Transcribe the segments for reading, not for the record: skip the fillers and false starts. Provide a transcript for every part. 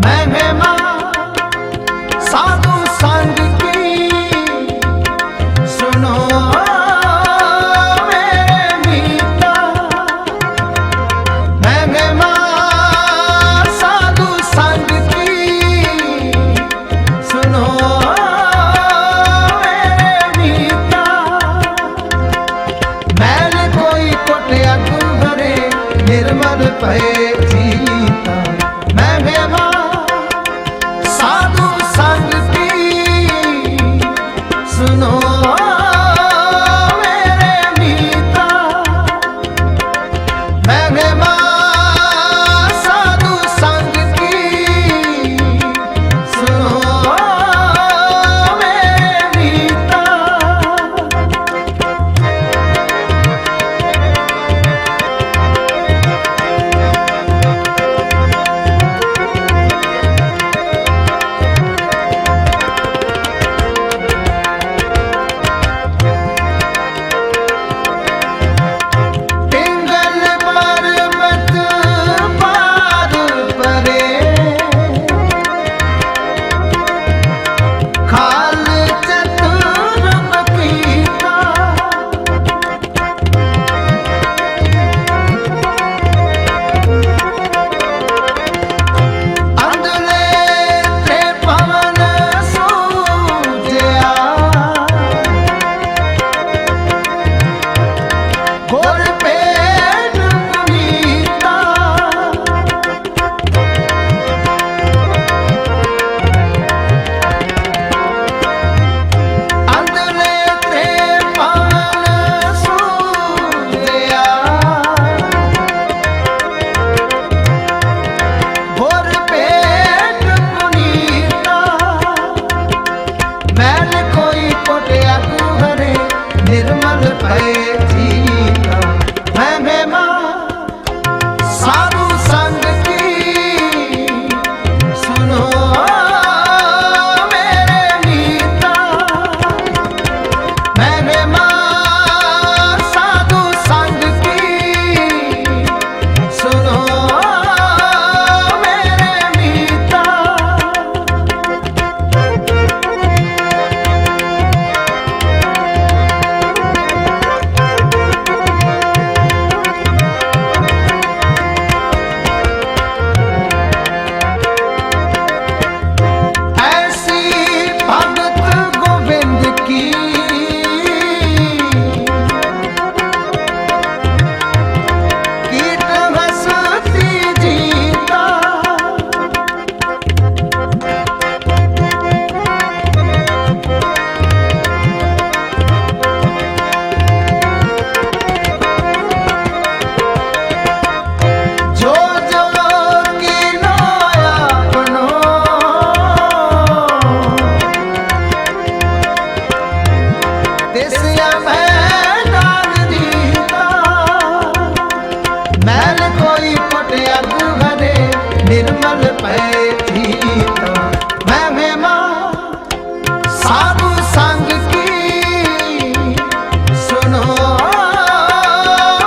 महिमा साधु संग की सुनो मेरे मीता। महिमा साधु संग की सुनो मेरे मीता। मैल कोई कोटिया गुहरे निर्मल भय जीता। महिमा साधु संग की सुनो मेरे मीता। महिमा साधु संग की सुनो मेरे मीता। पिंगल पर्वत पार परे खाल चतुर पपीता। अंधले ते पवन सूझया। घोर पेट पुनीता। अंधले ते पवन सूझया। घोर पेट पुनीता। मैल कोई कोटिया गुहरे निर्मल भय जीता। महिमा साधु संग की सुनो मेरे मीता। महिमा साधु संग की सुनो मेरे मीता। ऐसी भगत गोविंद की कीट हंसती जीता। जो जो कीनो अपनो तिसया मैदान जीता। मैल कोई कोटिया गुहरे निर्मल भय जीता। महिमा साधु संग की सुनो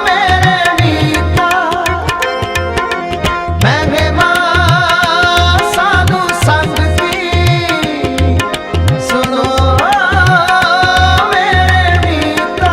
मेरे मीता। महिमा साधु संग की सुनो मेरे मीता।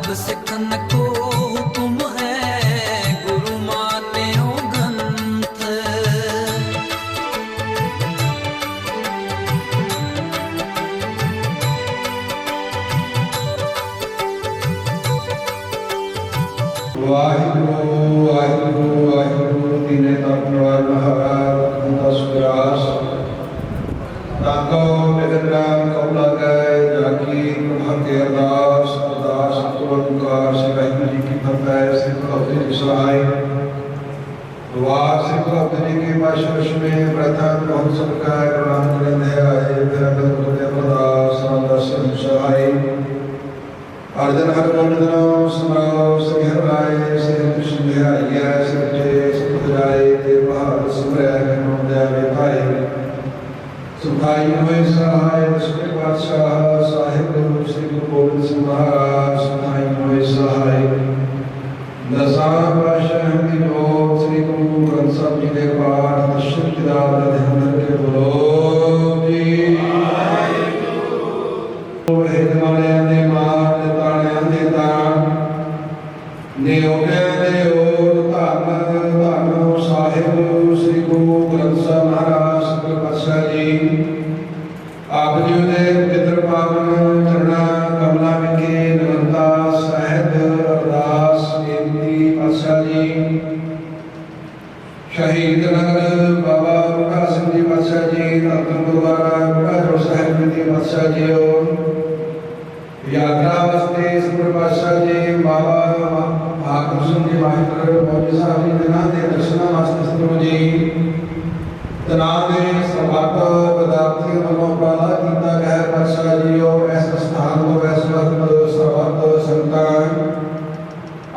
सब सिखन को हुक्म है, गुरु मान्यो ग्रंथ। ਵਾਹਿਗੁਰੂ ਵਾਹਿਗੁਰੂ ਵਾਹਿਗੁਰੂ ਦੀਨੇ ਤਪਨਵਾਰ ਮਹਾਰਾਜ ਦਾ ਸੁਰਾਸ ਤਾਕੋ ਬਿਗੜਾ ਕੌਲਾ ਗਏ ਜਾਗੀ ਪ੍ਰਭਾ ਕੇ ਅਰਦਾਸ ਅਰਦਾਸ ਤੁਰੰਕਾਰ ਸੇ ਵਾਹਿਗੁਰੂ ਜੀ ਕੀ ਫਤਿਹ ਸਿੱਖ ਭਗਤ ਜੀ ਸਹਾਈ ਵਾਰ ਸਿੱਖ ਭਗਤ ਜੀ ਕੀ ਮਾਸ਼ਰਸ਼ ਮੇ ਪ੍ਰਥਮ ਬਹੁਤ ਸਤਿਕਾਰ ਪ੍ਰਣਾਮ ਕਰਨੇ ਆਏ ਫਿਰ ਅੰਦਰ ਤੁਰੇ ਅਰਦਾਸ ਅਰਦਾਸ ਸਹਾਈ अर्जन हर गोविंदनो समरो सघर राय श्री कृष्ण बिहारिया सच्चे सुख जाए ते बहार सुमरै करो दयावे भाई सुखाई होए सहाय दशके बादशाह साहिब गुरु श्री गुरु गोविंद सिंह महाराज सुखाई होए सहाय दसां पातशाह की जोत श्री गुरु ग्रंथ साहिब जी के पाठ दर्शन किताब का ध्यान करके बोलो जी हे जमाने दे मार दे ताणियां दे ताण नियोगियां दे ओट धन धन साहिब श्री गुरु ग्रंथ साहिब महाराज सतगुर पातशाह जी आप जी दे पवित्र पावन चरणा कमला विखे निरंता सहज अरदास बेनती पातशाह जी शहीद नगर बाबा बुढ़ा सिंह जी पातशाह जी धन गुरुद्वारा बुढ़ा जोड़ साहिब जी पातशाह जी और यात्रा वास्ते सतगुर पातशाह जी बाबा हाकम सिंह जी माहिर मौलवी साहब जी दिना के दर्शना वास्ते सतगुरु जी तना दे समर्थ विद्यार्थियों वालों उपराला किया गया पातशाह जी और इस स्थान को इस वक्त समर्थ संतान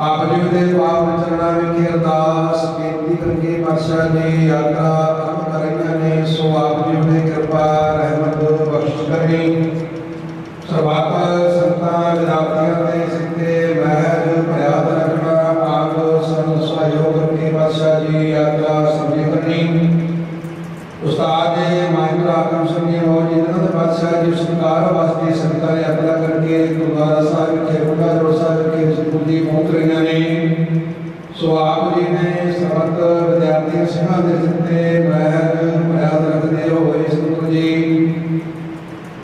आप जी के पावन चरणा विखे अरदास बेनती करके पातशाह जी यात्रा आरंभ करेंगे ने सो आप जी की कृपा रहमत बख्श करनी सर्वात्म संतां विद्यार्थियों ने सिद्धे महज प्रयास रखना आप सन सहयोग करके पातशाह जी यात्रा सफल करनी उस्ताद माहिर हाकम सिंह जी और जिन्होंने पातशाह जी सरकार वास्ते संगतां ने यात्रा करके गुरुद्वारा साहिब के बुढ़ा जोड़ साहिब के सतगुरु जी पहुंच रही ने सो आप जी ने समस्त विद्यार्थी सिंहां दे सिद्धे महज प्रयास रखते हुए सतगुरु जी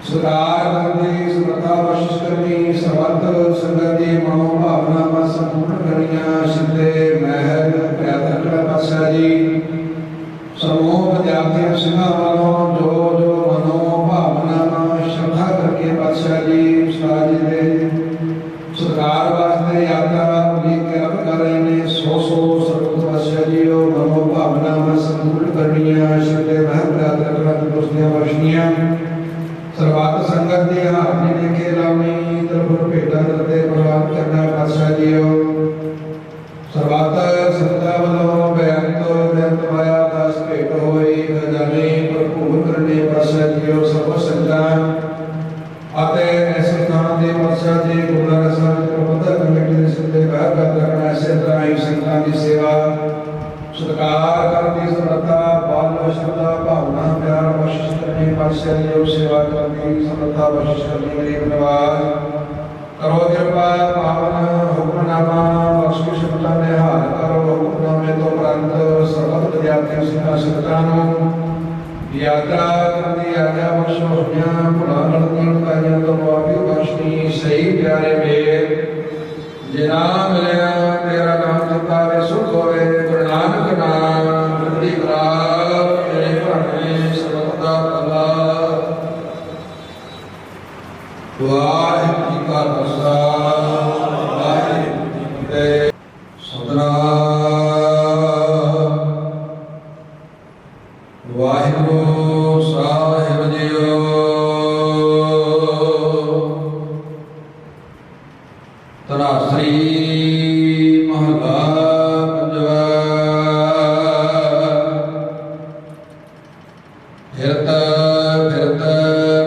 सरकार करनी समर्था बख्शिश करनी समर्थ संगत की मनोभावना में संपूर्ण करियां सिद्धे महल प्रयास रखना पातशाह जी समूह विद्यार्थी सिंह वालों जो जो मनोभावना में श्रद्धा करके पातशाह जी उस्ताद जी दे सरकार वास्ते यात्रा लेके अब कर रहे ने सौ सर्वत पातशाह जी और मनोभावना में संपूर्ण करियां सिद्धे महल प्रयास रखना दोस्तियां बख्शनियां सर्वात संगत दे हाथी ने के लामी तरफ भेटा करते प्रवान करना पातशाह जी सर्वात संगता वालों बेअंत माया दास भेट होई खजाने भरपूर करने पातशाह जी और सर्व संतान आते ऐसे स्थान दे पातशाह जी गुरुद्वारा साहिब प्रबंधक कमेटी दे सिद्धे बाहर रखना ऐसे तरह ही संतान की सेवा सत्कार करती समर्था बाल श्रद्धा भावना प्यार बख्शिश करने पातशाह जी और सेवा करती समर्था बख्शिश करने गरीब नवाज करो कृपा पावन हुक्मनामा बख्शिश क्षमता में हार करो हुक्मनामे तो प्रांत सर्वत विद्यार्थी सिखा संतानों यात्रा करती आज्ञा बख्शो हुनिया भुला लड़ती उतारियां तो वापी बख्शनी सही प्यारे मेर जिना मिलया तेरा नाम जपा वे सुख होवे गुरु नानक नाम बड़ी प्राप तेरे भाने सर्वदा भला वाहिगुरू जी का खालसा वाहिगुरू जी की फतेह सतनाम वाहिगुरू साहिब जीओ तनासरी महला पंजवा फिरत फिरत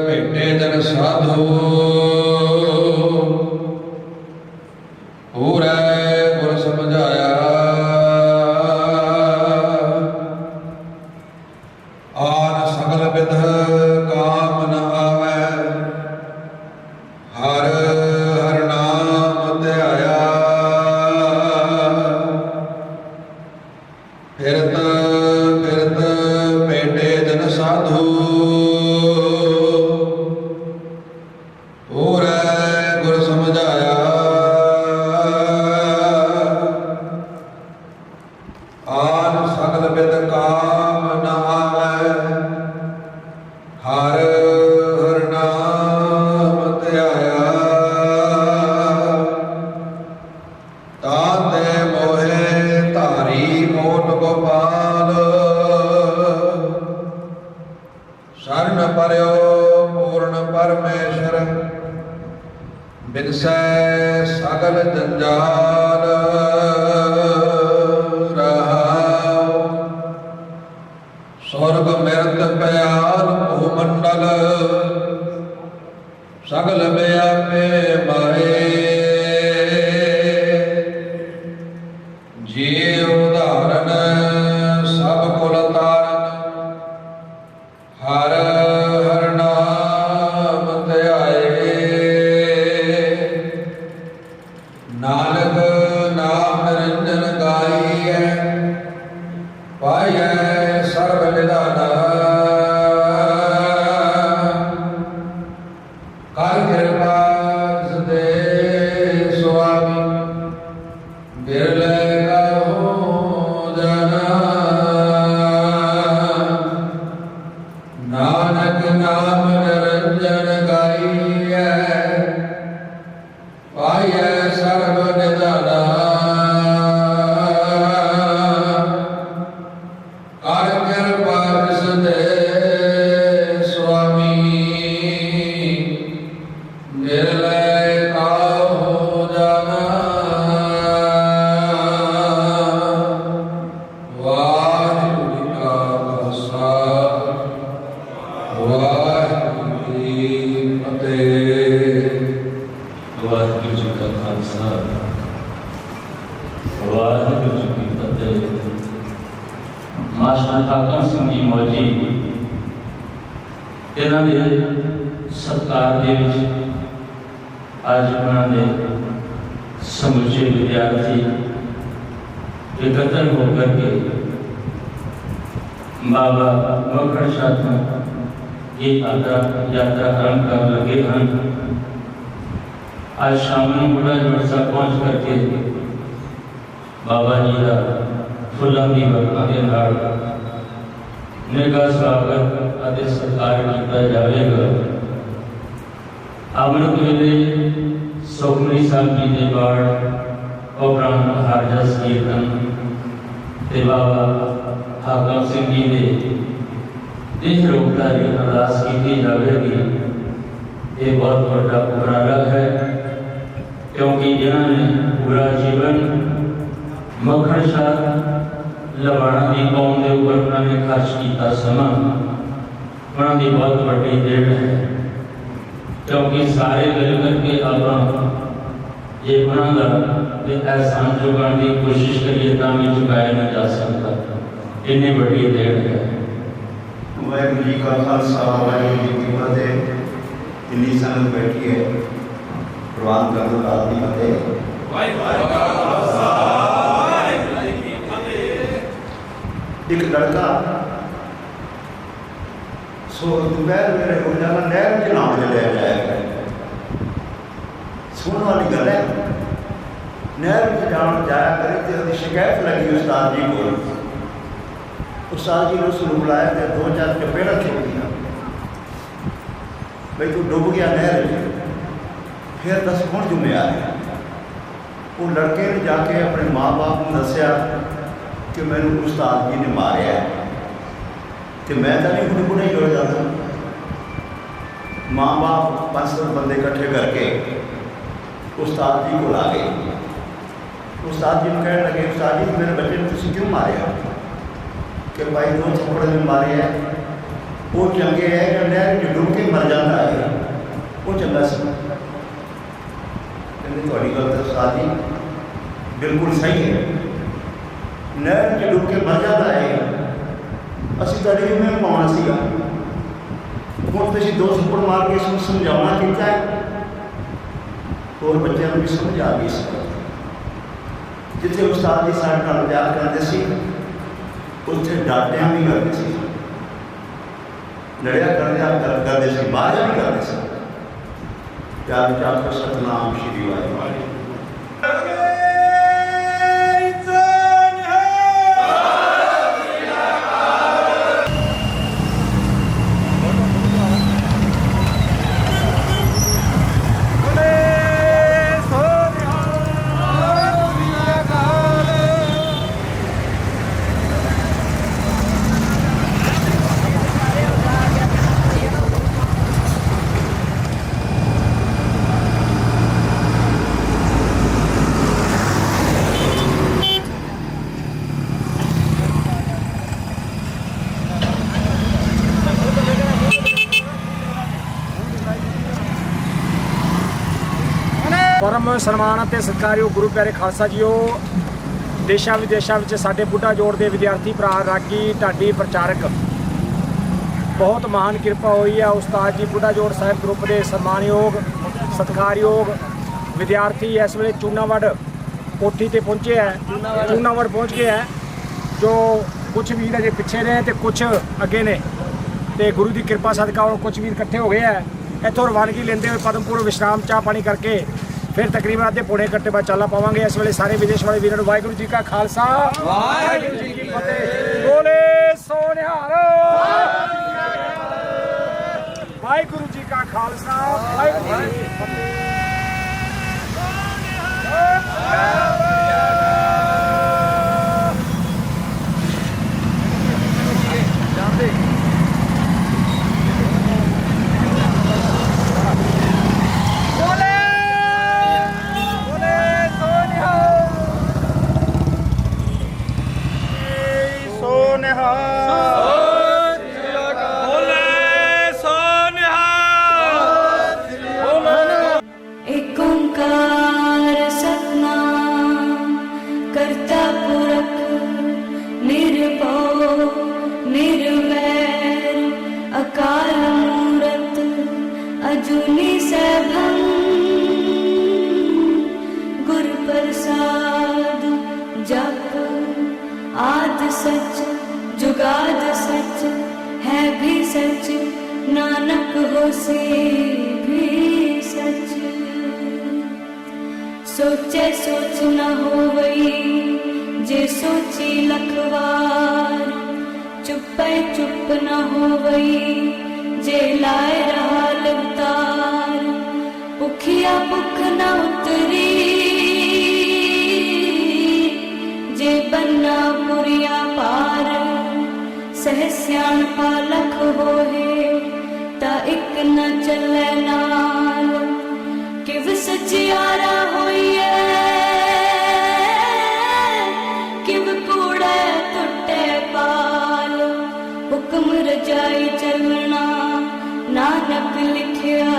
भेटे जन साधु पूरा गुर समझाया आन सगल विध काम न आवे हर हर नाम ध्याया ਸਗਲ ਜੰਜਾਲ ਰਹਾਉ। ਸੁਰਗ ਮਿਰਤ ਪਿਆਲ ਭੂ ਮੰਡਲ ਸਗਲ ਵਿਆਪੇ ਮਾਏ। ਜੀ ਉਦਾਹਰਨ ਸਭ ਕੁਲ ਤਾਰਨ ਹਰ ਹਰ ਨਾਮ ਧਿਆਏ। ਨਾਨਕ ਨਾਮ ਨਿਰੰਜਨ ਗਾਈਐ ਪਾਈਐ ਸਰਬ ਨਿਧਾਨਾ। ਕਰ ਕਿਰਪਾ ਸਦੇ ਸੁਆਮੀ ਬਿਰਲੇ ਕਹੋ ਜਨਾ। ਨਾਨਕ ਨਾਮ ਨਿਰੰਜਨ ਗਾਈਐ ਪਾਈਐ ਸਰਬ ਨਿਧਾਨਾ। ਕਰ ਕਿਰਪਾ ਸਦੇ ਸੁਆਮੀ ਬਿਰਲੇ ਕਹੋ ਜਨਾ। ਵਾਹਿਗੁਰੂ ਜੀ ਕਾ ਖਾਲਸਾ ਵਾਹਿਗੁਰੂ ਜੀ ਕੀ ਫਤਿਹ। ਵਾਹਿਗੁਰੂ ਜੀ ਕਾ ਖਾਲਸਾ ਵਾਹਿਗੁਰੂ ਜੀ ਕੀ ਫਤਿਹ। ਮਾਸਟਰ ਕਾਕਾ ਸਿੰਘ ਜੀ ਮੌਜੀ ਇਹਨਾਂ ਦੇ ਸਤਿਕਾਰ ਦੇ ਵਿੱਚ ਅੱਜ ਉਹਨਾਂ ਦੇ ਸਮੁੱਚੇ ਵਿਦਿਆਰਥੀ ਇਕੱਤਰ ਹੋ ਕਰਕੇ ਬਾਬਾ ਮੱਖਣ ਸ਼ਾਹ ਤੋਂ ਇਹ ਯਾਤਰਾ ਆਰੰਭ ਕਰਨ ਲੱਗੇ ਹਨ। आज शाम ਨੂੰ ਬੁੱਢਾ ਜੋੜ ਸਾਹਿਬ ਪਹੁੰਚ ਕਰਕੇ ਬਾਬਾ ਜੀ ਦਾ ਫੁੱਲਾਂ ਦੀ ਵਰਖਾ ਦੇ ਨਾਲ ਨਿੱਘਾ ਸਵਾਗਤ ਅਤੇ ਸਤਿਕਾਰ ਕੀਤਾ ਜਾਵੇਗਾ। ਅੰਮ੍ਰਿਤ ਵੇਲੇ ਸੁਖਮਨੀ ਸਾਹਿਬ ਜੀ ਦੇ ਬਾੜ ਉਪਰੰਤ ਹਰਜਸ ਕੀਰਤਨ ਤੇ ਬਾਬਾ ਹਾਕਮ ਸਿੰਘ ਜੀ ਦੇ ਦੇਹ ਰੋਗਦਾਰੀ ਅਰਦਾਸ ਕੀਤੀ ਜਾਵੇਗੀ। ਇਹ ਬਹੁਤ ਵੱਡਾ ਉਪਰਾਲਾ ਹੈ ਕਿਉਂਕਿ ਜਿਨ੍ਹਾਂ ਨੇ ਪੂਰਾ ਜੀਵਨ ਮੱਖਣ ਸ਼ਾਹ ਲਵਾਣਾ ਦੀ ਕੌਮ ਦੇ ਉੱਪਰ ਉਹਨਾਂ ਨੇ ਖਰਚ ਕੀਤਾ ਸਮਾਂ ਉਹਨਾਂ ਦੀ ਬਹੁਤ ਵੱਡੀ ਦੇਣ ਹੈ। ਕਿਉਂਕਿ ਸਾਰੇ ਮਿਲ ਕਰਕੇ ਆਪਾਂ ਜੇ ਉਹਨਾਂ ਦਾ ਅਹਿਸਾਨ ਚੁਕਾਉਣ ਦੀ ਕੋਸ਼ਿਸ਼ ਕਰੀਏ ਤਾਂ ਵੀ ਚੁਕਾਇਆ ਨਹੀਂ ਜਾ ਸਕਦਾ। ਇੰਨੀ ਵੱਡੀ ਦੇਣ ਹੈ। ਵਾਹਿਗੁਰੂ ਜੀ ਕਾ ਖਾਲਸਾ ਵਾਹਿਗੁਰੂ ਜੀ ਕੀ ਫਤਿਹ। ਇੰਨੀ ਸੰਗਤ ਬੈਠੀ ਹੈ ਪ੍ਰਵਾਨ ਕਰਨ ਦਾ ਦੀ ਫਤਿਹ। ਇੱਕ ਲੜਕਾ ਸੋ ਦੁਪਹਿਰ ਵੇਲੇ ਹੋ ਜਾਣਾ ਨਹਿਰ ਚ ਨਾਮ ਲਿਆ ਜਾਏਗਾ। ਸੁਣਨ ਵਾਲੀ ਗੱਲ ਹੈ। ਨਹਿਰ ਵਿੱਚ ਜਾਇਆ ਕਰੇ ਤੇ ਉਹਦੀ ਸ਼ਿਕਾਇਤ ਲੱਗੀ ਉਸਤਾਦ ਜੀ ਕੋਲ। ਉਸਤਾਦ ਜੀ ਨੇ ਉਸ ਨੂੰ ਬੁਲਾਇਆ ਤੇ 2-4 ਚਪੇੜਾਂ ਖੇਡੀਆਂ। ਬਈ ਤੂੰ ਡੁੱਬ ਗਿਆ ਨਹਿਰ ਵਿੱਚ, ਫਿਰ ਦੱਸ ਕੌਣ ਜ਼ਿੰਮੇਵਾਰ ਹੈ। ਉਹ ਲੜਕੇ ਨੇ ਜਾ ਕੇ ਆਪਣੇ ਮਾਂ-ਬਾਪ ਨੂੰ ਦੱਸਿਆ ਕਿ ਮੈਨੂੰ ਉਸਤਾਦ ਜੀ ਨੇ ਮਾਰਿਆ ਤੇ ਮੈਂ ਤਾਂ ਨਹੀਂ ਹੁਣੇ ਹੀ ਹੋ ਜਾਂਦਾ। ਮਾਂ-ਬਾਪ 5-7 ਬੰਦੇ ਇਕੱਠੇ ਕਰਕੇ ਉਸਤਾਦ ਜੀ ਕੋਲ ਆ ਗਏ। ਉਸਤਾਦ ਜੀ ਨੂੰ ਕਹਿਣ ਲੱਗੇ, ਉਸਤਾਦ ਜੀ ਮੇਰੇ ਬੱਚੇ ਨੂੰ ਤੁਸੀਂ ਕਿਉਂ ਮਾਰਿਆ? ਕਿ ਭਾਈ 2 ਥੱਪੜ ਨੇ ਮਾਰੇ ਹੈ। ਉਹ ਚੰਗੇ ਹੈ ਕਿ ਨਹਿਰ ਚ ਡੁੱਬ ਕੇ ਮਰ ਜਾਂਦਾ ਹੈ, ਉਹ ਚੰਗਾ ਸੀ। ਕਹਿੰਦੇ ਤੁਹਾਡੀ ਗੱਲ ਤਾਂ ਉਸਤਾਦ ਜੀ ਬਿਲਕੁਲ ਸਹੀ ਹੈ। ਨਹਿਰ ਚ ਡੁੱਬ ਕੇ ਮਰ ਜਾਂਦਾ ਹੈ, ਅਸੀਂ ਤੁਹਾਡੀ ਜਿੰਮੇ ਪਾਉਣਾ ਸੀਗਾ। ਹੁਣ ਤੁਸੀਂ 2 ਥੱਪੜ ਮਾਰ ਕੇ ਇਸਨੂੰ ਸਮਝਾਉਣਾ ਕੀਤਾ ਹੈ। ਹੋਰ ਬੱਚਿਆਂ ਨੂੰ ਵੀ ਸਮਝ ਆ ਗਈ ਸੀ। ਜਿੱਥੇ ਉਸਤਾਦ ਜੀ ਸਾਡੇ ਨਾਲ ਪਿਆਰ ਕਰਦੇ ਸੀ ਉੱਥੇ ਡਾਂਟਿਆ ਵੀ ਕਰਦੇ ਸੀ, ਲੜਿਆ ਕਰਦੇ ਸੀ, ਮਾਰਿਆ ਵੀ ਕਰਦੇ ਸੀ। ਪਿਆਰ ਚਾਹ ਸਤਨਾਮ ਸ਼੍ਰੀ ਵਾਹਿਗੁਰੂ। ਸਨਮਾਨ ਅਤੇ ਸਤਿਕਾਰਯੋਗ ਗੁਰੂ ਪਿਆਰੇ ਖਾਲਸਾ ਜੀਓ, ਦੇਸ਼ਾਂ ਵਿਦੇਸ਼ਾਂ ਵਿੱਚ ਸਾਡੇ ਬੁੱਢਾ ਜੋੜ ਦੇ ਵਿਦਿਆਰਥੀ ਭਰਾ, ਰਾਗੀ, ਢਾਡੀ, ਪ੍ਰਚਾਰਕ, ਬਹੁਤ ਮਹਾਨ ਕਿਰਪਾ ਹੋਈ ਹੈ। ਉਸਤਾਦ ਜੀ ਬੁੱਢਾ ਜੋੜ ਸਾਹਿਬ ਗਰੁੱਪ ਦੇ ਸਨਮਾਨਯੋਗ ਸਤਿਕਾਰਯੋਗ ਵਿਦਿਆਰਥੀ ਇਸ ਵੇਲੇ ਚੂਨਾਵੜ ਕੋਠੀ ਤੇ ਪਹੁੰਚੇ ਹੈ, ਚੂਨਾਵੜ ਪਹੁੰਚ ਗਏ ਹੈ। ਜੋ ਕੁਛ ਵੀਰ ਅਜੇ ਪਿੱਛੇ ਨੇ ਤੇ ਕੁਛ ਅੱਗੇ ਨੇ, ਤੇ ਗੁਰੂ ਦੀ ਕਿਰਪਾ ਸਦਕਾ ਹੁਣ ਕੁਛ ਵੀਰ ਇਕੱਠੇ ਹੋ ਗਏ ਹੈ। ਇੱਥੋਂ ਰਵਾਨਗੀ ਲੈਂਦੇ ਹੋਏ ਪਦਮਪੁਰ ਵਿਸ਼ਰਾਮ ਚਾਹ ਪਾਣੀ ਕਰਕੇ ਫਿਰ ਤਕਰੀਬਨ ਅੱਧੇ ਪੌਣੇ ਘੰਟੇ ਬਾਅਦ ਚਾਲਾ ਪਾਵਾਂਗੇ। ਇਸ ਵੇਲੇ ਸਾਰੇ ਵਿਦੇਸ਼ ਵਾਲੇ ਵੀਰਾਂ ਨੂੰ ਵਾਹਿਗੁਰੂ ਜੀ ਕਾ ਖਾਲਸਾ, ਵਾਹਿਗੁਰੂ ਜੀ ਕੀ ਫਤਿਹ। ਬੋਲੇ ਸੋ ਨਿਹਾਲ। ਵਾਹਿਗੁਰੂ ਜੀ ਕਾ ਖਾਲਸਾ, ਵਾਹਿਗੁਰੂ ਜੀ ਕੀ ਫਤਿਹ। एक ओंकार सतनाम करता पुरख निर्भव निर्वैर अकाल मूरत अजूनी सैभं गुर प्रसाद जप आद सच जुगाद सच है भी सच नानक होसे भी सच। सोचे सोच न होवई जे सोची लखवार, चुपै चुप न होवई जे लाए रहा अवतार। भुखिया भुख न उतरी जे बन्ना पुरिया पार। सहस्यान पालख होए ता इक न चले नाल। किव सचियारा होइए किव कूड़े टुटे पाल। हुक्म रजाई चलना नानक लिखिया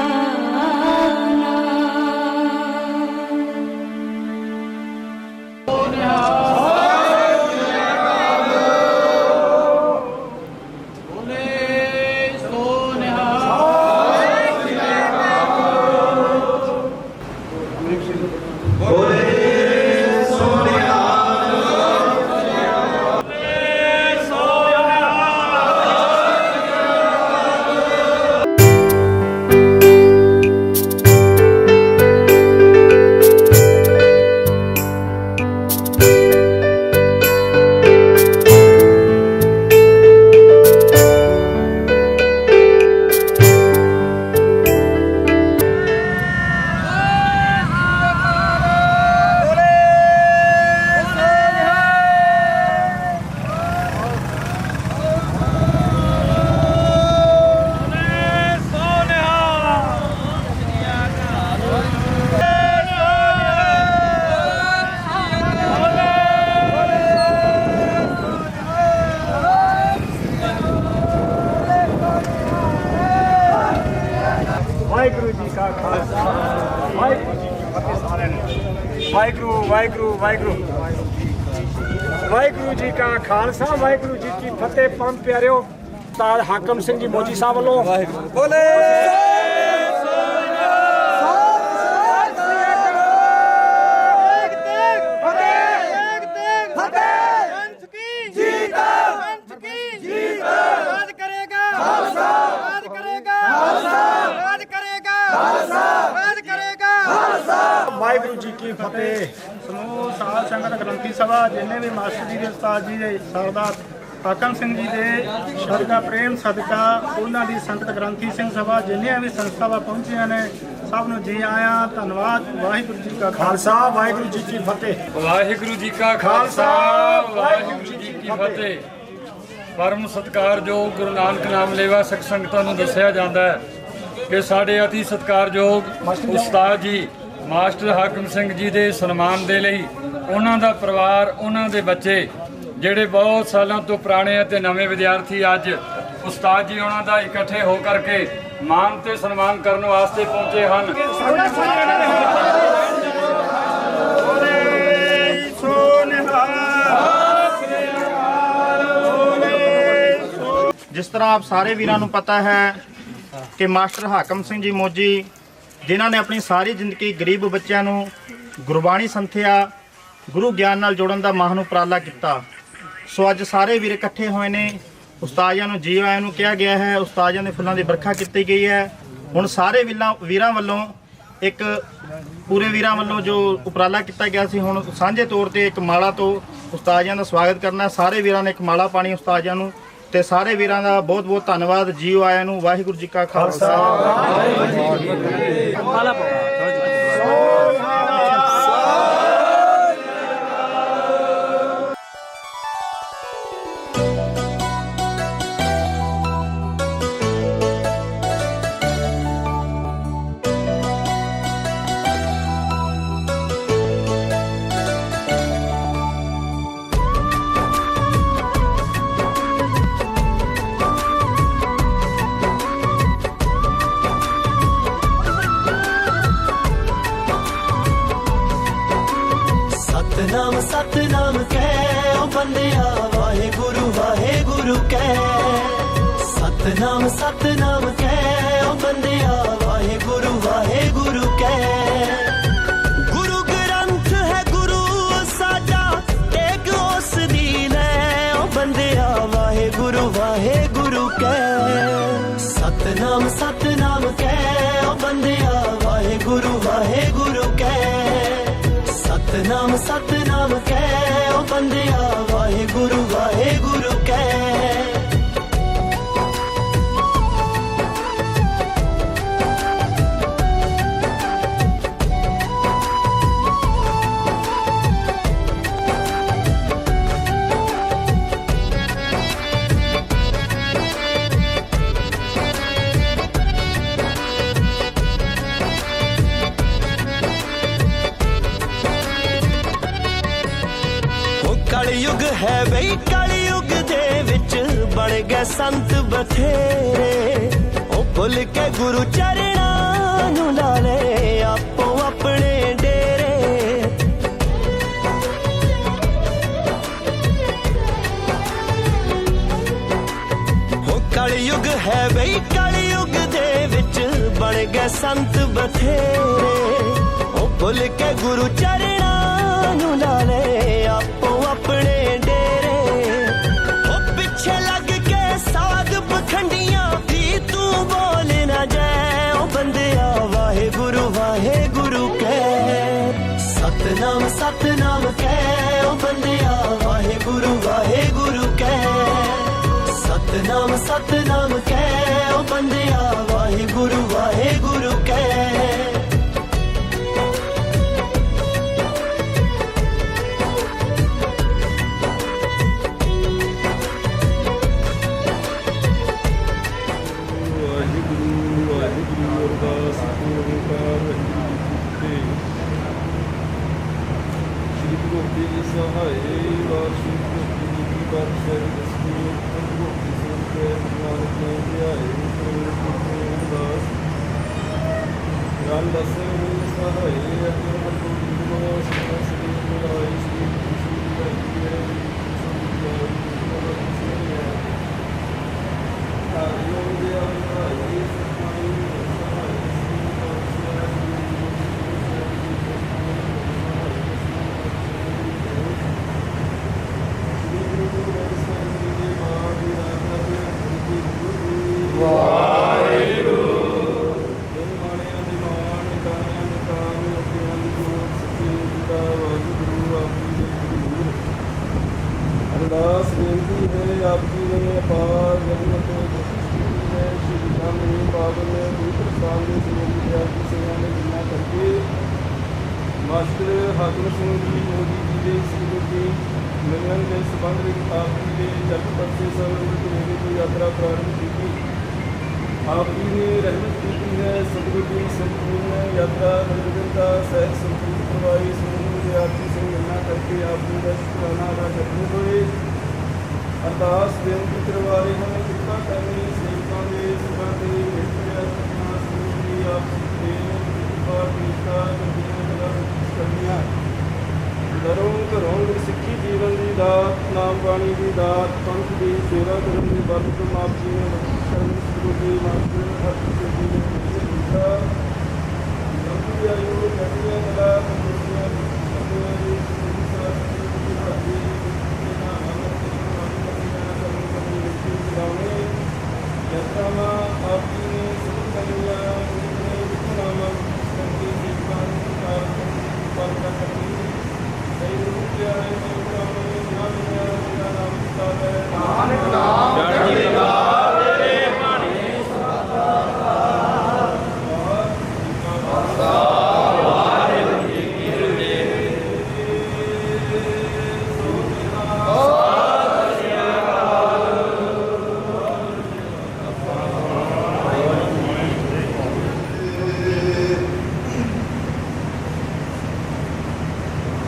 ਵਾਹਿਗੁਰੂ ਜੀ ਕਾ ਖਾਲਸਾ, ਵਾਹਿਗੁਰੂ ਜੀ ਕੀ ਫਤਿਹ। ਸਾਰਿਆਂ ਨੂੰ ਵਾਹਿਗੁਰੂ ਵਾਹਿਗੁਰੂ ਵਾਹਿਗੁਰੂ ਵਾਹਿਗੁਰੂ ਜੀ ਕਾ ਖਾਲਸਾ, ਵਾਹਿਗੁਰੂ ਜੀ ਕੀ ਫਤਿਹ। ਪਰਮ ਪਿਆਰਿਓ, ਉਸਤਾਦ ਹਾਕਮ ਸਿੰਘ ਜੀ ਮੋਜੀ ਸਾਹਿਬ ਵੱਲੋਂ ਬੋਲੇ ਵਾਹਿਗੁਰੂ ਜੀ ਕੀ ਫਤਿਹ। ਸਮੂਹ ਸਾਧ ਸੰਗਤ ਗ੍ਰੰਥੀ ਸਭਾ, ਜਿੰਨੇ ਵੀ ਮਾਸਟਰ ਜੀ ਦੇ ਉਸਤਾਦ ਜੀ ਦੇ ਸਰਦਾਰ ਹਾਕਮ ਸਿੰਘ ਜੀ ਦੇ ਸਦਕਾ ਪ੍ਰੇਮ ਸਦਕਾ ਉਹਨਾਂ ਦੀ ਸੰਗਤ ਗ੍ਰੰਥੀ ਸਿੰਘ ਸਭਾ ਜਿੰਨੀਆਂ ਵੀ ਸੰਸਥਾਵਾਂ ਪਹੁੰਚੀਆਂ ਨੇ, ਸਭ ਨੂੰ ਜੀ ਆਇਆਂ। ਧੰਨਵਾਦ। ਵਾਹਿਗੁਰੂ ਜੀ ਕਾ ਖਾਲਸਾ, ਵਾਹਿਗੁਰੂ ਜੀ ਕੀ ਫਤਿਹ। ਵਾਹਿਗੁਰੂ ਜੀ ਕਾ ਖਾਲਸਾ, ਵਾਹਿਗੁਰੂ ਜੀ ਕੀ ਫਤਿਹ। ਪਰਮ ਸਤਿਕਾਰਯੋਗ ਗੁਰੂ ਨਾਨਕ ਨਾਮ ਲੇਵਾ ਸਿੱਖ ਸੰਗਤਾਂ ਨੂੰ ਦੱਸਿਆ ਜਾਂਦਾ ਹੈ ਕਿ ਸਾਡੇ ਅਤੀ ਸਤਿਕਾਰਯੋਗ ਉਸਤਾਦ ਜੀ ਮਾਸਟਰ ਹਾਕਮ ਸਿੰਘ ਜੀ ਦੇ ਸਨਮਾਨ ਦੇ ਲਈ ਉਹਨਾਂ ਦਾ ਪਰਿਵਾਰ, ਉਹਨਾਂ ਦੇ ਬੱਚੇ ਜਿਹੜੇ ਬਹੁਤ ਸਾਲਾਂ ਤੋਂ ਪੁਰਾਣੇ ਅਤੇ ਨਵੇਂ ਵਿਦਿਆਰਥੀ ਅੱਜ ਉਸਤਾਦ ਜੀ ਉਹਨਾਂ ਦਾ ਇਕੱਠੇ ਹੋ ਕਰਕੇ ਮਾਣ ਤੇ ਸਨਮਾਨ ਕਰਨ ਵਾਸਤੇ ਪਹੁੰਚੇ ਹਨ। ਤਰ੍ਹਾਂ ਆਪ ਸਾਰੇ ਵੀਰਾਂ ਨੂੰ ਪਤਾ ਹੈ ਕਿ ਮਾਸਟਰ ਹਾਕਮ ਸਿੰਘ ਜੀ ਮੋਜੀ ਜਿਨ੍ਹਾਂ ਨੇ ਆਪਣੀ ਸਾਰੀ ਜ਼ਿੰਦਗੀ ਗਰੀਬ ਬੱਚਿਆਂ ਨੂੰ ਗੁਰਬਾਣੀ ਸੰਥਿਆ ਗੁਰੂ ਗਿਆਨ ਨਾਲ ਜੋੜਨ ਦਾ ਮਹਾਨ ਉਪਰਾਲਾ ਕੀਤਾ। ਸੋ ਅੱਜ ਸਾਰੇ ਵੀਰ ਇਕੱਠੇ ਹੋਏ ਨੇ। ਉਸਤਾਦਾਂ ਨੂੰ ਜੀ ਆਇਆਂ ਨੂੰ ਕਿਹਾ ਗਿਆ ਹੈ, ਉਸਤਾਦਾਂ ਦੇ ਫੁੱਲਾਂ ਦੀ ਵਰਖਾ ਕੀਤੀ ਗਈ ਹੈ। ਹੁਣ ਸਾਰੇ ਵੀਰਾਂ ਵੱਲੋਂ ਇੱਕ ਪੂਰੇ ਵੀਰਾਂ ਵੱਲੋਂ ਜੋ ਉਪਰਾਲਾ ਕੀਤਾ ਗਿਆ ਸੀ, ਹੁਣ ਸਾਂਝੇ ਤੌਰ ਤੇ ਇੱਕ ਮਾਲਾ ਤੋਂ ਉਸਤਾਦਾਂ ਦਾ ਸਵਾਗਤ ਕਰਨਾ। ਸਾਰੇ ਵੀਰਾਂ ਨੇ ਇੱਕ ਮਾਲਾ ਪਾਣੀ ਉਸਤਾਦਾਂ ਨੂੰ, ਤੇ ਸਾਰੇ ਵੀਰਾਂ ਦਾ ਬਹੁਤ ਬਹੁਤ ਧੰਨਵਾਦ। ਜੀ ਆਇਆਂ ਨੂੰ। ਵਾਹਿਗੁਰੂ ਜੀ ਕਾ ਖਾਲਸਾ। सतनाम सतनाम कह ओ बंदिया वाहेगुरु वाहेगुरु कह। सतनाम सतनाम कह ओ बंदिया वाहेगुरु वाहेगुरु कह। गुरु ग्रंथ है गुरु साडा एक उस दीन है ओ बंदिया वाहेगुरु वाहेगुरु कह। सतनाम सतनाम कह ओ बंदिया वाहेगुरु वाहेगुरु कह। सतनाम सतनाम कह ओ बंदिया वाहेगुरु वाहेगुरु कह। कलयुग है बई कलयुग दे विच बन गए संत बथेरे। ओ भुल के गुरु चरणा नू ला ले आपो अपने डेरे। ओ कलयुग है बई कलयुग दे विच बन गए संत बथेरे। ओ भुल के गुरु चरणा नू ला ले आपो अपने डेरे। ओ पिछे लग के साग पखंडियां भी तू बोल ना जाए ओ बंदिया वाहेगुरु वाहेगुरु कह। सतनाम सतनाम कह ओ बंदिया वाहेगुरु वाहेगुरु कह। सतनाम सतनाम कह ओ बंदिया वाहेगुरु वाहेगुरु कह। मास्टर हाकम सिंह जी मोदी जी के स्मृति मिलन के संबंध में आप जी ने जगपत से सर्वत्र मेरे को यात्रा प्रारंभ की। आप जी ने रहमत की है सदगुरु की संपूर्ण यात्रा मनोरंजनता सहज संपूर्ण करवाई। समूह विद्यार्थी से मिलना करके आपने शुक्राना अदा करते हुए अरदास बेनती करवा रहे हैं। कृपा करनी सेवकों के संबंध करनिया घरों घरों सिक्खी जीवन की ਦਾਤ ਨਾਮ ਬਾਣੀ ਦੀ ਦਾਤ ਪੰਥ ਦੀ ਸੇਵਾ ਕਰਨ ਦੀ ਬਰਕਤ ਆਪ ਜੀ ਨੇ ਬਖਸ਼ੀ ਗੁਰੂ ਜੀ ਮਾਸਟਰ ਹਰਜਿੰਦਰ ਜੀ ਨੇ ਦਿੱਤਾ ਲੰਬੀ ਆਯੂ ਨਦੀਆਂ ਕਲਾ ਮੁਕਤੀਆਂ ਮੁਕਤੀਆਂ ਦੀ ਸਾਥ ਦੀ ਭਾਗੀ ਦੇ ਨਾਮ ਯਾਤਰਾਵਾਂ ਆਪ ਜੀ ਨੇ ਸ਼ੁਰੂ ਕਰੀਆਂ ਨੇ ਵਿਖਨਾਵਾਂ ਕਰਕੇ ਜੀਵਨ ਕਾਰ ਪਾਲਣਾ ਕਰਨੀ ਸਹੀ ਰੂਪ ਲਿਆ ਹੈ ਪ੍ਰਭੂ ਨਾਮ ਲਿਆ ਮੇਰਾ ਨਾਮ ਦਿੱਤਾ ਹੈ ਨਾਨਕ ਨਾਮ ਚੜ੍ਹਦੀ ਕਲਾ ਤੇਰੇ ਬਾਣੀ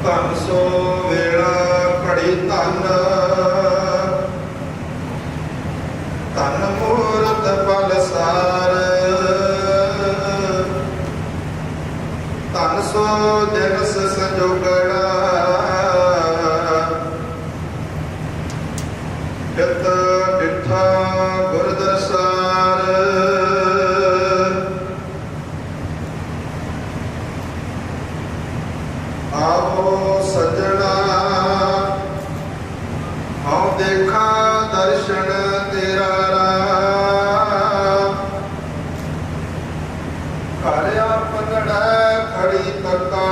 ਧਨ ਸੋ ਵੇਲਾ ਘੜੀ ਧਨ ਧਨ ਮੂਰਤ ਬਲਸਾਰ ਧਨ ਸੋ ਦਿਨਸ ਸੰਜੋਗੜਾ ਪਿਤ ਡਿਠਾ ਗੁਰਦਰਸਾਰ ਆਪੋ ਸੱਜਣਾ ਹਉ ਦੇਖਾ ਦਰਸ਼ਨ ਤੇਰਾ ਰਾਮ ਘਰ ਆਪਣੜਾ ਖੜੀ ਤੱਕਾ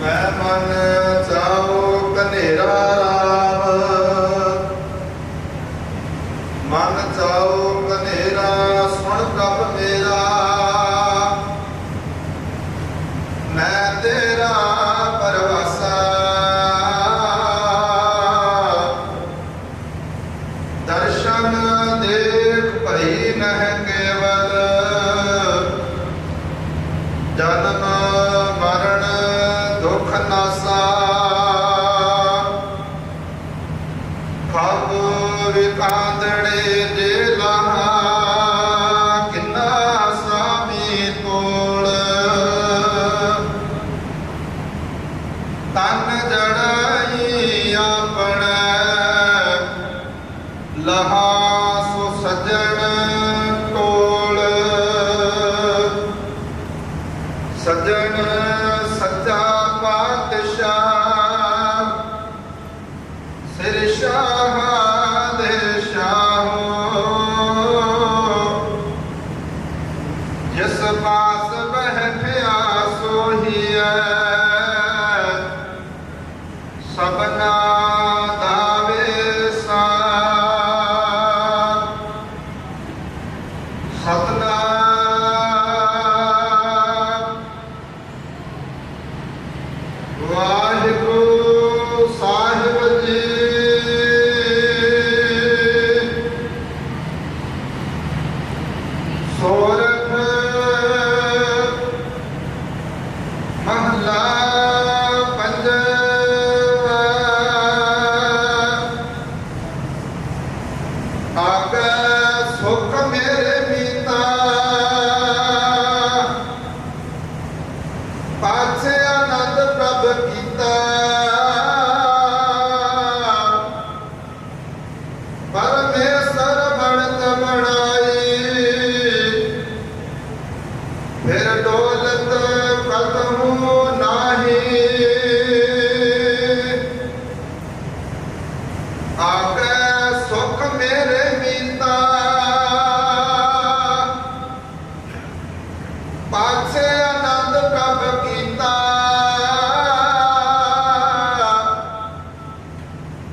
ਮੈਂ ਮਨ ਚਾਉ ਕਨੇਰਾ ਰਾਮ ਮਨ ਚਾਉ ਕਨੇਰਾ ਸੁਣ ਕਬ ਮੇਰਾ ਮੈਂ ਤੇਰਾ ਪਰਵਾਸਾ ਦਰਸ਼ਨ ਦੇਖ ਭਈ ਨਹਿ ਕੇਵਲ ਜਨਮ ਮਰਨ ਦੁਖ ਨਾਸਾ ਖਬ ਵਿਕਾਂਦੜੇ ਜੇ ਲਾਹਾ ਕਿੰਨਾ ਸਾਮੀ ਤੋੜ ਤਨ ਜੜਾਈ ਆਪਣਾ ਲਹਾ ਸੋ ਸੱਜਣ ਕੋਲ ਸੱਜਣ ਸੱਚਾ ਪਾਤਸ਼ਾਹ ਸਿਰ ਸ਼ਾਹ ਦੇ ਸ਼ਾਹੋ ਜਿਸ ਪਾਸ ਬਹਿਠਿਆ ਸੋਹੀਐ ਸਭਨਾ ਦਾਵੇ ਸਾਰ ਸਤਨਾਮ ਵਾਹਿਗੁਰੂ ਸਾਹਿਬ ਜੀ ਸੋਰਠ ਮਹਲਾ ਆਗੇ ਸੁਖ ਮੇਰੇ ਮੀਤਾ ਪਾਛੇ ਆਨੰਦ ਪ੍ਰਭ ਕੀਤਾ ਪਰਮੇਸ਼ਰ ਬਣਤ ਬਣਾਈ ਫਿਰ ਦੌਲਤ ਕਤਹੂ ਨਾਹੀ ਆਗੇ ਸੁਖ ਮੇਰੇ ਮੀਤਾ ਪਾਛੇ ਆਨੰਦ ਪ੍ਰਭ ਕੀਤਾ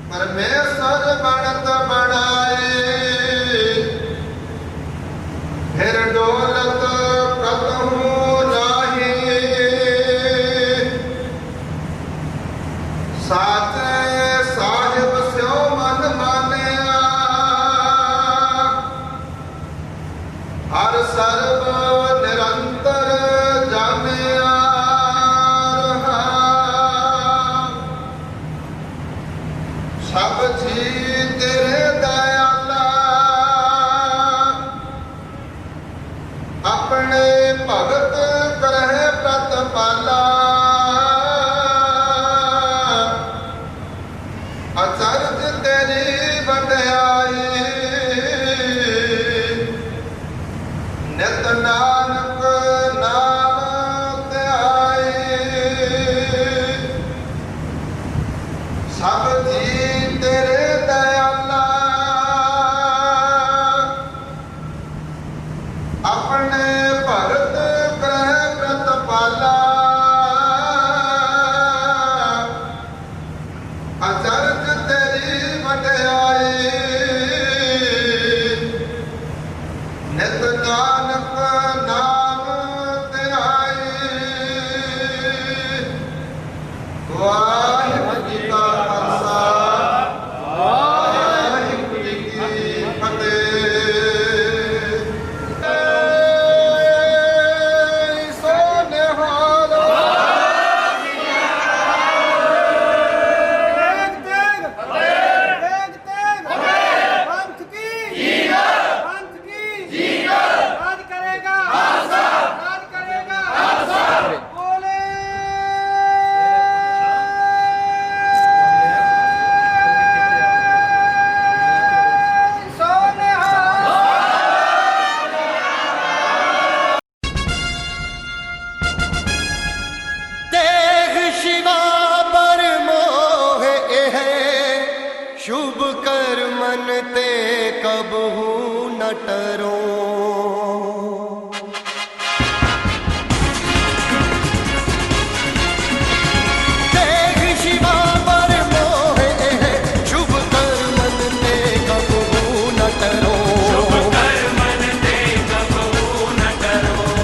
ਪਰਮੇਸ਼ਰ ਬਣਤ ਬਣਾਏ ਫਿਰ ਦੌਲਤ ਕਤਹੂ ਨਾਹੀ ਸਾਚੇ ਸਾਹਿਬ ਸਿਓ ਮਨ ਮਾਨਿਆ ਹਰ ਸਰਬ ਨਿਰੰਤਰ ਜਾਣਿਆ ਰਹਾ ਸਭ ਜੀ ਤੇਰੇ ਦਇਆਲਾ ਆਪਣੇ ਭਗਤ ਕਰਹਿ ਪ੍ਰਤਪਾਲਾ कबहू न टरो। देख शिवा पर मोहे शुभ कर मन ते कबहू न टरो।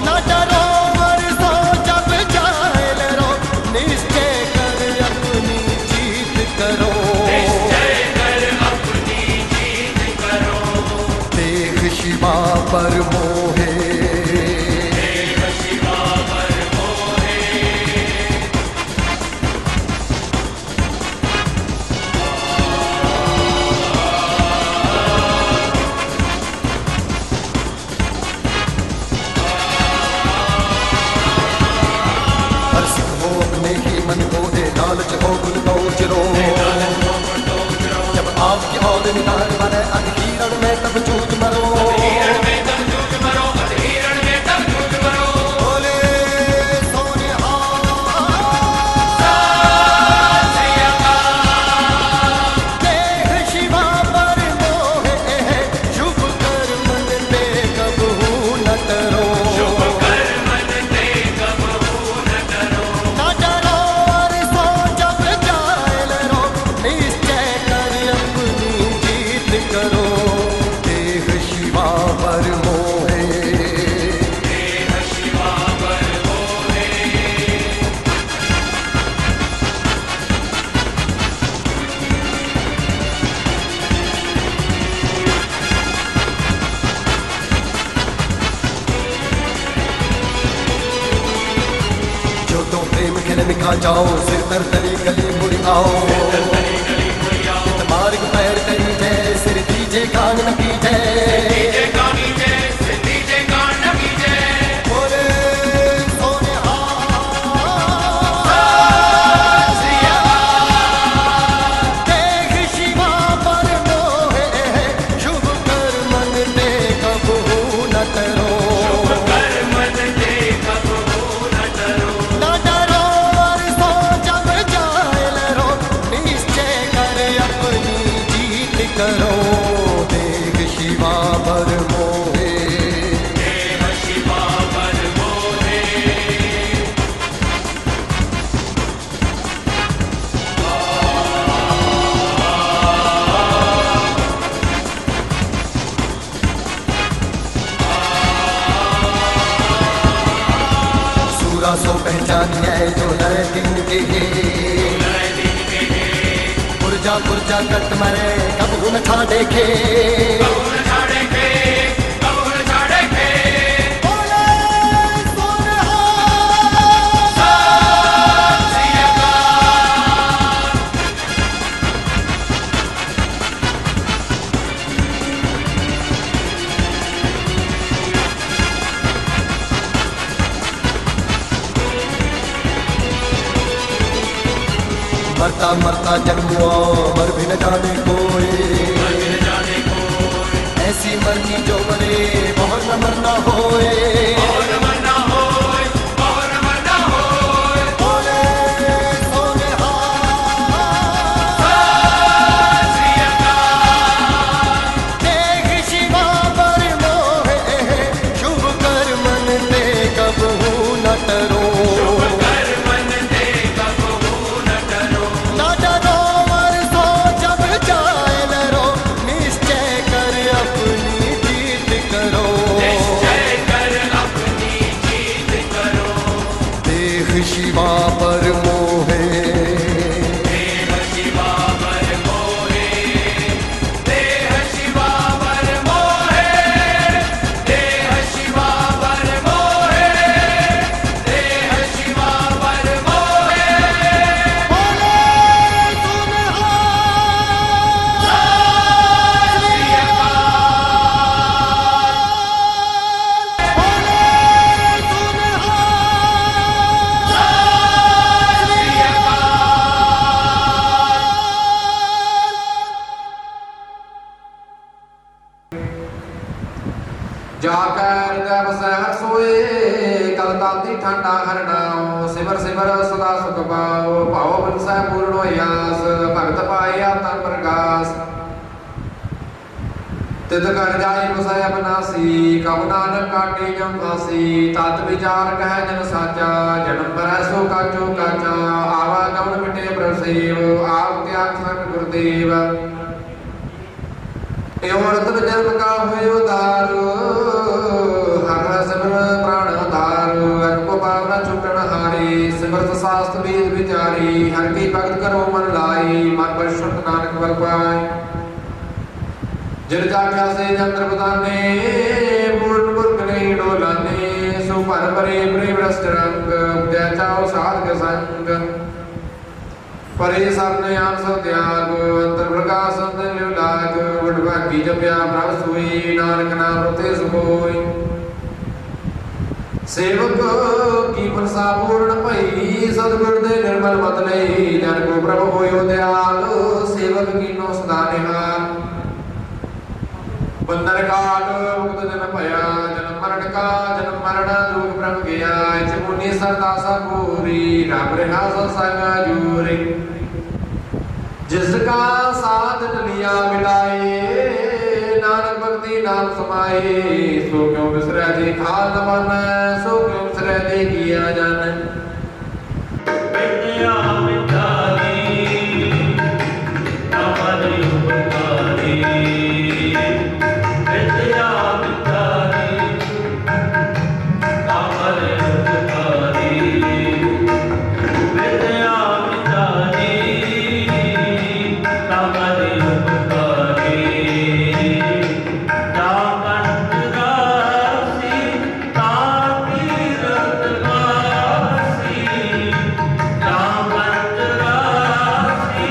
न डरो वर्षों जब जाए लरो, निश्चय कर अपनी जीत करो। देख शिवा पर मोहे हर्षित हो अपने ही मन को, दे लालच हो गुण को चिरो। जब आपकी और निदान बने अधीरण में तब जूझ मरो। बोले सोनिहा देख शिवा पर मोहे शुभ कर मन ते कबहू न टरो। न डरो वर्षों जब जाए लरो, निश्चय कर अपनी जीत करो। देख शिवा पर मोहे जो तो प्रेम खिलन खा जाओ, सिर तर तली गली मुड़ी आओ। चित मार्ग पैर करी जय, सिर दीजे कान न की जय। बोले सोनिहा देख शिवा पर मोहे शुभ कर मन ते कबहू न टरो। न डरो वर्षों जब जाए लरो, निश्चय कर अपनी जीत करो। देख शिवा पर मोहे सूरा सो पहचानिए जो नए दिन के पुरजा पुरजा कट मरे कब न छा देखे। बोले सोनिहा मरता मरता जन्मुआ मर भी न जाने कोई। ऐसी मरनी जो मरे बहुत न मरना होए। बोले सोनिहा देख शिवा पर मोहे शुभ कर मन ते कबहू न टरो। न डरो वर्षों जब जाए लरो, निश्चय कर अपनी जीत करो। देख शिवा पर मोहे जाकर जब सहर सोए कल ताती ठंडा हरनाओ सिमर सिमर सदा सुख पाओ पाओ मनसा पूर्ण यास भगत पाया तन प्रकाश तित कर जाय बसय बनासी कब नानक काटे जम फासी तात विचार कह जन साचा जन्म पर सो काचो काचा आवागमन मिटे प्रसेव आप त्याग संग गुरुदेव एवं तब जन्म का हुए उदारो हर सिमर प्राण धारो अनको पावना छुटन हारी सिमरत शास्त्र वेद विचारी हर की भक्त करो मन लाई मन पर शुद्ध नानक बल पाए जन जाख्या से जंत्र बदाने पूर्ण मुर्ग नहीं डोलाने सो पर परे प्रेम रस रंग जय चाओ साधक संग परे सरन आन सब त्याग अंतर प्रकाश अंतर लाग वडभागी जप्या प्रभ सोई नानक नाम रते सुकोई सेवक की मनसा पूर्ण भई सतगुर दे निर्मल मत लई जन को प्रभु होयो दयाल सेवक की नो सदा निहाल बंधन काट मुक्त जन भया जन्म मरण दुख ब्रह्म गया इच मुनि सरदासा पूरी राम रहा संग जूरी जिसका साथ लिया मिलाए नानक भक्ति नाम समाए सो क्यों बिसरै जी खाल न मन सो क्यों बिसरै जी किया जान विद्या मितारी हमारी उपकारी विद्या मितारी हमारे उपकारी विद्या मितारी हमारे उपकारी दामन राशि ताकी रतवासी दामन राशि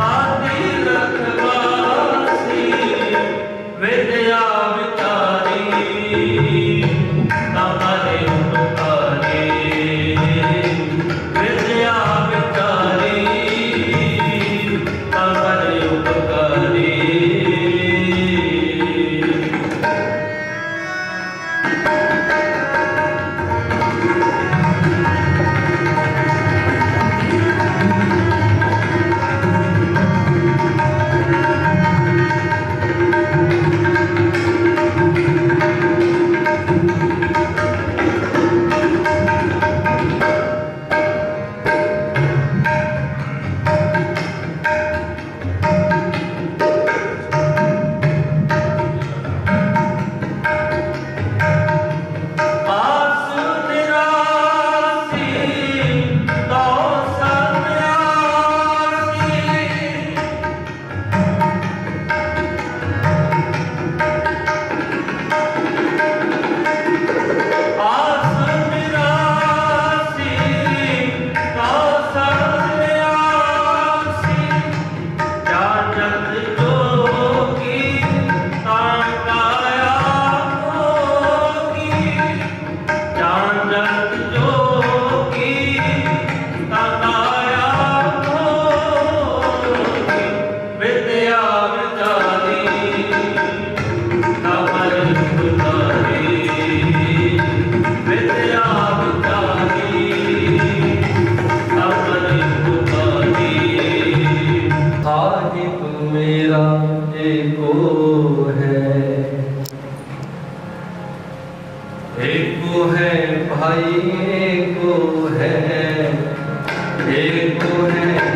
ताकी रतवासी विद्या विचारी हमारे उपकारी विद्या विचारी हमारे उपकारी आस निरासी तो सन्यासी आस निरासी तो सन्यासी जाजत जोगी ताकाया होगी जाजत जोगी ताकाया होगी विद्या विचारी हमारे उपकारी विद्या विचारी हमारे उपकारी साहिब मेरा एको है एको है भाई एको है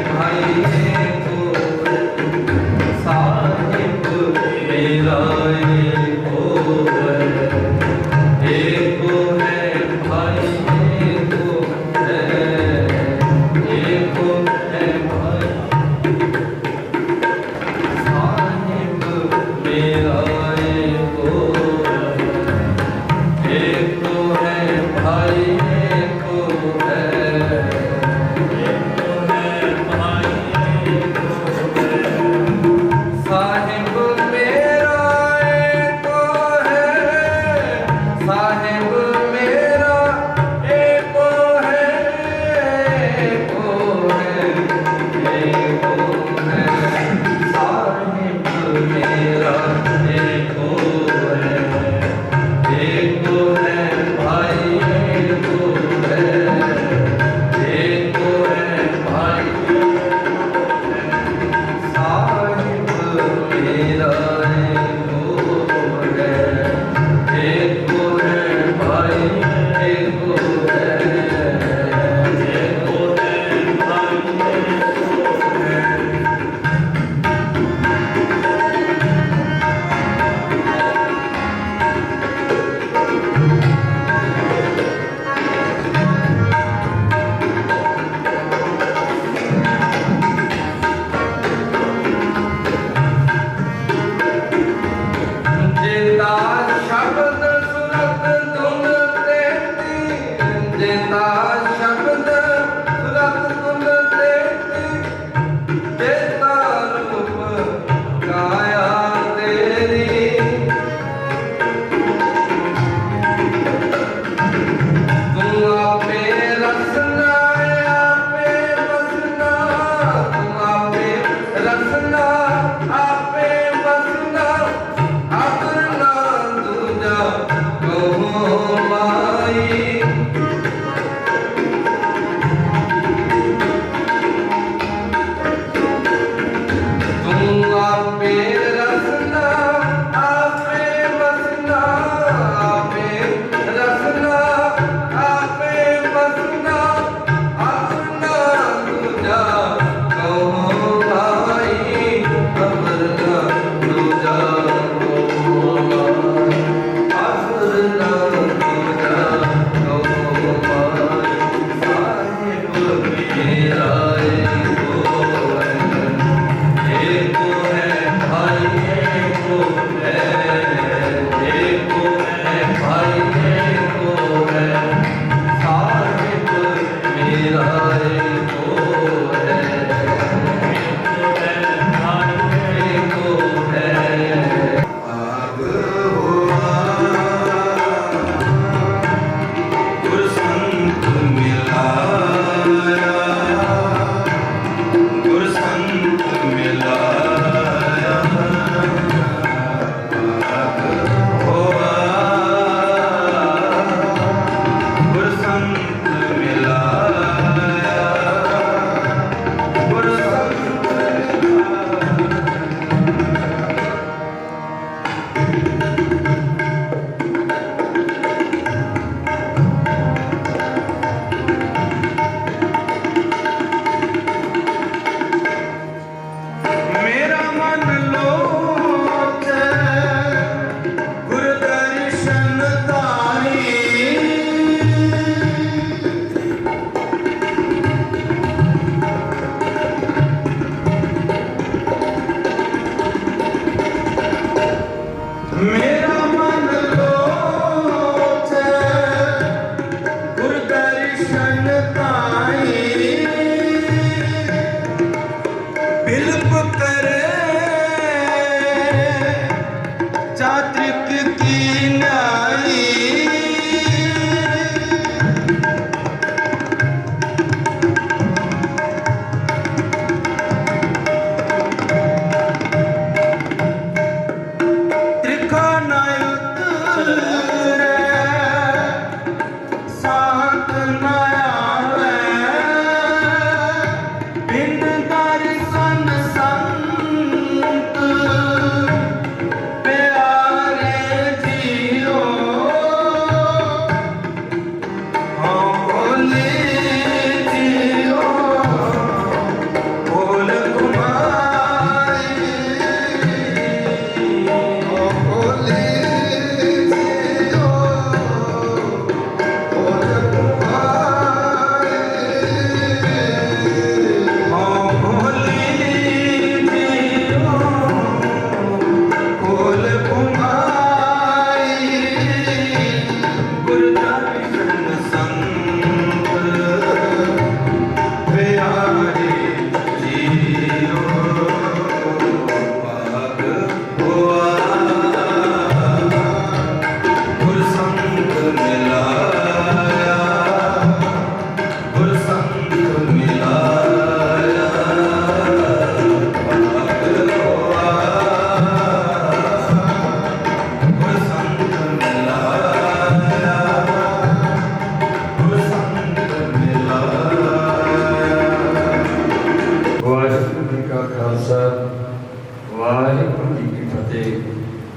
भाई एको है साहिब मेरा एको है भाई एको है भाई साहिब मेरा एको है भाई एको है भाई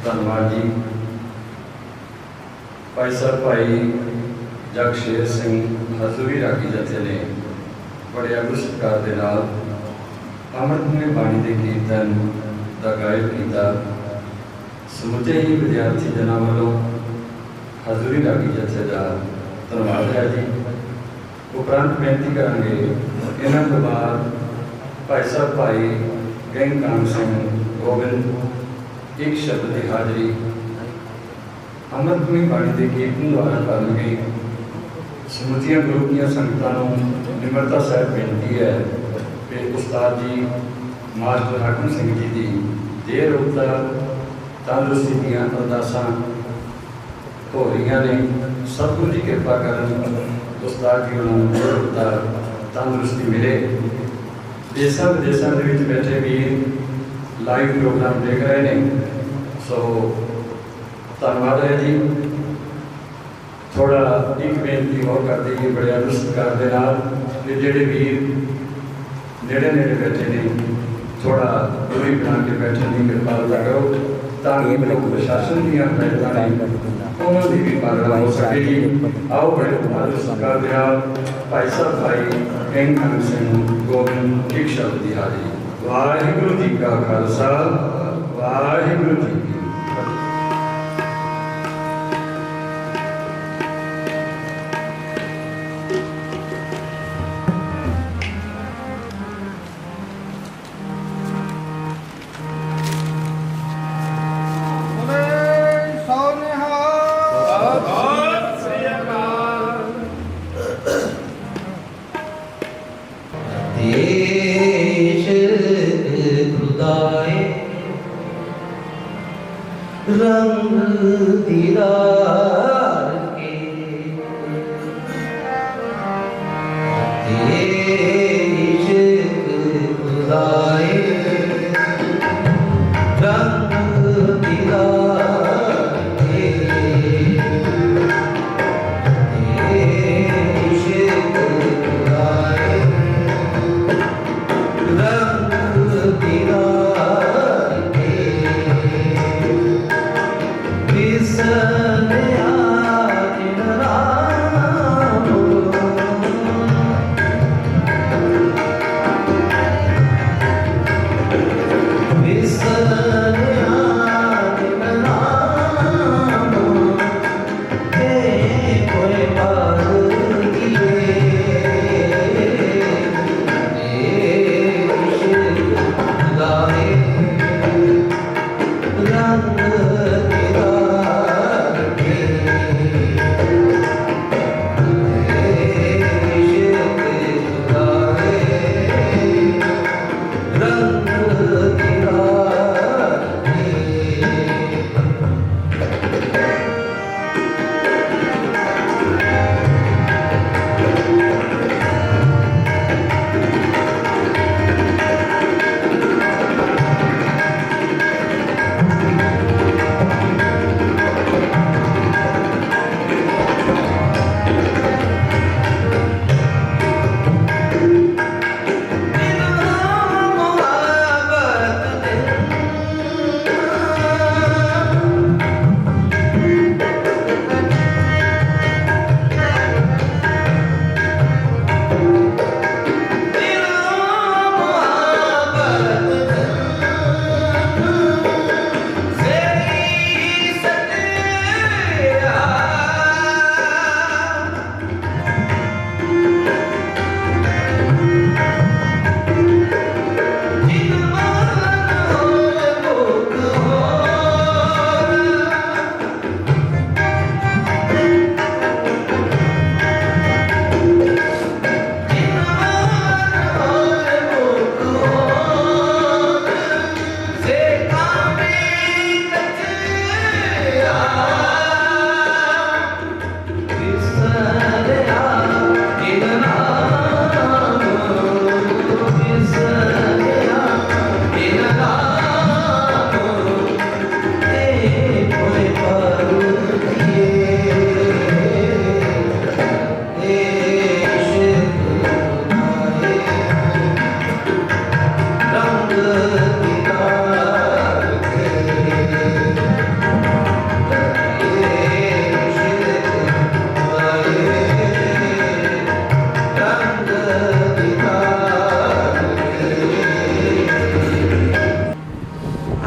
धन्यवाद जी। भाई साहब भाई जगशेर सिंह हजूरी रागी जथे ने बड़े अगु सत्कार के नाल अमृतमय बाणी के कीर्तन का गायन किया। समुचे ही विद्यार्थी जन वालों हजूरी रागी जथे का धन्यवाद है जी। उपरांत बेनती करांगे इन्हों तो बाद भाई साहब भाई गैंग कान सिंह गोबिंद एक शब्द की हाजरी अमृतमय बाणी के कीर्तन द्वारा कर गई। समूचिया ग्रुप दी संगतां निमरता साहब बेनती है कि उस्ताद जी मास्टर हाकम सिंह जी की देर रोकता तंदुरुस्ती दीआं अरदासां हो रही ने। सतगुरु जी कृपा करन उस्ताद जी उन्होंने देर रोकता तंदुरुस्ती मिले। देशों विदेशों के बैठे वीर लाइव प्रोग्राम देख रहे हैं, सो धन्यवाद है जी। थोड़ा एक बेनती और कर दी बड़े सत्कार के नाल कि जेडे वीर नेड़े नेड़े बैठे ने थोड़ा दूरी बना के बैठने की कृपालता करो ताकि प्रशासन दी हदायतां उन्होंने भी पालना हो सके जी। आओ बड़े सत्कार के नाल भाई साहब भाई गैंग कान सिंह गोबिंद एक शब्द की हाजरी। वाहिगुरु जी का खालसा वाहिगुरु जी की रंग दीदार के देश खुदाए रंग दीदार के देश खुदाए रंग दीदार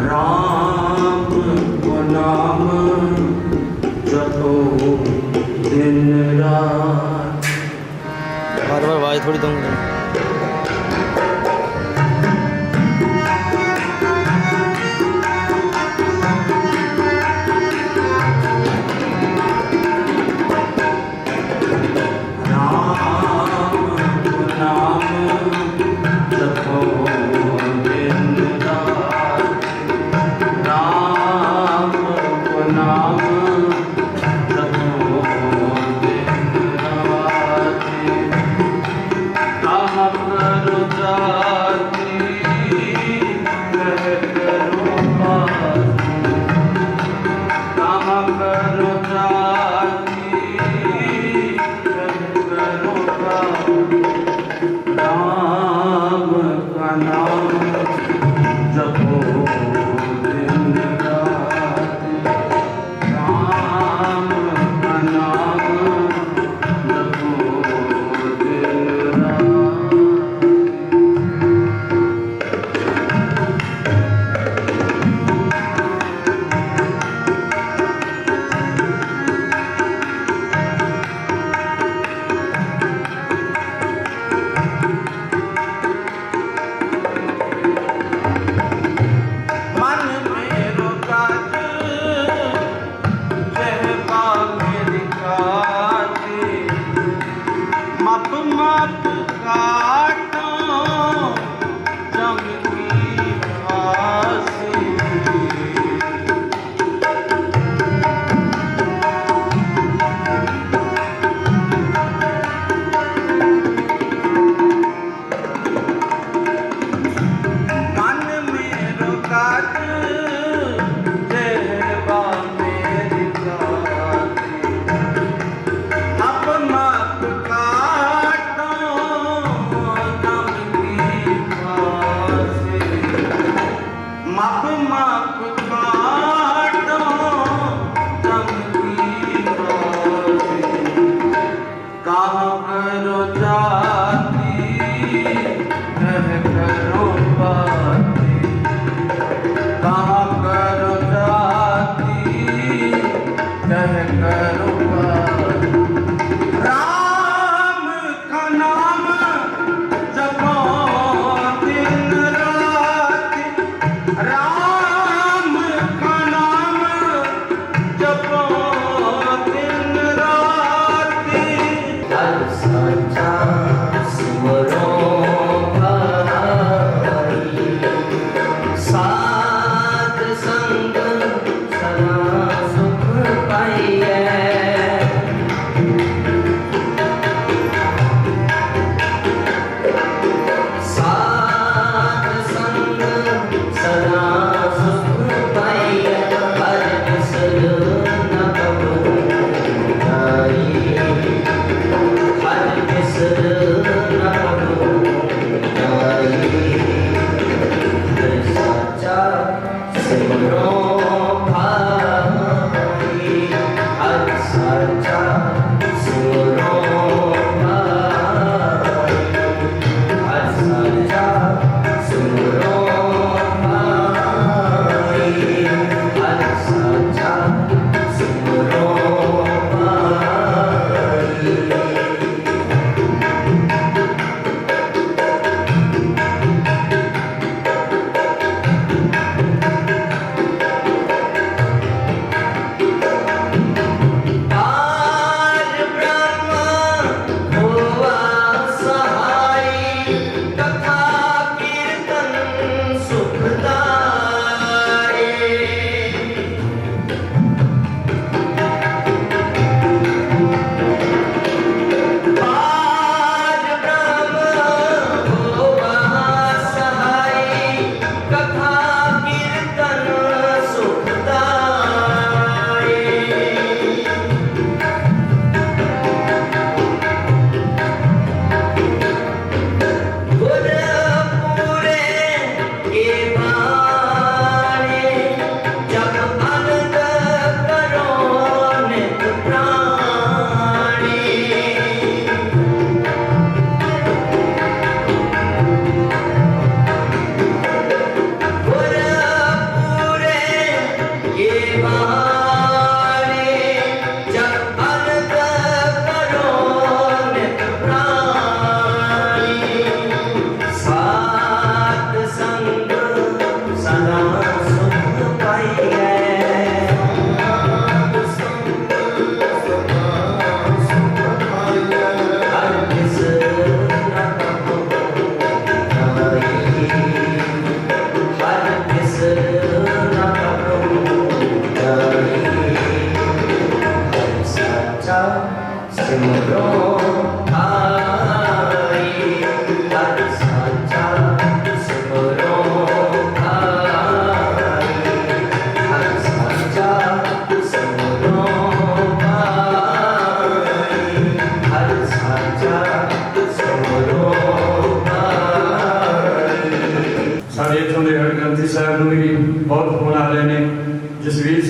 राम को नाम जपो दिन रात। बार बार आवाज थोड़ी दूंगा।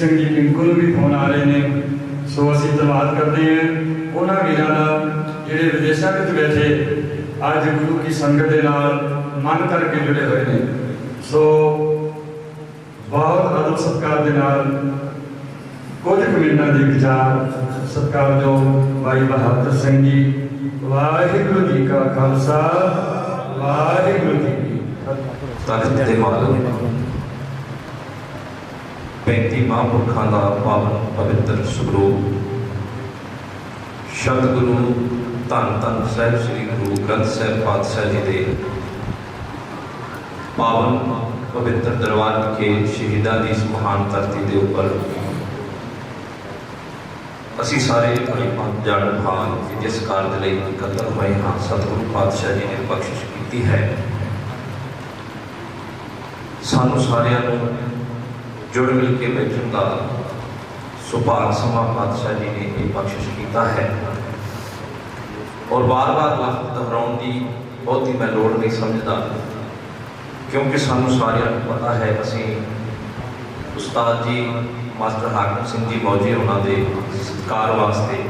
ਸਿੰਘ ਜੀ ਪਿੰਕੂ ਨੂੰ ਵੀ ਫੋਨ ਆ ਰਹੇ ਨੇ। ਸੋ ਅਸੀਂ ਧੰਨਵਾਦ ਕਰਦੇ ਹਾਂ ਉਹਨਾਂ ਵੀਰਾਂ ਦਾ ਜਿਹੜੇ ਵਿਦੇਸ਼ਾਂ ਵਿੱਚ ਬੈਠੇ ਅੱਜ ਗੁਰੂ ਕੀ ਸੰਗਤ ਦੇ ਨਾਲ ਮਨ ਕਰਕੇ ਜੁੜੇ ਹੋਏ ਨੇ। ਸੋ ਬਹੁਤ ਆਦਰ ਸਤਿਕਾਰ ਦੇ ਨਾਲ ਕੁਝ ਕੁ ਮਿੰਟਾਂ ਦੇ ਵਿਚਾਰ ਸਤਿਕਾਰਯੋਗ ਭਾਈ ਬਹਾਦਰ ਸਿੰਘ ਜੀ। ਵਾਹਿਗੁਰੂ ਜੀ ਕਾ ਖਾਲਸਾ ਵਾਹਿਗੁਰੂ ਜੀ ਕੀ ਫਤਿਹ। ਦੇ ਮਾਲਕ 35 ਮਹਾਂਪੁਰਖਾਂ ਦਾ ਪਾਵਨ ਪਵਿੱਤਰ ਸਰੂਪ ਸ਼ਬਦ ਗੁਰੂ ਧੰਨ ਧੰਨ ਸਾਹਿਬ ਸ੍ਰੀ ਗੁਰੂ ਗ੍ਰੰਥ ਸਾਹਿਬ ਪਾਤਸ਼ਾਹ ਜੀ ਦੇ ਪਾਵਨ ਪਵਿੱਤਰ ਦਰਬਾਰ ਵਿਖੇ ਸ਼ਹੀਦਾਂ ਦੀ ਇਸ ਮਹਾਨ ਧਰਤੀ ਦੇ ਉੱਪਰ ਅਸੀਂ ਸਾਰੇ ਬੜੀ ਪੰਜ ਜਾਣ ਭਾਗ ਜਿਸ ਕਾਰਜ ਲਈ ਇਕੱਤਰ ਹੋਏ ਹਾਂ। ਸਤਿਗੁਰੂ ਪਾਤਸ਼ਾਹ ਜੀ ਨੇ ਬਖਸ਼ਿਸ਼ ਕੀਤੀ ਹੈ ਸਾਨੂੰ ਸਾਰਿਆਂ ਨੂੰ ਜੁੜ ਮਿਲ ਕੇ ਬੈਠਣ ਦਾ ਸੁਭਾਗ ਸਮਾਂ ਪਾਤਸ਼ਾਹ ਜੀ ਨੇ ਇਹ ਬਖਸ਼ਿਸ਼ ਕੀਤਾ ਹੈ। ਔਰ ਬਾਰ-ਬਾਰ ਲਫ਼ਜ਼ ਦੁਹਰਾਉਣ ਦੀ ਬਹੁਤੀ ਮੈਂ ਲੋੜ ਨਹੀਂ ਸਮਝਦਾ, ਕਿਉਂਕਿ ਸਾਨੂੰ ਸਾਰਿਆਂ ਨੂੰ ਪਤਾ ਹੈ ਅਸੀਂ ਉਸਤਾਦ ਜੀ ਮਾਸਟਰ ਹਾਕਮ ਸਿੰਘ ਜੀ ਮੌਜੀ ਉਹਨਾਂ ਦੇ ਸਤਿਕਾਰ ਵਾਸਤੇ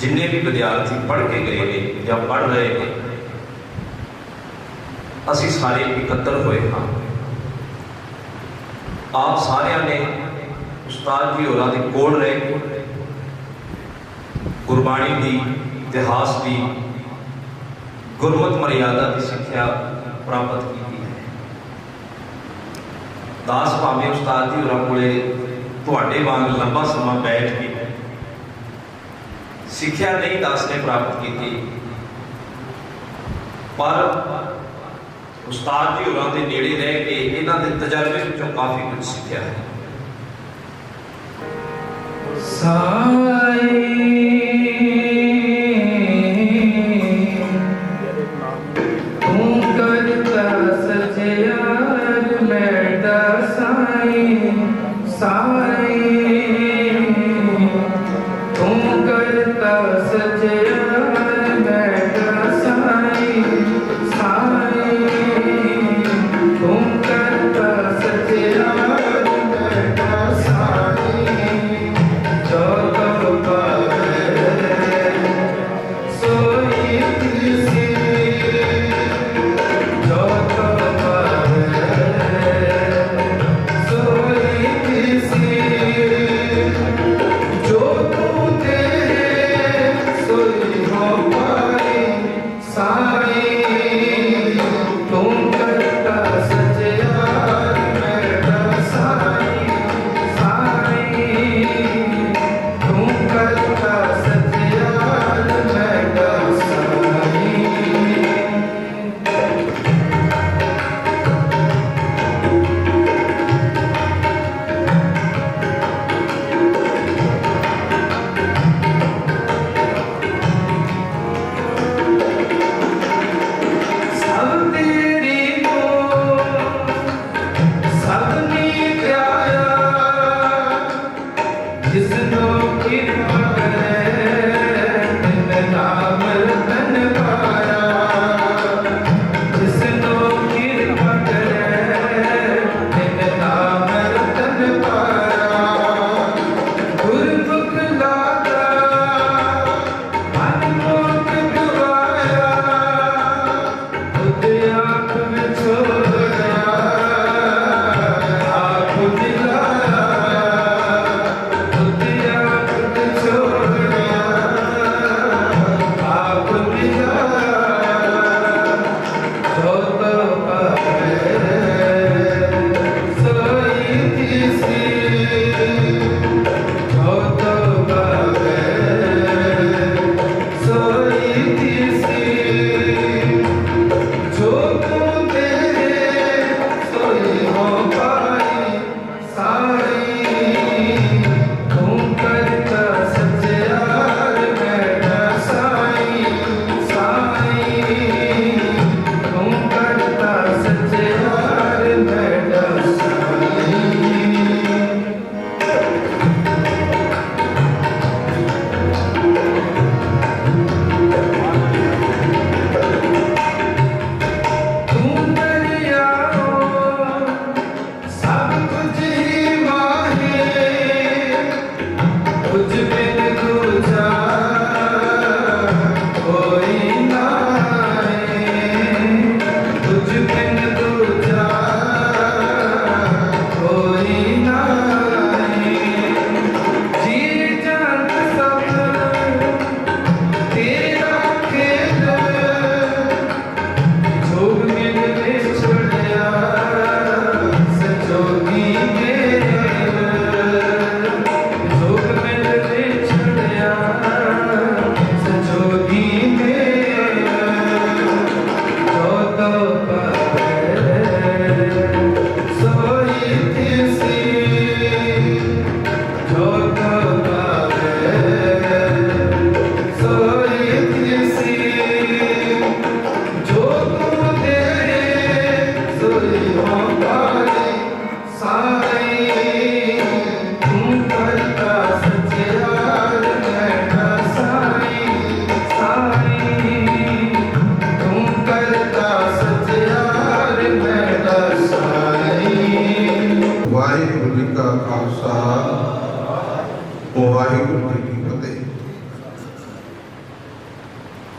ਜਿੰਨੇ ਵੀ ਵਿਦਿਆਰਥੀ ਪੜ੍ਹ ਕੇ ਗਏ ਨੇ ਜਾਂ ਪੜ੍ਹ ਰਹੇ ਨੇ, ਅਸੀਂ ਸਾਰੇ ਇਕੱਤਰ ਹੋਏ ਹਾਂ। ਆਪ ਸਾਰਿਆਂ ਨੇ ਉਸਤਾਦ ਜੀ ਹੋਰਾਂ ਦੇ ਕੋਲ ਰਹਿ ਗੁਰਬਾਣੀ ਦੀ, ਇਤਿਹਾਸ ਦੀ, ਗੁਰਮਤਿ ਮਰਿਆਦਾ ਦੀ ਸਿੱਖਿਆ ਪ੍ਰਾਪਤ ਕੀਤੀ ਹੈ। ਦਾਸ ਭਾਵੇਂ ਉਸਤਾਦ ਜੀ ਹੋਰਾਂ ਕੋਲੇ ਤੁਹਾਡੇ ਵਾਂਗ ਲੰਬਾ ਸਮਾਂ ਬੈਠ ਕੇ ਸਿੱਖਿਆ ਨਹੀਂ ਦਾਸ ਨੇ ਪ੍ਰਾਪਤ ਕੀਤੀ, ਪਰ ਉਸਤਾਦ ਜੀ ਹੋਰਾਂ ਦੇ ਨੇੜੇ ਰਹਿ ਕੇ ਇਹਨਾਂ ਦੇ ਤਜਰਬੇ ਵਿੱਚੋਂ ਕਾਫੀ ਕੁਝ ਸਿੱਖਿਆ ਹੈ।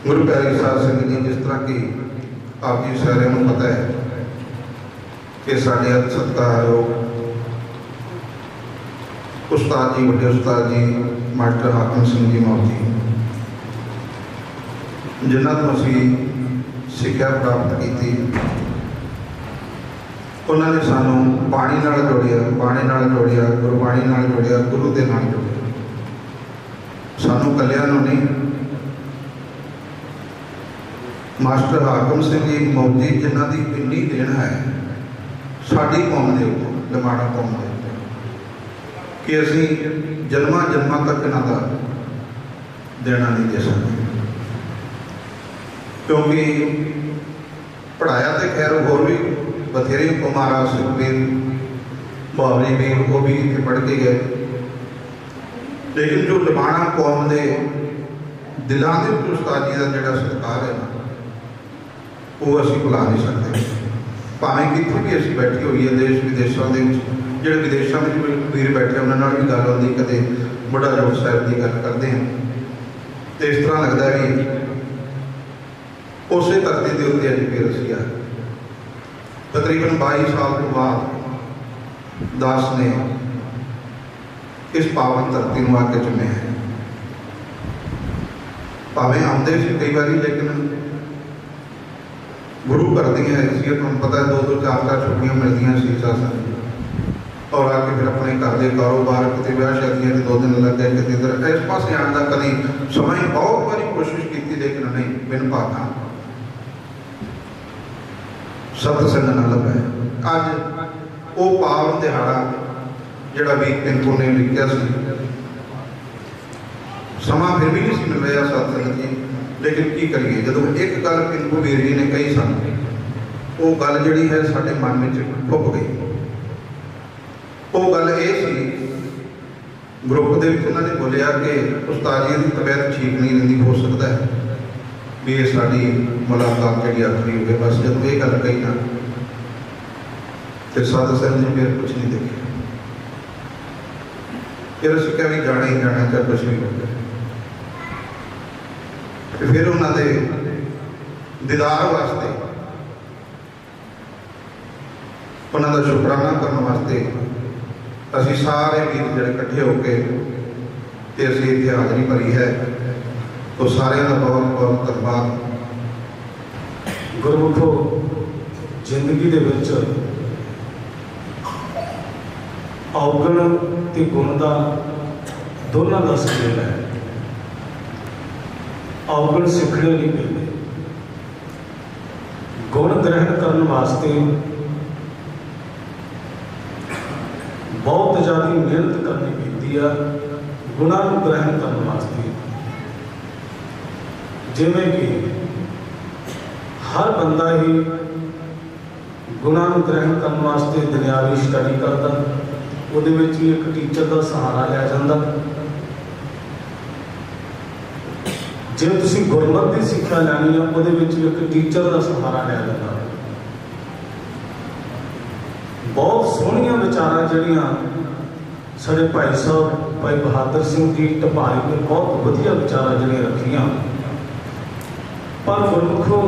गुरु प्यारे साध संगत जी, जिस तरह की आप जी सारे को पता है कि साढ़े अत सत्कारयोग उस्ताद जी, बड़े उस्ताद जी मास्टर हाकम सिंह जी मौजी, जिन्हों को असी सिक्ख्या प्राप्त की, उन्होंने सानू बाणी नाल जोड़िया, बाणी नाल जोड़िया, गुरबाणी नाल जोड़िया, गुरु के नाल जोड़िया। सानू कलिया नहीं, मास्टर हाकम सिंह जी मौजी जिन्हों की इन्नी देन है साड़ी कौम के ऊपर, लमाणा कौम के ऊपर, कि असी जन्मां जन्मां तक इन्हां दा देना नहीं दे सकते। क्योंकि पढ़ाया तो खैर होर भी बथेरे कुमारा सुखबीर बावली वीर वो भी इतने पढ़ के गए, लेकिन जो लमाणा कौम के दिलों के उस्ताद जी का जोड़ा सत्कार है ना, वो असी भुला नहीं सकते। भावें कितने भी असी बैठे हुई है देश विदेशों के, जो विदेशों में वीर बैठे उन्होंने भी गल होती, कदे बड़ा जोड़ साहब की गल करते हैं तो इस तरह लगता भी उस धरती के उत्ते अज फिर असी आए। तकरीबन 22 साल तो बाद दास ने इस पावन धरती में आके चुने हैं। भावें आते कई बार, लेकिन गुरु कर दी हैसियत तुम पता है 2-2 4-4 छुट्टियां मिलती सी सासन, और आके फिर अपने घर के कारोबार कितने ब्याह शादियों के 2 दिन लग गए, कितने इधर इस पास आने का कभी समय बहुत बारी कोशिश की, लेकिन नहीं बिन भागा सतसंग न लभे। अज वो पावन दिहाड़ा जोड़ा वीर पिंकू ने लिखा समा फिर भी नहीं मिल रहा सतसंग जी, लेकिन की करिए जो एक गल पिंकू वीर जी ने कही सन, वो गल जी है साढ़े मन में फुक गई। वो गल ये ग्रुप के उन्होंने बोलिया कि उस्ताद जी की तबीयत ठीक नहीं रही, हो सकता है भी ये साड़ी मुलाकात जी आखिरी हो गई। बस जब ये गल कही ना तो सतसंग जी फिर कुछ नहीं देखे, फिर असी क्या भी जाना ही जाना, चाहे कुछ भी हो गया। फिर उन्होंने दीदार वास्ते, उन्होंने शुकराना करने वास्ते असी सारे वीर जो इकट्ठे होकर असी इतने हाज़री भरी है, तो सारे का बहुत बहुत धन्यवाद। गुरमुखो, जिंदगी दे विच औगण ते गुण का दोनों का सुमेल है। औगण सीखने नहीं मिलते, गुण ग्रहण करने वास्ते बहुत ज़्यादा मेहनत करनी पड़ती है। गुणों को ग्रहण करने वास्ते जिमें कि हर बंदा ही गुणों को ग्रहण करने वास्ते दुनियावी स्टडी करता, वो एक टीचर का सहारा लिया जाता। जे तुसी गुरमत की सिक्ख्या लैनी है, वो एक टीचर का सहारा लिया जाता। बहुत सोहनिया विचार जड़ियाँ साढ़े भाई साहब भाई बहादुर सिंह जी ढपारी ने बहुत वधिया विचार जड़ियाँ रखियाँ, पर गुरमुखो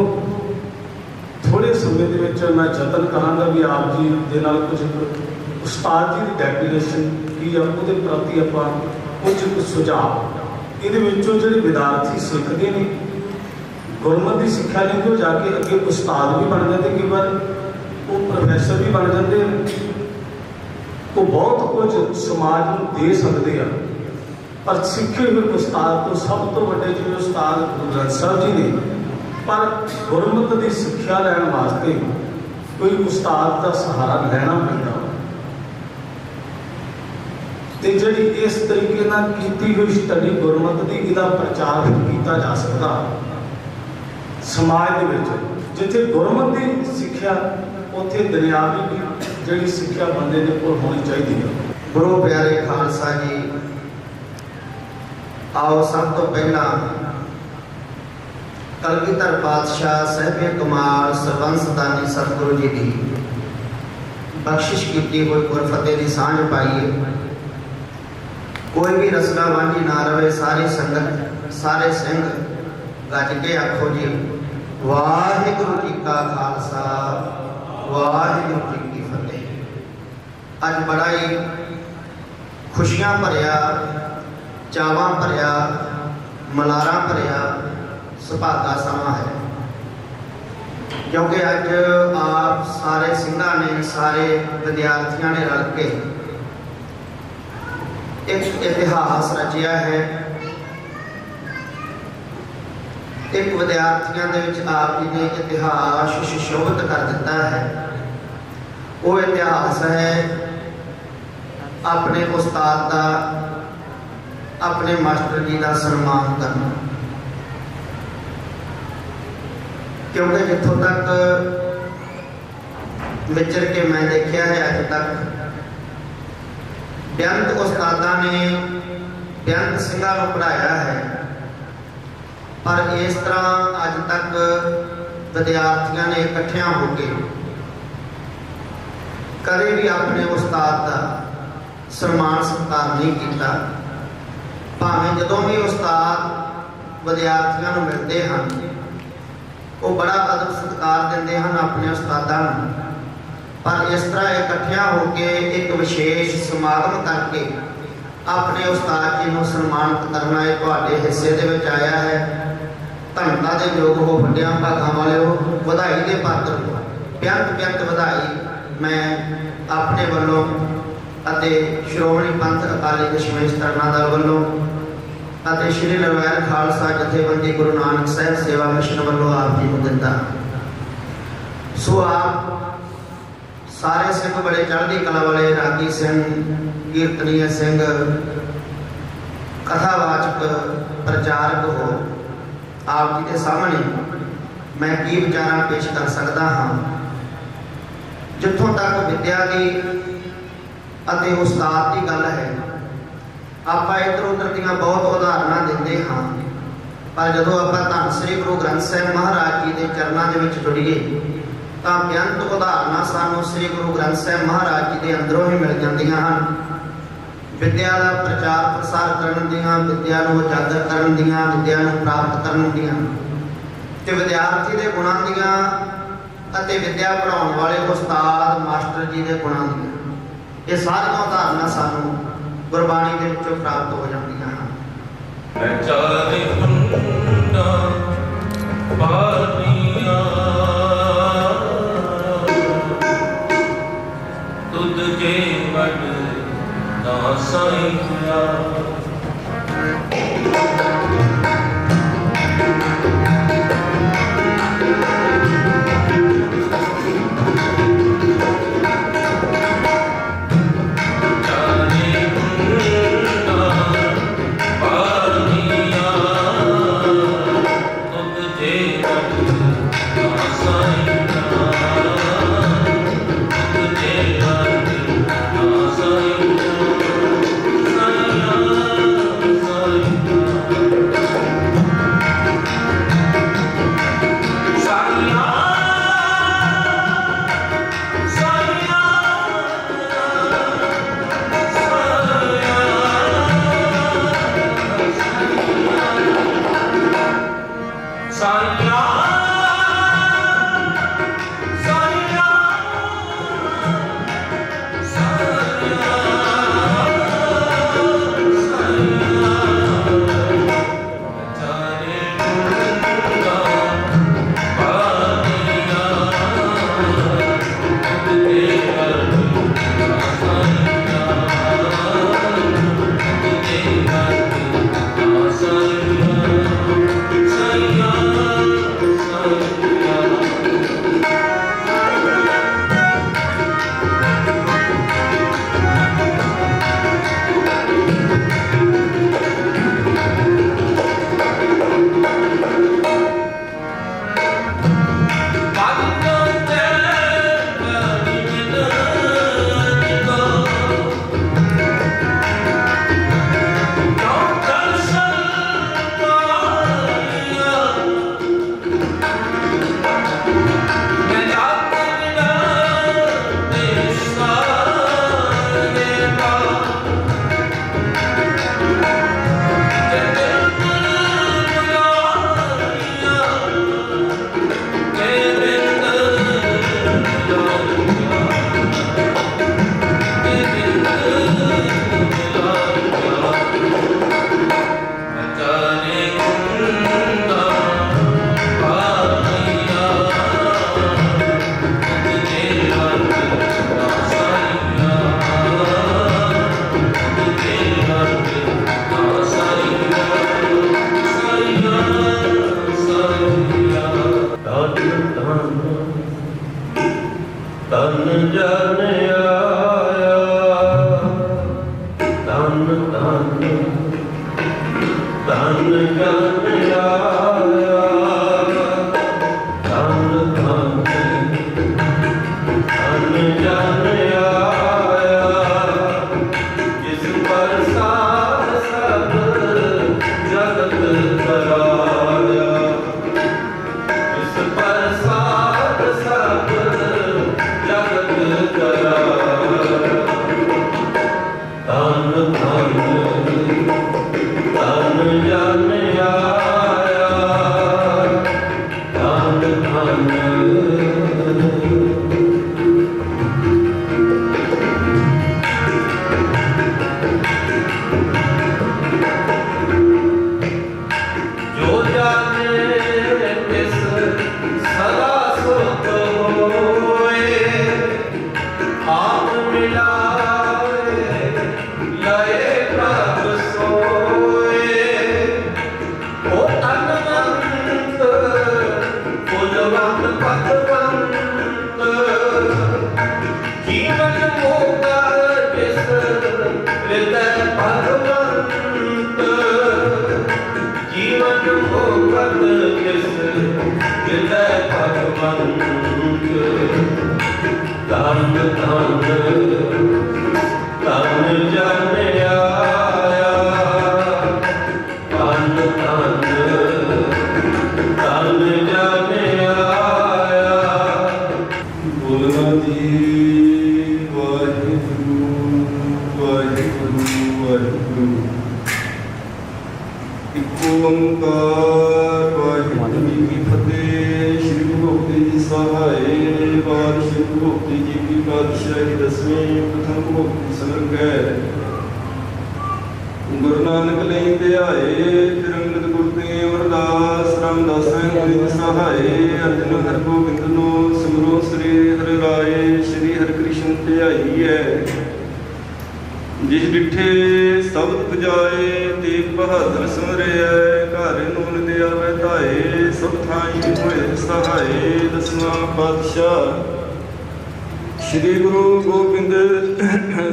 थोड़े समय के मैं जतन कराँगा भी आप जी के नाल कुछ उस्ताद जी की डेफिनेशन की है, वो प्रति आप कुछ सुझाव ये जो विद्यार्थी सीखते हैं गुरमत की सिक्ख्या लेंगे, जाके अगे उस्ताद भी बन जाते, कई बार वो प्रोफैसर भी बन जाते, वो बहुत कुछ समाज को दे सकते हैं। पर सीखे हुए उस्ताद तो सब तो बड़े जो उस्ताद गुरु ग्रंथ साहब जी ने, पर गुरमत की सिक्ख्या लैन वास्ते कोई उस्ताद का सहारा लेना पैंदा। तो जी इस तरीके की हुई स्टडी गुरमत की इसका प्रचार किया जा सकता समाज के जिथे गुरमत की सिक्ख्या उत्थे दुनियावी भी जी सिक्ख्या बंदे के कोल होनी चाहिए। गुरु प्यारे खालसा जी, आओ सब तो पहला कलगीधर पातशाह साहिब कमाल सरबंस दानी सतगुरु जी की बख्शिश की हुई गुरफतेह की सांझ पाइए। कोई भी रसना वांझी ना रहे, सारी संगत सारे सिंह ਗੱਜ ਕੇ ਆਖੋ ਜੀ, ਵਾਹਿਗੁਰੂ ਜੀ ਕਾ ਖਾਲਸਾ, ਵਾਹਿਗੁਰੂ ਜੀ ਕੀ ਫਤਿਹ। ਅੱਜ ਬੜਾ ਹੀ ਖੁਸ਼ੀਆਂ ਭਰਿਆ, ਚਾਵਾਂ ਭਰਿਆ, ਮਲਾਰਾਂ ਭਰਿਆ ਸੁਭਾਗਾ ਸਮਾਂ ਹੈ, ਕਿਉਂਕਿ ਅੱਜ ਆਪ ਸਾਰੇ ਸਿੰਘਾਂ ਨੇ, ਸਾਰੇ ਵਿਦਿਆਰਥੀਆਂ ਨੇ ਰਲ ਕੇ ਇੱਕ ਇਤਿਹਾਸ ਰਚਿਆ ਹੈ। ਇੱਕ ਵਿਦਿਆਰਥੀਆਂ ਦੇ ਵਿੱਚ ਆਪ ਜੀ ਨੇ ਇਤਿਹਾਸ ਸੁਸ਼ੋਭਿਤ ਕਰ ਦਿੱਤਾ ਹੈ। ਉਹ ਇਤਿਹਾਸ ਹੈ ਆਪਣੇ ਉਸਤਾਦ ਦਾ, ਆਪਣੇ ਮਾਸਟਰ ਜੀ ਦਾ ਸਨਮਾਨ ਕਰਨਾ। ਕਿਉਂਕਿ ਜਿੱਥੋਂ ਤੱਕ ਵਿਚਰ ਕੇ ਮੈਂ ਦੇਖਿਆ ਹੈ, ਅੱਜ ਤੱਕ ਬੇਅੰਤ ਉਸਤਾਦਾਂ ਨੇ ਬੇਅੰਤ ਸਿੰਘਾਂ ਨੂੰ ਪੜ੍ਹਾਇਆ ਹੈ, ਪਰ ਇਸ ਤਰ੍ਹਾਂ ਅੱਜ ਤੱਕ ਵਿਦਿਆਰਥੀਆਂ ਨੇ ਇਕੱਠਿਆਂ ਹੋ ਕੇ ਕਦੇ ਵੀ ਆਪਣੇ ਉਸਤਾਦ ਦਾ ਸਨਮਾਨ ਸਤਿਕਾਰ ਨਹੀਂ ਕੀਤਾ। ਭਾਵੇਂ ਜਦੋਂ ਵੀ ਉਸਤਾਦ ਵਿਦਿਆਰਥੀਆਂ ਨੂੰ ਮਿਲਦੇ ਹਨ, ਉਹ ਬੜਾ ਅਦਬ ਸਤਿਕਾਰ ਦਿੰਦੇ ਹਨ ਆਪਣੇ ਉਸਤਾਦਾਂ ਨੂੰ, ਪਰ ਇਸ ਤਰ੍ਹਾਂ ਇਕੱਠਿਆਂ ਹੋ ਕੇ ਇੱਕ ਵਿਸ਼ੇਸ਼ ਸਮਾਗਮ ਕਰਕੇ ਆਪਣੇ ਉਸਤਾਦ ਜੀ ਨੂੰ ਸਨਮਾਨਿਤ ਕਰਨਾ ਇਹ ਤੁਹਾਡੇ ਹਿੱਸੇ ਦੇ ਵਿੱਚ ਆਇਆ ਹੈ। ਧੰਨਤਾ ਦੇ ਯੋਗ ਹੋ, ਵੱਡਿਆਂ ਭਾਗਾਂ ਵਾਲਿਓ, ਵਧਾਈ ਦੇ ਪਾਤਰ ਹੋ। ਬੇਅੰਤ ਵਧਾਈ ਮੈਂ ਆਪਣੇ ਵੱਲੋਂ ਅਤੇ ਸ਼੍ਰੋਮਣੀ ਪੰਥ ਅਕਾਲੀ ਦਸ਼ਮੇਸ਼ ਤਰਨਾ ਦਲ ਵੱਲੋਂ ਅਤੇ ਸ਼੍ਰੀ ਨਰਵੈਲ ਖਾਲਸਾ ਜਥੇਬੰਦੀ ਗੁਰੂ ਨਾਨਕ ਸਾਹਿਬ ਸੇਵਾ ਮਿਸ਼ਨ ਵੱਲੋਂ ਆਪ ਜੀ ਨੂੰ ਦਿੰਦਾ। ਸੋ ਆਪ ਸਾਰੇ ਸਿੰਘ ਬੜੇ ਚੜ੍ਹਦੀ ਕਲਾ ਵਾਲੇ, ਰਾਗੀ ਸਿੰਘ, ਕੀਰਤਨੀय ਸਿੰਘ, ਕਥਾਵਾਚਕ, ਪ੍ਰਚਾਰਕ ਹੋ। ਆਪ ਜੀ ਦੇ ਸਾਹਮਣੇ ਮੈਂ ਕੀ ਵਿਚਾਰਾਂ ਪੇਸ਼ ਕਰ ਸਕਦਾ ਹਾਂ। ਜਿੱਥੋਂ ਤੱਕ ਵਿਦਿਆ ਦੀ ਅਤੇ ਉਸਤਾਦ ਦੀ ਗੱਲ ਹੈ, ਆਪਾਂ ਇੱਧਰ ਉੱਧਰ ਦੀਆਂ ਬਹੁਤ ਉਦਾਹਰਨਾਂ ਦਿੰਦੇ ਹਾਂ, ਪਰ ਜਦੋਂ ਆਪਾਂ ਧੰਨ ਸ੍ਰੀ ਗੁਰੂ ਗ੍ਰੰਥ ਸਾਹਿਬ ਮਹਾਰਾਜ ਜੀ ਦੇ ਚਰਨਾਂ ਦੇ ਵਿੱਚ ਜੁੜੀਏ ਤਾਂ ਬੇਅੰਤ ਉਦਾਹਰਨਾਂ ਸਾਨੂੰ ਸ੍ਰੀ ਗੁਰੂ ਗ੍ਰੰਥ ਸਾਹਿਬ ਮਹਾਰਾਜ ਜੀ ਦੇ ਅੰਦਰੋਂ ਹੀ ਮਿਲ ਜਾਂਦੀਆਂ ਹਨ। ਵਿਦਿਆ ਦਾ ਪ੍ਰਚਾਰ ਪ੍ਰਸਾਰ ਕਰਨ ਦੀਆਂ, ਵਿਦਿਆ ਨੂੰ ਉਜਾਗਰ ਕਰਨ ਦੀਆਂ, ਵਿਦਿਆ ਨੂੰ ਪ੍ਰਾਪਤ ਕਰਨ ਦੀਆਂ ਤੇ ਵਿਦਿਆਰਥੀ ਦੇ ਗੁਣਾਂ ਦੀਆਂ ਅਤੇ ਵਿਦਿਆ ਪੜ੍ਹਾਉਣ ਵਾਲੇ ਉਸਤਾਦ ਮਾਸਟਰ ਜੀ ਦੇ ਗੁਣਾਂ ਦੀਆਂ, ਇਹ ਸਾਰੀਆਂ ਉਦਾਹਰਨਾਂ ਸਾਨੂੰ ਗੁਰਬਾਣੀ ਦੇ ਵਿੱਚੋਂ ਪ੍ਰਾਪਤ ਹੋ ਜਾਂਦੀਆਂ ਹਨ। ਚਾਰੇ ਫੁੰਡਾ ਪਾਨੀਆਂ ਤੁਧ ਕੇ ਵਡ ਨਾ ਸਾਈਆ Sai ਧਨ ਜਨ ਆਇਆ ਧਨ ਧਨ ਧਨ ਜਨ ਆਇਆ ਧਨ ਧਨ ਧਨ ਜਨ ਆਇਆ ਜਿਸ ਪ੍ਰਸਾਦ ਸਭ ਜਗਤ ਕਰਾਇਆ ਜਿਸ ਪ੍ਰਸਾਦ ਸਭ ਜਗਤ ਕਰਾਇਆ ਧਨ ਧਨ ਧਨ ਜਨ ਆਇਆ ਧਨ ਧਨ ਜੋ ਜਾਣੇ ਤਿਸ ਸਦਾ ਸੁਖ ਹੋਏ ਆਪ ਮਿਲਾਏ ਲਏ ਪ੍ਰਭ ਸੋਏ ਉਹ ਅਨੰਤ ਫੁੱਲਵੰਤ ਪਤਵੰਤ ਜੀਵਨ ਮੋਗਾ ਜਿਸ ਹਿਰਦੈ ਭਗਵੰਤ ਜੀਵਨ ਮੋਗਤ ਜਿਸ ਹਿਰਦੈ ਭਗਵੰਤ ਧਨ ਧਨ ਧਨ ਜਨ ਆਇਆ ਧਨ ਧਨ ਧਨ ਜਨ ਆਇਆ ਬੋਲਣਾ ਜੀ ਵਾਹਿਗੁਰੂ ਵਾਹਿਗੁਰੂ ਵਾਹਿਗੁਰੂ ਇੱਕ ਓੰਕਾਰ ਵਾਹਿਗੁਰੂ ਜੀ ਕੀ ਫਤਿਹ। ਸ਼੍ਰੀ ਗੁਰੂ ਗੋਬਿੰਦ ਜੀ ਸਹਾਏ ਬਾਦ ਸ਼੍ਰੀ ਗੁਰੂ ਗੋਬਿੰਦ ਜੀ ਕੀ ਪਾਤਸ਼ਾਹੀ ਦਸਵੀਂ ਪ੍ਰਥਮ ਭਗਤੀ ਸਮਰਗ ਹੈ। ਗੁਰੂ ਨਾਨਕ ਲਈ ਧਿਆਏ ਤਿਰੰਗਤ ਗੁਰ ਤੇ ਅਮਰਦਾਸ ਰਾਮਦਾਸ ਜੀ ਸਹਾਏ ਅਰਜਨ ਹਰਿ ਗੋਬਿੰਦ ਨੂੰ ਸਿਮਰੋ ਸ੍ਰੀ ਹਰਿ ਰਾਏ ਸ਼੍ਰੀ ਹਰਿ ਕ੍ਰਿਸ਼ਨ ਧਿਆਈ ਹੈ। ਜਿਸ ਡਿਠੇ ਸ਼ਬਦ ਪੁਜਾਏ ਤੇਗ ਬਹਾਦਰ ਸਿਮਰਿਆ ਘਰ ਨੂਨ ਦੇ ਆਵੇ ਧਾਏ ਸਭ ਥਾਈ ਹੋਏ ਸਹਾਏ। ਦਸਵਾਂ ਪਾਤਸ਼ਾਹ ਸ਼੍ਰੀ ਗੁਰੂ ਗੋਬਿੰਦ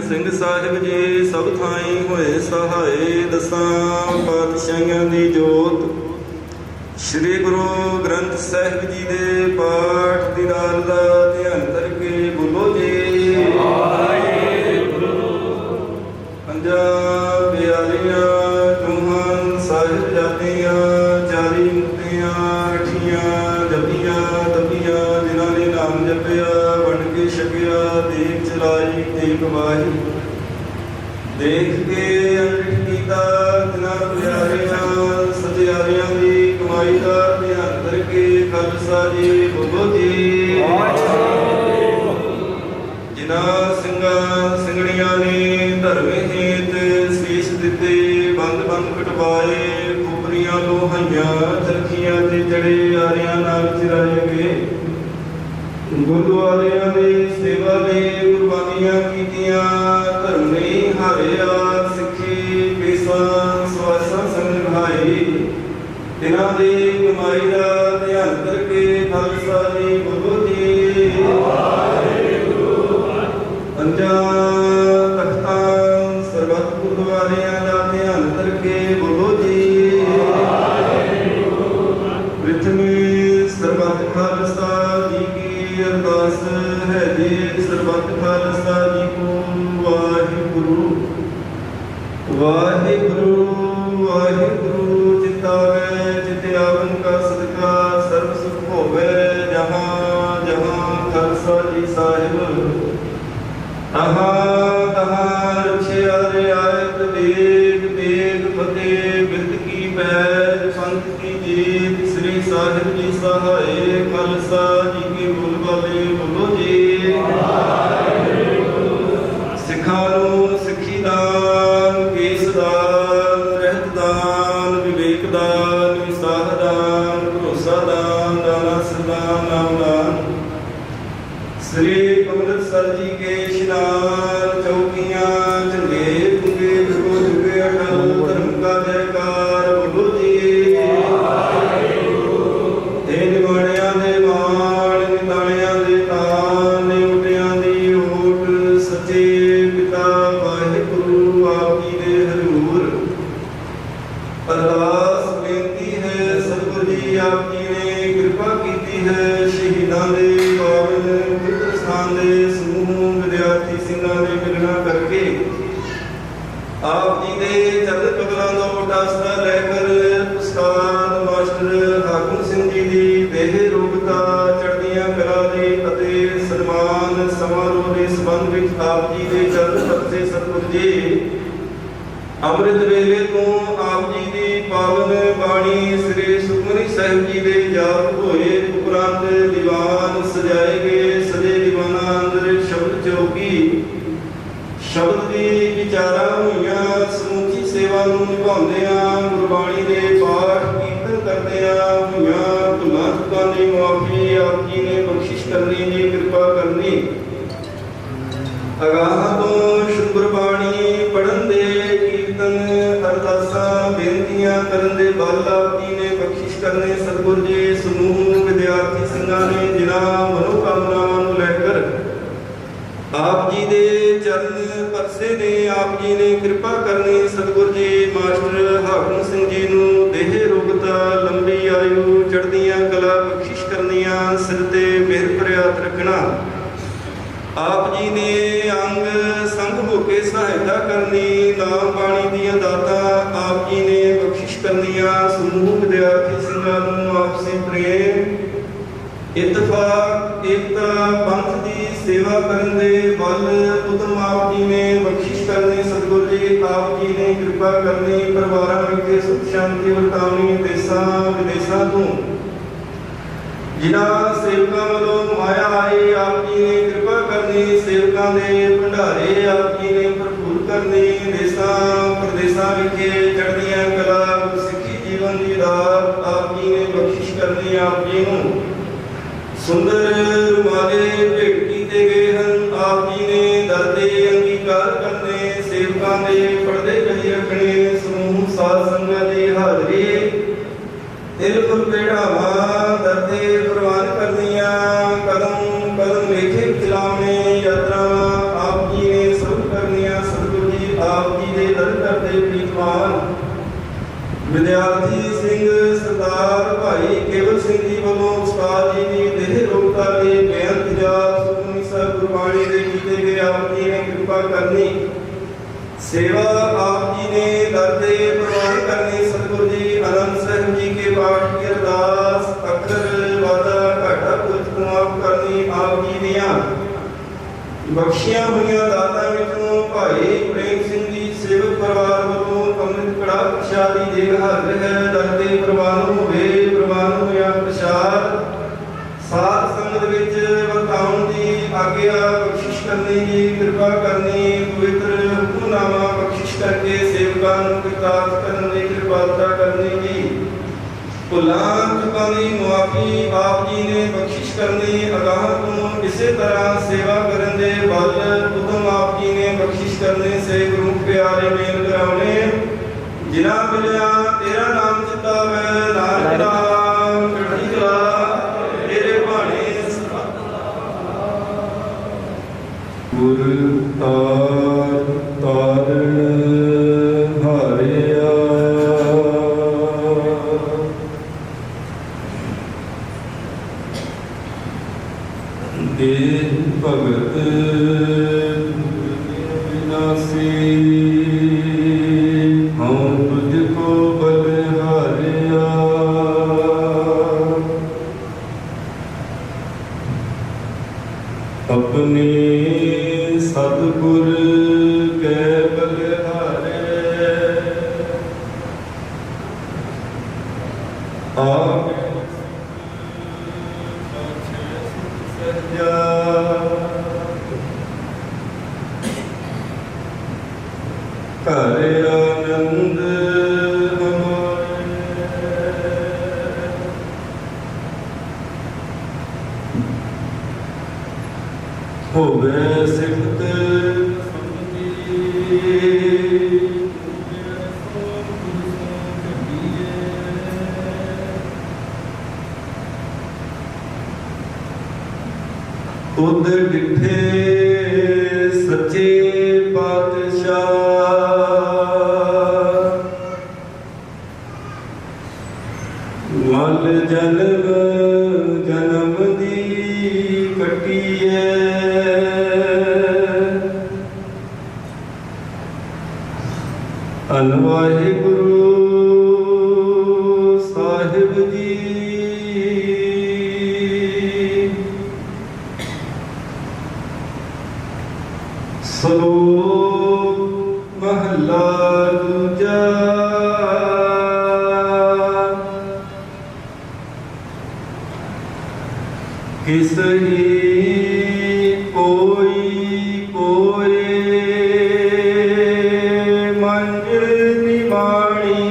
ਸਿੰਘ ਸਾਹਿਬ ਜੀ ਸਭ ਥਾਈ ਹੋਏ ਸਹਾਏ। ਦਸਾਂ ਪਾਤਸ਼ਾਹੀਆਂ ਦੀ ਜੋਤ ਸ਼੍ਰੀ ਗੁਰੂ ਗ੍ਰੰਥ ਸਾਹਿਬ ਜੀ ਦੇ ਪਾਠ ਦੀ ਨਾਲ ਦਾ ਧਿਆਨ ਕਰਕੇ ਬੋਲੋ ਜੀ ਪੰਜਾਂ ਪਿਆਰੀਆਂ ਚੌਹਾਂ ਸਾਹਿਬਜ਼ਾਦੀਆਂ ਚਾਲੀ ਮੁਕਤੀਆਂ ਅਠੀਆਂ ਜਪੀਆਂ ਤਪੀਆਂ ਜਿਨ੍ਹਾਂ ਨੇ ਨਾਮ ਜਪਿਆ ਬਣ ਕੇ ਛਕਿਆ ਦੇਖ ਚਲਾਈ ਦੇਖ ਵਾਹੀ ਦੇਖ ਕੇ ਅੰਮ੍ਰਿਤ ਪੀਤਾ ਜਿਨ੍ਹਾਂ ਪਿਆਰੀਆਂ ਸਤਿਆਰਿਆਂ ਦੀ ਕਮਾਈ ਦਾ ਧਿਆਨ ਕਰਕੇ ਖਾਲਸਾ ਜੀ ਬੋਲੋ ਜੀ ਜਿਨ੍ਹਾਂ ਸਿੰਘਾਂ ਸਿੰਘਣੀਆਂ ਨੇ ਧਰਮੇ ਹੇਤ ਸੀਸ ਦਿੱਤੇ ਬੰਦ ਬੰਦ ਕਟਵਾਏ ਖੋਪਰੀਆਂ ਲੋਹਾਈਆਂ ਚਰਖੀਆਂ ਤੇ ਜੜੇ ਆਰਿਆਂ ਨਾਲ ਚਿਰਾਏ ਗਏ ਗੁਰਦੁਆਰਿਆਂ ਦੀ ਸੇਵਾ ਲਈ ਕੁਰਬਾਨੀਆਂ ਕੀਤੀਆਂ ਧਰਮ ਨਹੀਂ ਹਾਰਿਆ ਸਿੱਖੀ ਪੇਸਾਂ ਸਵਾਸਾਂ ਸੰਗ ਨਿਭਾਈ ਤਿਨਾਂ ਦੀ ਕਮਾਈ ਦਾ ਧਿਆਨ ਕਰਕੇ ਖਾਲਸਾ ਜੀ ਬੋਲੋ ਜੀ ਪੰਜਾਂ ਤਖਤਾਂ ਸਰਬੱਤ ਗੁਰਦੁਆਰਿਆਂ ਦਾ ਧਿਆਨ ਕਰਕੇ ਬੋਲੋ ਜੀ ਪ੍ਰਿਥਵੀ ਸਰਬੱਤ ਖਾਲਸਾ ਜੀ ਕੀ ਅਰਦਾਸ ਹੈ ਜੀ ਸਰਬੱਤ ਖਾਲਸਾ ਜੀ ਕੋ ਵਾਹਿਗੁਰੂ ਵਾਹਿਗੁਰੂ ਵਾਹਿਗੁਰੂ ਚਿਤਾਵੇ ਚਿਤ ਆਵਨ ਕਾ ਸਦਕਾ ਸਰਬ ਸੁਖ ਹੋਵੇ ਜਹਾਂ ਜਹਾਂ ਖਾਲਸਾ ਜੀ ਸਾਹਿਬ ਤਹਾਂ ਤਹਾਂ ਰਛਿਆ ਰਿਆਇਤ ਦੇਗ ਦੇਗ ਫਤਿਹ ਬਿਰਦ ਕੀ ਪੈਜ ਸੰਤ ਕੀ ਜੀਤ ਸ੍ਰੀ ਸਾਹਿਬ ਜੀ ਸਹਾਏ ਖਾਲਸਾ ਜੀ ਕੇ ਬੋਲ ਵਾਲੇ ਬੋਲੋ ਜੀ ਸਿੱਖਾਂ ਨੂੰ ਸਿੱਖੀ ਦਾਨ ਕੇਸ ਦਾਨ ਰਹਿਤ ਦਾਨ ਵਿਵੇਕ ਦਾਨ ਵਿਸਾਹ ਦਾਨ ਭਰੋਸਾ ਦਾਨ ਦਾਨਾ ਸਦਾਨ ਨਾਮ ਦਾਨ ਸ੍ਰੀ ਅੰਮ੍ਰਿਤਸਰ ਜੀ ਕੇ ਇਸ਼ਨਾਨ ਚੌਕੀਆਂ ਝੰਡੇ ਪੁੰਗੇ ਭਗੋ ਜੁਗੇ ਅਟਲ ਧਰਮ ਕਾ ਜੈਕਾਰ ਬੋਲੋ ਜੀ ਤੇ ਨਿਵਾਣਿਆਂ ਦੇ ਮਾਂ ਜੀ। ਅੰਮ੍ਰਿਤ ਵੇਲੇ ਤੋਂ ਆਪ ਜੀ ਦੀ ਪਾਵਨ ਬਾਣੀ ਸ੍ਰੀ ਸੁਖਮਨੀ ਸਾਹਿਬ ਜੀ ਦੇ ਜਾਪ ਹੋਏ ਉਪਰੰਤ ਦੀਵਾਨ ਸਜਾਏ ਗਏ। ਸਜੇ ਦੀਵਾਨਾਂ ਅੰਦਰ ਸ਼ਬਦ ਚੌਕੀ ਸ਼ਬਦ ਦੀ ਵਿਚਾਰਾਂ ਹੋਈਆਂ। ਸਮੁੱਚੀ ਸੇਵਾ ਨੂੰ ਨਿਭਾਉਂਦਿਆਂ ਗੁਰਬਾਣੀ ਦੇ ਪਾਠ ਕੀਰਤਨ ਕਰਦਿਆਂ ਹੋਈਆਂ ਭੁੱਲਾਂ ਚੁੱਕਾਂ ਦੀ ਮੁਆਫੀ ਆਪ ਜੀ ਨੇ ਬਖਸ਼ਿਸ਼ ਕਰਨੀ ਜੀ, ਕਿਰਪਾ ਕਰਨੀ। ਅਗਾਹ ਤੋਂ ਸ਼ੁਭ ਗੁਰਬਾਣੀ ਪੜ੍ਹਨ ਦੇ ਕੀਰਤਨ ਅਰਦਾਸਾਂ ਬੇਨਤੀਆਂ ਕਰਨ ਦੇ ਬਲ ਆਪ ਜੀ ਨੇ ਬਖਸ਼ਿਸ਼ ਕਰਨੇ। ਸਤਿਗੁਰ ਜੀ ਸਮੂਹ ਵਿਦਿਆਰਥੀ ਸਿੰਘਾਂ ਨੇ ਜਿਨ੍ਹਾਂ ਮਨੋਕਾਮਨਾਵਾਂ ਨੂੰ ਲੈ ਕਰ ਆਪ ਜੀ ਦੇ ਚਰਨ ਪਰਸੇ ਨੇ, ਆਪ ਜੀ ਨੇ ਕਿਰਪਾ ਕਰਨੀ। ਸਤਿਗੁਰ ਜੀ ਮਾਸਟਰ ਹਾਕਮ ਸਿੰਘ ਜੀ ਨੂੰ ਦੇਹ ਰੋਗਤਾ, ਲੰਬੀ ਆਯੂ, ਚੜ੍ਹਦੀਆਂ ਕਲਾ ਬਖਸ਼ਿਸ਼ ਕਰਨੀਆਂ, ਸਿਰ ਤੇ ਮਿਹਰ ਭਰਿਆ ਹੱਥ ਰੱਖਣਾ। ਆਪ ਜੀ ਨੇ ਅੰਗ ਸੰਗ ਹੋ ਕੇ ਸਹਾਇਤਾ ਕਰਨੀ। ਨਾਮ ਬਾਣੀ ਦੀਆਂ ਦਾਤਾਂ ਆਪ ਜੀ ਨੇ ਬਖਸ਼ਿਸ਼ ਕਰਨੀਆਂ। ਸਮੂਹ ਵਿਦਿਆਰਥੀ ਸਿੰਘਾਂ ਨੂੰ ਆਪਸੀ ਪ੍ਰੇਮ, ਇਤਫਾਕ, ਏਕਤਾ, ਪੰਥ ਦੀ ਸੇਵਾ ਕਰਨ ਦੇ ਬਲ ਉਦਮ ਆਪ ਜੀ ਨੇ ਬਖਸ਼ਿਸ਼ ਕਰਨੀ। ਸਤਿਗੁਰ ਜੀ ਆਪ ਜੀ ਨੇ ਕਿਰਪਾ ਕਰਨੀ। ਪਰਿਵਾਰਾਂ ਵਿੱਚ ਸੁਖ ਸ਼ਾਂਤੀ ਵਰਤਾਉਣੀ। ਦੇਸਾਂ ਵਿਦੇਸਾਂ ਤੋਂ ਜਿਨ੍ਹਾਂ ਸੇਵਕਾਂ ਵੱਲੋਂ ਮਾਇਆ ਆਈ ਆਪ ਜੀ ਨੇ ਕਿਰਪਾ ਕਰਨੀ। ਸੇਵਕਾਂ ਦੇ ਭੰਡਾਰੇ ਆਪ ਜੀ ਨੇ ਭਰਪੂਰ ਕਰਨੀ। ਦੇਸਾਂ ਪ੍ਰਦੇਸਾਂ ਵਿਖੇ ਚੜ੍ਹਦੀਆਂ ਕਲਾ, ਸਿੱਖੀ ਜੀਵਨ ਦੀ ਰਾਤ ਆਪ ਜੀ ਨੇ ਬਖਸ਼ਿਸ਼ ਕਰਨੀ। ਆਪ ਜੀ ਨੂੰ ਸੁੰਦਰ ਰੁਮਾਲੇ ਭੇਟ ਕੀਤੇ ਗਏ ਹਨ। ਆਪ ਜੀ ਨੇ ਦਰ ਦੇ ਅੰਗੀਕਾਰ ਕਰਨੇ। ਸੇਵਕਾਂ ਦੇ ਪਰਦੇ ਕਰੀ ਰੱਖਣੇ। ਸਮੂਹ ਸਾਧ ਸੰਗਤ ਦੀ ਹਾਜ਼ਰੀ ਤਿਲ ਫੁੱਲ ਪੇੜਾਵਾਂ ਦਰ ਤੇ ਪ੍ਰਵਾਨ ਕਰਨੀਆਂ। ਕਦਮ ਕਦਮ ਲੇਖੇ ਚਲਾਉਣੇ ਯਾਤਰਾਵਾਂ ਆਪ ਜੀ ਨੇ ਸਭ ਕਰਨੀਆਂ। ਸਤਿਗੁਰ ਜੀ ਆਪ ਜੀ ਦੇ ਦਰ ਕਰਦੇ ਪ੍ਰੀਤਮਾਨ ਵਿਦਿਆਰਥੀ ਸਿੰਘ ਸਰਦਾਰ ਭਾਈ ਕੇਵਲ ਸਿੰਘ ਜੀ ਵੱਲੋਂ ਉਸਤਾਦ ਜੀ ਦੀ ਦੇਹ ਰੋਗਤਾ ਦੇ ਬੇਅੰਤ ਜਾਪ ਸੁਖਮਨੀ ਸਾਹਿਬ ਗੁਰਬਾਣੀ ਦੇ ਕੀਤੇ ਗਏ ਆਪ ਜੀ ਨੇ ਕਿਰਪਾ ਕਰਨੀ। ਸੇਵਾ ਆਪ ਜੀ ਨੇ ਦਰ ਤੇ ਪ੍ਰਵਾਨ ਕਰਨੀ। ਸਤਿਗੁਰ ਜੀ ਆਨੰਦ ਸਾਹਿਬ ਜੀ ਕੇ ਪਾਠ ਕੀ ਅਰਦਾਸ ਅਖਰ ਵਾਦਾ ਘਾਟਾ ਕੁਝ ਮਾਫ ਕਰਨੀ। ਆਪ ਜੀ ਦੀਆਂ ਬਖਸ਼ੀਆਂ ਹੋਈਆਂ ਦਾਤਾਂ ਵਿੱਚੋਂ ਭਾਈ ਪ੍ਰੇਮ ਸਿੰਘ ਜੀ ਸੇਵਕ ਪਰਿਵਾਰ ਵੱਲੋਂ ਅੰਮ੍ਰਿਤ ਕੜਾ ਪ੍ਰਸ਼ਾਦ ਦੀ ਦੇਗ ਹਾਜ਼ਰ ਹੈ। ਦਰ ਤੇ ਪ੍ਰਵਾਨ ਹੋਵੇ। ਪ੍ਰਵਾਨ ਹੋਇਆ ਪ੍ਰਸ਼ਾਦ ਸਾਧ ਸੰਗਤ ਵਿੱਚ ਵਰਤਾਉਣ ਦੀ ਆਗਿਆ ਬਖਸ਼ਿਸ਼ ਕਰਨੀ ਜੀ, ਕਿਰਪਾ ਕਰਨੀ। ਪਵਿੱਤਰ ਹੁਕਮਨਾਮਾ ਬਖਸ਼ਿਸ਼ ਕਰਕੇ ਸੇਵਕਾਂ ਨੂੰ ਕਿਰਤਾਰਥ ਕਰਨ ਦੀ ਕਿਰਪਾਲਤਾ ਕਰਨੀ ਜੀ। ਭੁੱਲਾਂ ਚੁੱਕਾਂ ਦੀ ਮੁਆਫੀ ਆਪ ਜੀ ਨੇ ਬਖਸ਼ਿਸ਼ ਕਰਨੀ। ਅਗਾਹ ਤੋਂ ਇਸੇ ਤਰ੍ਹਾਂ ਸੇਵਾ ਕਰਨ ਦੇ ਬਲ ਉਦਮ ਆਪ ਜੀ ਨੇ ਬਖਸ਼ਿਸ਼ ਕਰਨੇ। ਸੇ ਗੁਰੂ ਪਿਆਰੇ ਮੇਲ ਕਰਾਉਣੇ ਜਿਨ੍ਹਾਂ ਮਿਲਿਆ ਤੇਰਾ ਨਾਮ ਚਿਤਾਵੇ। ਨਾਨਕ ਨਾਮ ਚੜ੍ਹਦੀ ਕਲਾ ਤੇਰੇ ਬਾਣੇ ਗੁਰ ਤਾਰ ਤਾਰਨ ਹਾਰਿਆ ਦੇ ਭਗਤ ਵਿਨਾਸੀ ਹਉ ਤੁਝ ਕੋ ਬਲਿਹਾਰਿਆ। ਆਪਣੇ ਸਤਿਗੁਰ ਕੈ ਬਲਿਹਾਰੇ ਆਪ ਸਜਾ ਘਰ ਆਨੰਦ ਹੋਵੇ ਸਿਫਤ ਤੁਧ ਡਿਠੇ ਸੱਚੇ ਪਾਤਸ਼ਾਹ ਮਲ ਜਨਮ ਜਨਮ ਦੀ ਕੱਟੀਏ ਵਾਹਿਗੁਰੂ ਸਾਹਿਬ ਜੀ ਸਲੋਕ महला दूजा। किसही कोई कोई मंज निमाणी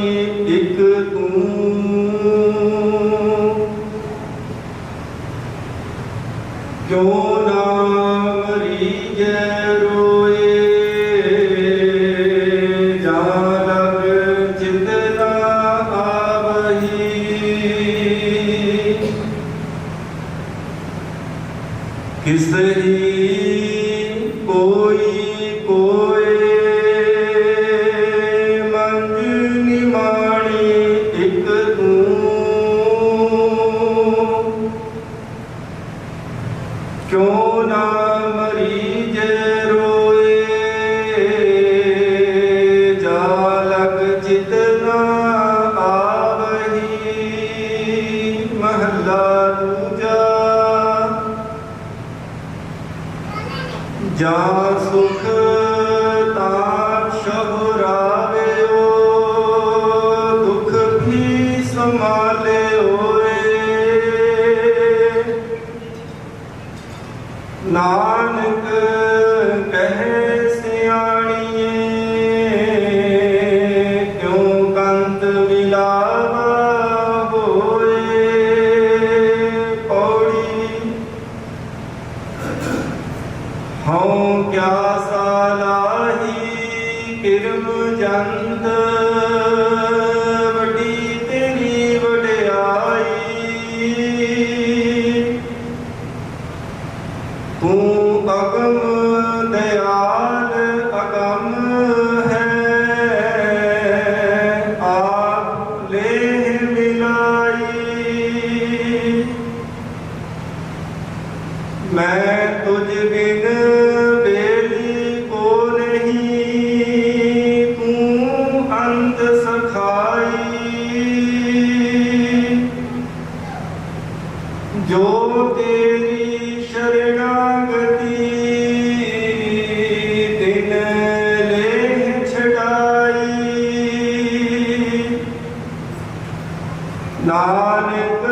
एक तू। क्यों ना मरीजे रोए जा लग चित ना आवही। किसही कोई कोई मंज निमाणी एक तू। क्यों ना मरीजे रोए जा लग चित ना आवही। महला दूजा। जा सुख ता शहुरावे दुख भी संभाले होए। नानक कहे सियाणिए क्यों कंत मिलावा होए। पौड़ी हूँ क्या सालाही किरम जंत वडी तेरी वडियाई। तू अगम दयाल अगम है आप ले मिलाई। मैं तुझ बिन बेली को नहीं तू अंत सखाई। जो तेरी शरणागति दिन ले छड़ाई। नानक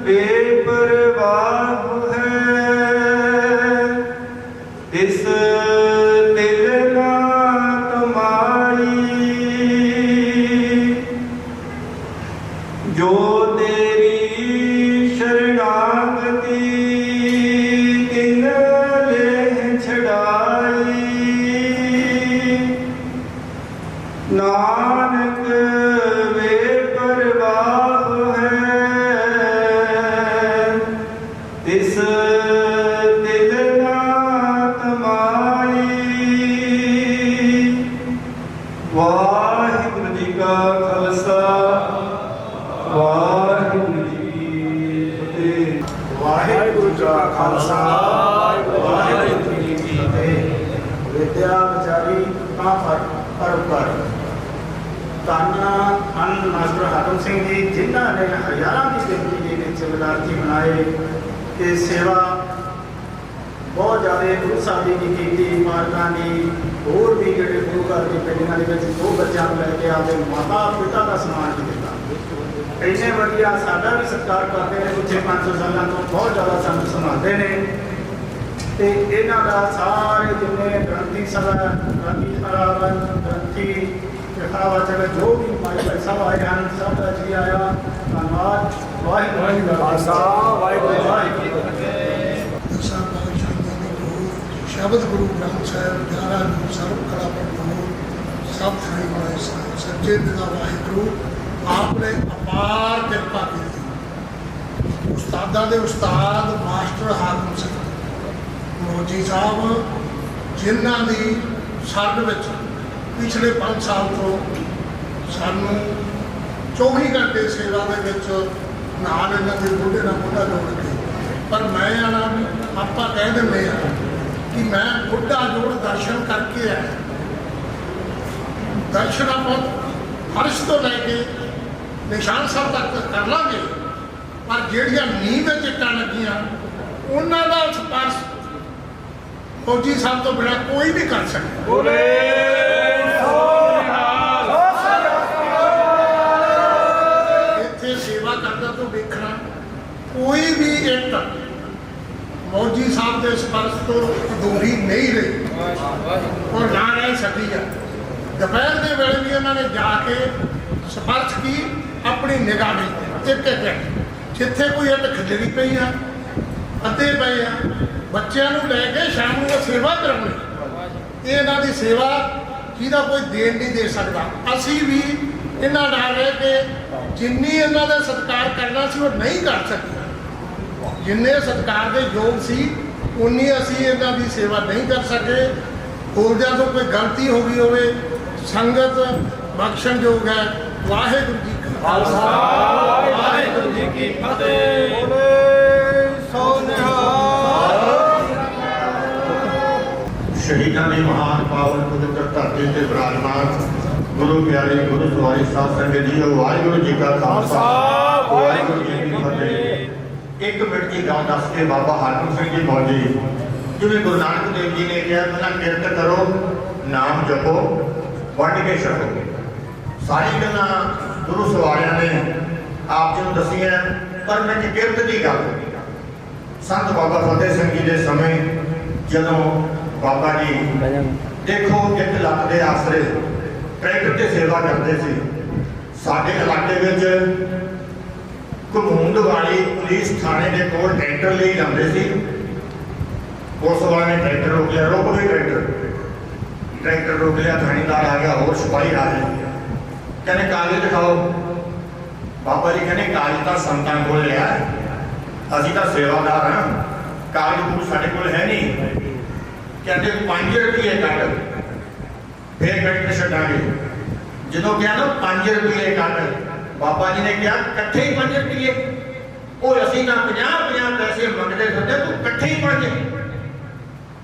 बेपरवाह है इस दिल ना तमाई। जो तेरी शरणागति दिन ले छड़ाई। नानक वे परवाह है इस दिल ना तमाई। वाहिगुरू जी का खालसा वाहिगुरू जी की फतेह। ਵਾਹਿਗੁਰੂ ਜੀ ਕਾ ਖਾਲਸਾ ਵਾਹਿਗੁਰੂ ਜੀ ਕੀ ਫਤਿਹ। ਵਿਦਿਆ ਵਿਚਾਰੀ ਤਾਂ ਪਰਉਪਕਾਰੀ। ਧੰਨ ਧੰਨ ਮਾਸਟਰ ਹਾਕਮ ਸਿੰਘ ਜੀ ਜਿਨ੍ਹਾਂ ਨੇ ਹਜ਼ਾਰਾਂ ਦੀ ਗਿਣਤੀ ਦੇ ਵਿੱਚ ਵਿਦਿਆਰਥੀ ਬਣਾਏ ਤੇ ਸੇਵਾ ਬਹੁਤ ਜ਼ਿਆਦਾ ਗੁਰੂ ਸਾਹਿਬ ਦੀ ਕੀਤੀ। ਮਾਰਕਾਂ ਦੀ ਹੋਰ ਵੀ ਜਿਹੜੇ ਗੁਰੂ ਘਰ ਦੀ ਪਿੰਡਾਂ ਦੇ ਵਿੱਚ 2 ਬੱਚਿਆਂ ਨੂੰ ਲੈ ਕੇ ਆਪਦੇ ਮਾਤਾ ਪਿਤਾ ਦਾ ਸਨਮਾਨ ਵੀ ਦਿੱਤਾ। ਇੰਨੇ ਵਧੀਆ ਸਾਡਾ ਵੀ ਸਤਿਕਾਰ ਕਰਦੇ ਨੇ। ਪਿੱਛੇ 500 ਸਾਲਾਂ ਤੋਂ ਬਹੁਤ ਜ਼ਿਆਦਾ ਸਾਨੂੰ ਸੰਭਾਲਦੇ ਨੇ। ਤੇ ਇਹਨਾਂ ਦਾ ਸਾਰੇ ਜਿੰਨੇ ਗ੍ਰੰਥੀ ਸਭਾ ਗ੍ਰੰਥੀ ਅਰਾਵਨ ਗ੍ਰੰਥੀ ਵਿਖਾਵਾਚਕ ਜੋ ਵੀ ਮਾਈ ਭਾਈ ਸਾਹਿਬ ਆਏ ਹਨ ਸਭ ਦਾ ਜੀ ਆਇਆ। ਧੰਨਵਾਦ। ਵਾਹਿਗੁਰੂ ਜੀ ਕਾ ਖਾਲਸਾ ਵਾਹਿਗੁਰੂ ਜੀ ਕੀ ਫਤਿਹ। ਦਸਾਂ ਪਾਤਸ਼ਾਹਾਂ ਦੇ ਗੁਰੂ ਸ਼ਬਦ ਗੁਰੂ ਗ੍ਰੰਥ ਸਾਹਿਬ 11 ਨੂੰ ਸਰਬ ਕਲਾ ਪ੍ਰਭੂ ਸਭ ਥਾਈ ਵਾਲੇ ਸੱਚੇ ਦਿਲ ਦਾ ਵਾਹਿਗੁਰੂ ਆਪ ਨੇ ਅਪਾਰ ਕਿਰਪਾ ਕੀਤੀ। ਉਸਤਾਦਾਂ ਦੇ ਉਸਤਾਦ ਮਾਸਟਰ ਹਾਕਮ ਸਿੰਘ ਮੋਜੀ ਸਾਹਿਬ ਜਿਨ੍ਹਾਂ ਦੀ ਸਾਡੇ ਵਿੱਚ ਪਿਛਲੇ 5 ਸਾਲ ਤੋਂ ਸਾਨੂੰ 24 ਘੰਟੇ ਸੇਵਾ ਦੇ ਵਿੱਚ ਨਾਲ ਇਹਨਾਂ ਦੇ ਮੋਢੇ ਨਾਲ ਮੋਢਾ ਜੋੜ ਕੇ। ਪਰ ਮੈਂ ਆਣਾ ਆਪਾਂ ਕਹਿ ਦਿੰਦੇ ਹਾਂ ਕਿ ਮੈਂ ਮੋਢਾ ਜੋੜ ਦਰਸ਼ਨ ਕਰਕੇ ਆਇਆ। ਦਰਸ਼ਨ ਆਪਾਂ ਫਰਸ਼ ਤੋਂ ਲੈ ਕੇ ਨਿਸ਼ਾਨ ਸਾਹਿਬ ਤੱਕ ਕਰ ਲਾਂਗੇ ਪਰ ਜਿਹੜੀਆਂ ਨੀਂਹ ਵਿੱਚ ਇੱਟਾਂ ਲੱਗੀਆਂ ਉਹਨਾਂ ਦਾ ਸਪਰਸ਼ ਫੌਜੀ ਸਾਹਿਬ ਤੋਂ ਬਿਨਾਂ ਕੋਈ ਨਹੀਂ ਕਰ ਸਕਦਾ। ਕੋਈ ਵੀ ਇੱਟ ਮੌਜੀ ਸਾਹਿਬ ਦੇ ਸਪਰਸ਼ ਤੋਂ ਅਧੂਰੀ ਨਹੀਂ ਰਹੀ ਔਰ ਨਾ ਰਹਿ ਸਕੀ ਹੈ। ਦੁਪਹਿਰ ਦੇ ਵੇਲੇ ਵੀ ਇਹਨਾਂ ਨੇ ਜਾ ਕੇ ਸਪਰਸ਼ ਕੀ ਆਪਣੀ ਨਿਗਾਹ ਵਿੱਚ ਇੱਕ ਜਿੱਥੇ ਕੋਈ ਇੱਟ ਖਿਲਰੀ ਪਈ ਆ ਅੱਧੇ ਪਏ ਆ ਬੱਚਿਆਂ ਨੂੰ ਲੈ ਕੇ ਸ਼ਾਮ ਨੂੰ ਉਹ ਸੇਵਾ ਕਰਾਉਣੀ। ਇਹ ਇਹਨਾਂ ਦੀ ਸੇਵਾ ਜਿਹਦਾ ਕੋਈ ਦੇਣ ਨਹੀਂ ਦੇ ਸਕਦਾ। ਅਸੀਂ ਵੀ ਇਹਨਾਂ ਨਾਲ ਰਹਿ ਕੇ ਜਿੰਨੀ ਇਹਨਾਂ ਦਾ ਸਤਿਕਾਰ ਕਰਨਾ ਸੀ ਉਹ ਨਹੀਂ ਕਰ ਸਕੇ। ਜਿੰਨੇ ਸਤਿਕਾਰ ਦੇ ਯੋਗ ਸੀ ਉਨੀ ਅਸੀਂ ਇਹਨਾਂ ਦੀ ਸੇਵਾ ਨਹੀਂ ਕਰ ਸਕੇ। ਬੋਲਦਿਆਂ ਤੋਂ ਕੋਈ ਗਲਤੀ ਹੋ ਗਈ ਹੋਵੇ ਸੰਗਤ ਬਖਸ਼ਣਯੋਗ ਹੈ। ਵਾਹਿਗੁਰੂ ਜੀ ਕਾ ਖਾਲਸਾ ਵਾਹਿਗੁਰੂ ਜੀ ਕੀ ਫਤਿਹ। ਸ਼ਹੀਦਾਂ ਦੀ ਮਹਾਨ ਪਾਵਨ ਪਵਿੱਤਰ ਧਰਤੀ ਤੇ ਵਿਰਾਜਮਾਨ ਗੁਰੂ ਪਿਆਰੇ ਗੁਰੂ ਸਵਾਰੀ ਸਾਧ ਸੰਗਤ ਜੀ, ਵਾਹਿਗੁਰੂ ਜੀ ਕਾ ਖਾਲਸਾ ਵਾਹਿਗੁਰੂ ਜੀ ਕੀ ਫਤਿਹ। ਇੱਕ ਮਿੰਟ ਦੀ ਗੱਲ ਦੱਸ ਕੇ ਬਾਬਾ ਹਾਕਮ ਸਿੰਘ ਜੀ ਮੌਜੀ, ਜਿਵੇਂ ਗੁਰੂ ਨਾਨਕ ਦੇਵ ਜੀ ਨੇ ਕਿਹਾ ਪਹਿਲਾਂ ਕਿਰਤ ਕਰੋ, ਨਾਮ ਜਪੋ, ਵੰਡ ਕੇ ਛਕੋ। ਸਾਰੀ ਗੱਲਾਂ ਗੁਰੂ ਸਵਾਰਿਆਂ ਨੇ ਆਪ ਜੀ ਨੂੰ ਦੱਸੀਆਂ, ਪਰ ਮੈਂ ਕਿਰਤ ਦੀ ਗੱਲ ਸੰਤ ਬਾਬਾ ਫਤਿਹ ਸਿੰਘ ਜੀ ਦੇ ਸਮੇਂ ਜਦੋਂ ਬਾਬਾ ਜੀ ਦੇਖੋ 1 ਲੱਖ ਦੇ ਆਸਰੇ ਟਰੈਕਟਰ ਤੇ ਸੇਵਾ ਕਰਦੇ ਸੀ। ਸਾਡੇ ਇਲਾਕੇ ਵਿੱਚ ਘਮੂੰਡ ਵਾਲੀ ਪੁਲਿਸ ਥਾਣੇ ਦੇ ਕੋਲ ਟਰੈਕਟਰ ਲਈ ਜਾਂਦੇ ਸੀ। ਉਸ ਵਾਲੇ ਨੇ ਟਰੈਕਟਰ ਰੋਕ ਲਿਆ, ਰੁਕ ਵੀ ਟਰੈਕਟਰ ਰੋਕ ਲਿਆ। ਥਾਣੇਦਾਰ ਆ ਗਿਆ, ਹੋਰ ਸਿਪਾਹੀ ਆ ਗਏ, ਕਹਿੰਦੇ ਕਾਗਜ਼ ਦਿਖਾਓ। ਬਾਬਾ ਜੀ ਕਹਿੰਦੇ ਕਾਗਜ਼ ਤਾਂ ਸੰਤਾਂ ਕੋਲ ਲਿਆ, ਅਸੀਂ ਤਾਂ ਸੇਵਾਦਾਰ ਹਾਂ, ਕਾਗਜ਼ ਸਾਡੇ ਕੋਲ ਹੈ ਨਹੀਂ। ਕਹਿੰਦੇ 5 ਰੁਪਏ ਕੱਢ, ਫੇਰ ਟਰੈਕਟਰ ਛੱਡਾਂਗੇ। ਜਦੋਂ ਕਿਹਾ ਨਾ 5 ਰੁਪਏ ਕੱਢ, ਬਾਬਾ ਜੀ ਨੇ ਕਿਹਾ ਇਕੱਠੇ ਹੀ 5 ਰੁਪਏ। ਉਹ ਅਸੀਂ ਨਾ 50 ਪੈਸੇ ਮੰਗਦੇ ਫਿਰਦੇ, ਤੂੰ ਇਕੱਠੇ ਹੀ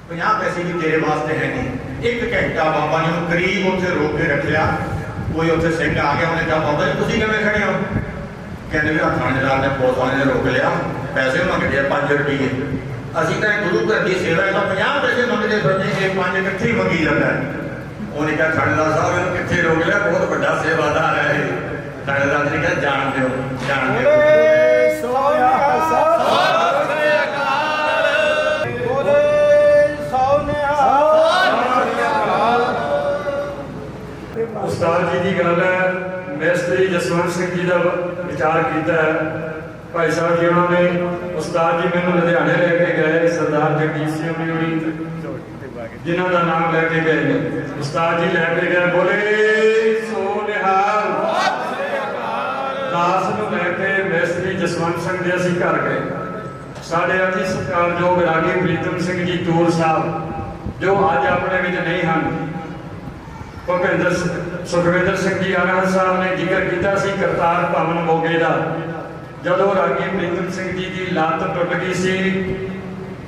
50 ਪੈਸੇ ਵੀ ਤੇਰੇ ਵਾਸਤੇ ਹੈ ਨਹੀਂ। 1 ਘੰਟਾ ਬਾਬਾ ਜੀ ਨੂੰ ਕਰੀਬ ਉੱਥੇ ਰੋਕ ਕੇ ਰੱਖਿਆ। ਕੋਈ ਉੱਥੇ ਸਿੰਘ ਆ ਗਿਆ, ਉਹਨੇ ਕਿਹਾ ਬਾਬਾ ਜੀ ਤੁਸੀਂ ਕਿਵੇਂ ਖੜੇ ਹੋ? ਕਹਿੰਦੇ ਵੀ ਥਾਣੇਦਾਰ ਨੇ ਪੁਲਿਸ ਵਾਲੇ ਨੇ ਰੋਕ ਲਿਆ, ਪੈਸੇ ਮੰਗਦੇ ਆ 5 ਰੁਪਏ। ਅਸੀਂ ਤਾਂ ਗੁਰੂ ਘਰ ਦੀ ਸੇਵਾ ਦਾ 50 ਪੈਸੇ ਮੰਗਦੇ ਫਿਰਦੇ, ਇਹ 5 ਇਕੱਠੇ ਹੀ ਮੰਗੀ ਜਾਂਦਾ। ਉਹਨੇ ਕਿਹਾ ਥਾਣੇਦਾਰ ਸਾਹਿਬ ਇਹਨੂੰ ਕਿੱਥੇ ਰੋਕ ਲਿਆ, ਬਹੁਤ ਵੱਡਾ ਸੇਵਾਦਾਰ ਹੈ ਇਹ। ਥਾਣੇਦਾਰ ਨੇ ਕਿਹਾ ਜਾਣ ਦਿਓ, ਜਾਣ ਦਿਓ। ਉਸਤਾਦ ਜੀ ਦੀ ਗੱਲ ਹੈ, ਮਿਸਤਰੀ ਜਸਵੰਤ ਸਿੰਘ ਜੀ ਦਾ ਵਿਚਾਰ ਕੀਤਾ ਹੈ। ਭਾਈ ਸਾਹਿਬ ਜੀ ਉਹਨਾਂ ਨੇ ਉਸਤਾਦ ਜੀ ਮੈਨੂੰ ਲੁਧਿਆਣੇ ਲੈ ਕੇ ਗਏ, ਸਰਦਾਰ ਜਗਜੀਤ ਸਿੰਘ ਜੀ ਜਿਨ੍ਹਾਂ ਦਾ ਨਾਮ ਲੈ ਕੇ ਗਏ ਨੇ। ਉਸਤਾਦ ਜੀ ਲੈ ਕੇ ਗਏ, ਬੋਲੇ ਸੋ ਨਿਹਾਲ। ਦਾਸ ਨੂੰ ਲੈ ਕੇ ਮਿਸਤਰੀ ਜਸਵੰਤ ਸਿੰਘ ਦੇ ਅਸੀਂ ਘਰ ਗਏ। ਸਾਡੇ ਅਤੀ ਸਤਿਕਾਰਯੋਗ ਰਾਗੀ ਪ੍ਰੀਤਮ ਸਿੰਘ ਜੀ ਟੂਰ ਸਾਹਿਬ, ਜੋ ਅੱਜ ਆਪਣੇ ਵਿੱਚ ਨਹੀਂ ਹਨ, ਭੁਪਿੰਦਰ ਸੁਖਵਿੰਦਰ ਸਿੰਘ ਜੀ ਆਨੰਦ ਸਾਹਿਬ ਨੇ ਜ਼ਿਕਰ ਕੀਤਾ ਸੀ ਕਰਤਾਰ ਭਵਨ ਮੋਗੇ ਦਾ। ਜਦੋਂ ਰਾਗੀ ਪ੍ਰੀਤਮ ਸਿੰਘ ਜੀ ਦੀ ਲੱਤ ਟੁੱਟ ਗਈ ਸੀ,